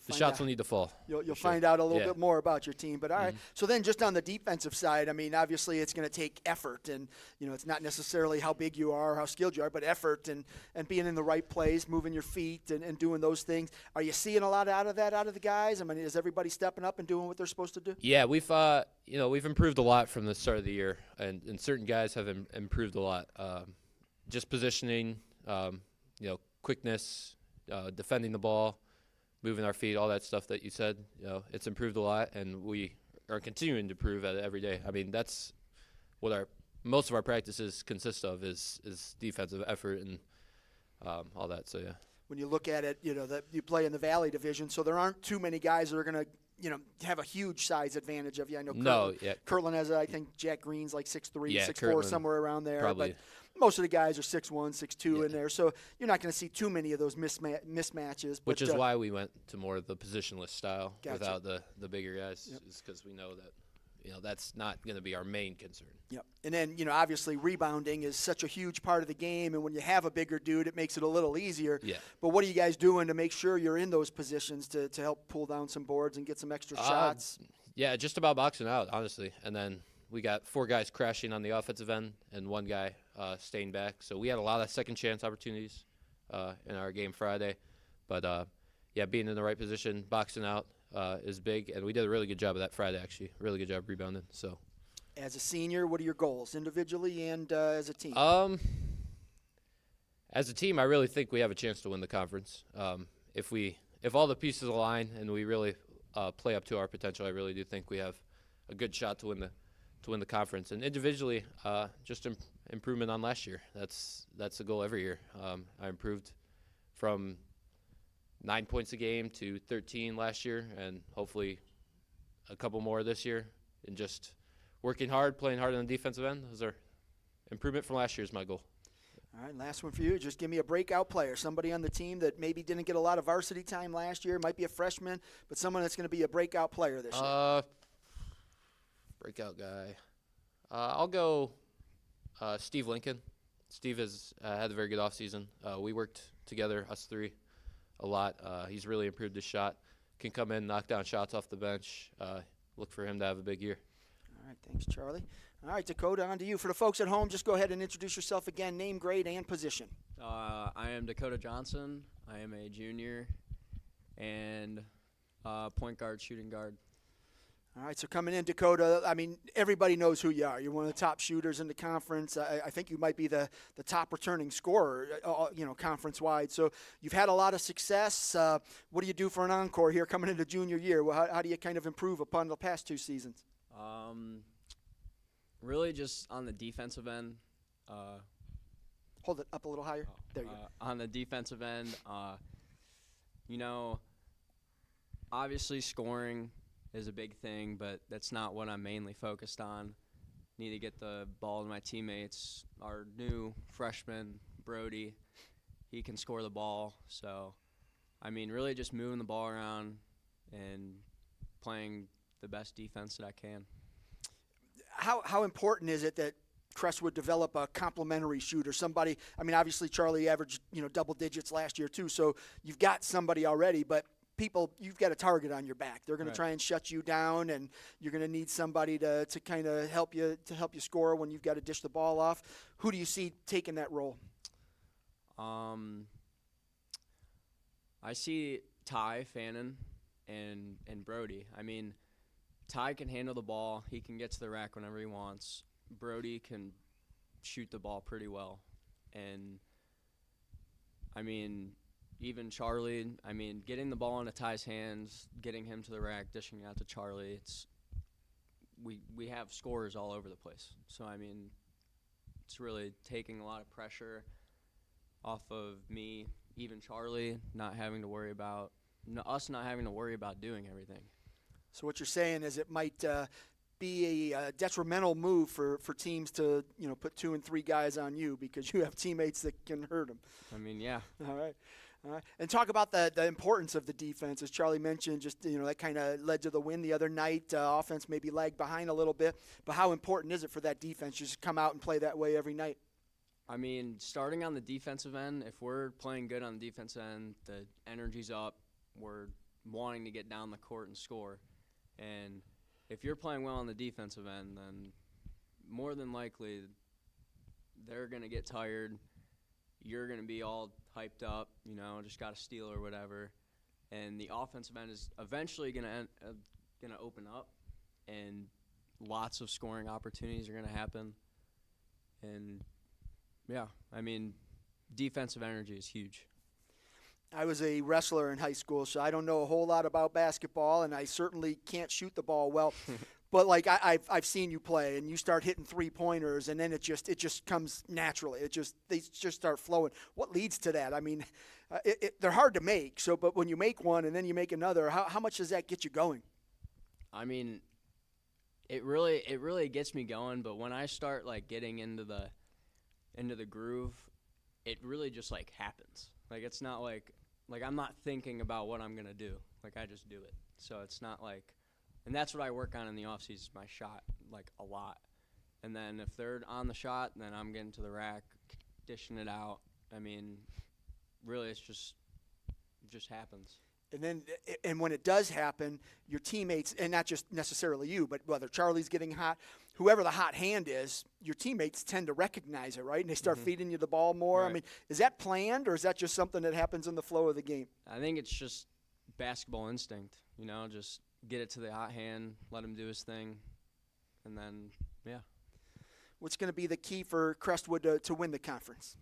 the shots will need to fall. You'll find out a little bit more about your team. But, all right, so then just on the defensive side, I mean, obviously it's going to take effort. And, it's not necessarily how big you are, how skilled you are, but effort and being in the right place, moving your feet and doing those things. Are you seeing a lot out of that out of the guys? I mean, is everybody stepping up and doing what they're supposed to do? Yeah, we've improved a lot from the start of the year, and certain guys have improved a lot. Just positioning, quickness, defending the ball, moving our feet, all that stuff that you said, it's improved a lot, and we are continuing to improve at it every day. I mean, that's what most of our practices consist of is defensive effort and all that. So yeah. When you look at it, that you play in the Valley Division, so there aren't too many guys that are going to, have a huge size advantage of you. I know Kirtland has, I think Jack Green's like 6'3", 6'4", somewhere around there. Probably. But most of the guys are 6'1", 6'2" in there, so you're not going to see too many of those mismatches. Which is why we went to more of the positionless style without the bigger guys, is because we know that that's not going to be our main concern. Yep. And then, obviously rebounding is such a huge part of the game, and when you have a bigger dude, it makes it a little easier. Yeah. But what are you guys doing to make sure you're in those positions to help pull down some boards and get some extra shots? Yeah, just about boxing out, honestly. And then we got 4 guys crashing on the offensive end and 1 guy staying back. So we had a lot of second chance opportunities in our game Friday. But, being in the right position, boxing out is big. And we did a really good job of that Friday, actually. Really good job rebounding. So, as a senior, what are your goals, individually and as a team? As a team, I really think we have a chance to win the conference. If all the pieces align and we really play up to our potential, I really do think we have a good shot to win the conference. And individually, just improvement on last year. That's the goal every year. I improved from 9 points a game to 13 last year, and hopefully a couple more this year. And just working hard, playing hard on the defensive end. Those are improvement from last year is my goal. All right, last one for you. Just give me a breakout player, somebody on the team that maybe didn't get a lot of varsity time last year, might be a freshman, but someone that's going to be a breakout player this year. Breakout guy. I'll go Steve Lincoln. Steve has had a very good offseason. We worked together, us 3, a lot. He's really improved his shot. Can come in, knock down shots off the bench. Look for him to have a big year. All right, thanks, Charlie. All right, Dakota, on to you. For the folks at home, just go ahead and introduce yourself again, name, grade, and position. I am Dakota Johnson. I am a junior and point guard, shooting guard. All right, so coming in, Dakota, I mean, everybody knows who you are. You're one of the top shooters in the conference. I think you might be the top returning scorer, conference-wide. So you've had a lot of success. What do you do for an encore here coming into junior year? How do you kind of improve upon the past 2 seasons? Really just on the defensive end. Hold it up a little higher. There you go. On the defensive end, obviously scoring is a big thing, but that's not what I'm mainly focused on. Need to get the ball to my teammates. Our new freshman, Brody. He can score the ball. So, I mean, really just moving the ball around and playing the best defense that I can. How important is it that Crestwood develop a complementary shooter? Somebody, I mean, obviously Charlie averaged, double digits last year too, so you've got somebody already, but you've got a target on your back. They're going to try and shut you down, and you're going to need somebody to kind of help you score when you've got to dish the ball off. Who do you see taking that role? I see Ty, Fannin, and Brody. I mean, Ty can handle the ball. He can get to the rack whenever he wants. Brody can shoot the ball pretty well. And, I mean, even Charlie, I mean, getting the ball into Ty's hands, getting him to the rack, dishing it out to Charlie, we have scorers all over the place. So, I mean, it's really taking a lot of pressure off of me, even Charlie, us not having to worry about doing everything. So what you're saying is it might be a detrimental move for teams to put 2 and 3 guys on you because you have teammates that can hurt them. I mean, yeah. All right. And talk about the importance of the defense. As Charlie mentioned, just that kind of led to the win the other night. Offense maybe lagged behind a little bit, but how important is it for that defense just to come out and play that way every night? I mean, starting on the defensive end, if we're playing good on the defensive end, the energy's up. We're wanting to get down the court and score. And if you're playing well on the defensive end, then more than likely they're going to get tired. You're going to be all hyped up, just got a steal or whatever. And the offensive end is eventually going to open up, and lots of scoring opportunities are going to happen. And, yeah, I mean, defensive energy is huge. I was a wrestler in high school, so I don't know a whole lot about basketball, and I certainly can't shoot the ball well. But I've seen you play, and you start hitting 3-pointers, and then it just comes naturally. They just start flowing. What leads to that? I mean, they're hard to make. But when you make one and then you make another, how much does that get you going? I mean, it really gets me going. But when I start getting into the groove, it really just happens. It's not like I'm not thinking about what I'm gonna do. I just do it. So it's not and that's what I work on in the off season, my shot, a lot. And then if they're on the shot, then I'm getting to the rack, dishing it out. I mean, really, it just happens. And when it does happen, your teammates, and not just necessarily you, but whether Charlie's getting hot, whoever the hot hand is, your teammates tend to recognize it, right? And they start feeding you the ball more. Right. I mean, is that planned, or is that just something that happens in the flow of the game? I think it's just basketball instinct, just get it to the hot hand, let him do his thing, and then, yeah. What's going to be the key for Crestwood to win the conference?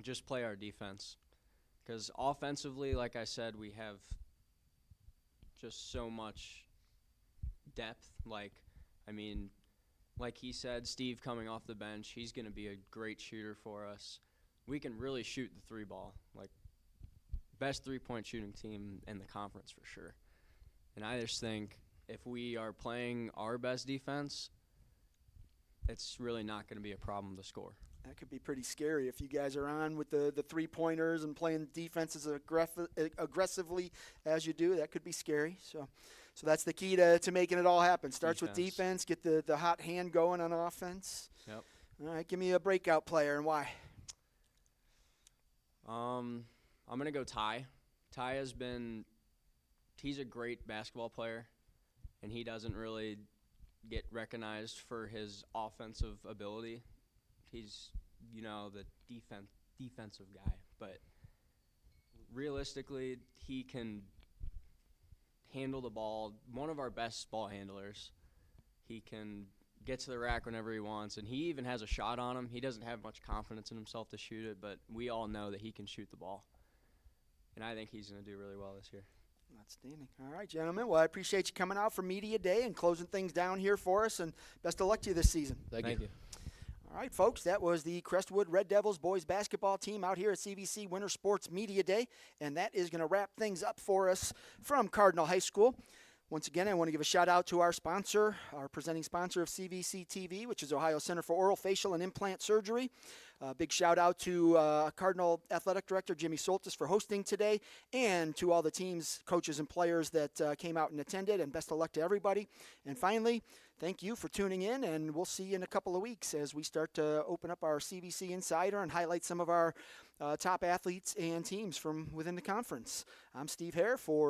Just play our defense. Because offensively, like I said, we have just so much depth. Like he said, Steve coming off the bench, he's going to be a great shooter for us. We can really shoot the 3-ball. Best 3-point shooting team in the conference for sure. And I just think if we are playing our best defense, it's really not going to be a problem to score. That could be pretty scary if you guys are on with the 3-pointers and playing defense as aggressively as you do. That could be scary. So that's the key to making it all happen. Starts with defense, get the hot hand going on offense. Yep. All right, give me a breakout player and why. I'm going to go Ty. Ty he's a great basketball player, and he doesn't really get recognized for his offensive ability. He's, the defensive guy. But realistically, he can handle the ball. One of our best ball handlers. He can get to the rack whenever he wants, and he even has a shot on him. He doesn't have much confidence in himself to shoot it, but we all know that he can shoot the ball. And I think he's going to do really well this year. Outstanding. All right, gentlemen. Well, I appreciate you coming out for Media Day and closing things down here for us, and best of luck to you this season. Thank you. All right, folks, that was the Crestwood Red Devils boys basketball team out here at CVC Winter Sports Media Day, and that is going to wrap things up for us from Cardinal High School. Once again, I want to give a shout out to our sponsor, our presenting sponsor of CVC TV, which is Ohio Center for Oral, Facial, and Implant Surgery. Big shout out to Cardinal Athletic Director Jimmy Soltis for hosting today, and to all the teams, coaches, and players that came out and attended, and best of luck to everybody. And finally, thank you for tuning in, and we'll see you in a couple of weeks as we start to open up our CVC Insider and highlight some of our top athletes and teams from within the conference. I'm Steve Hare for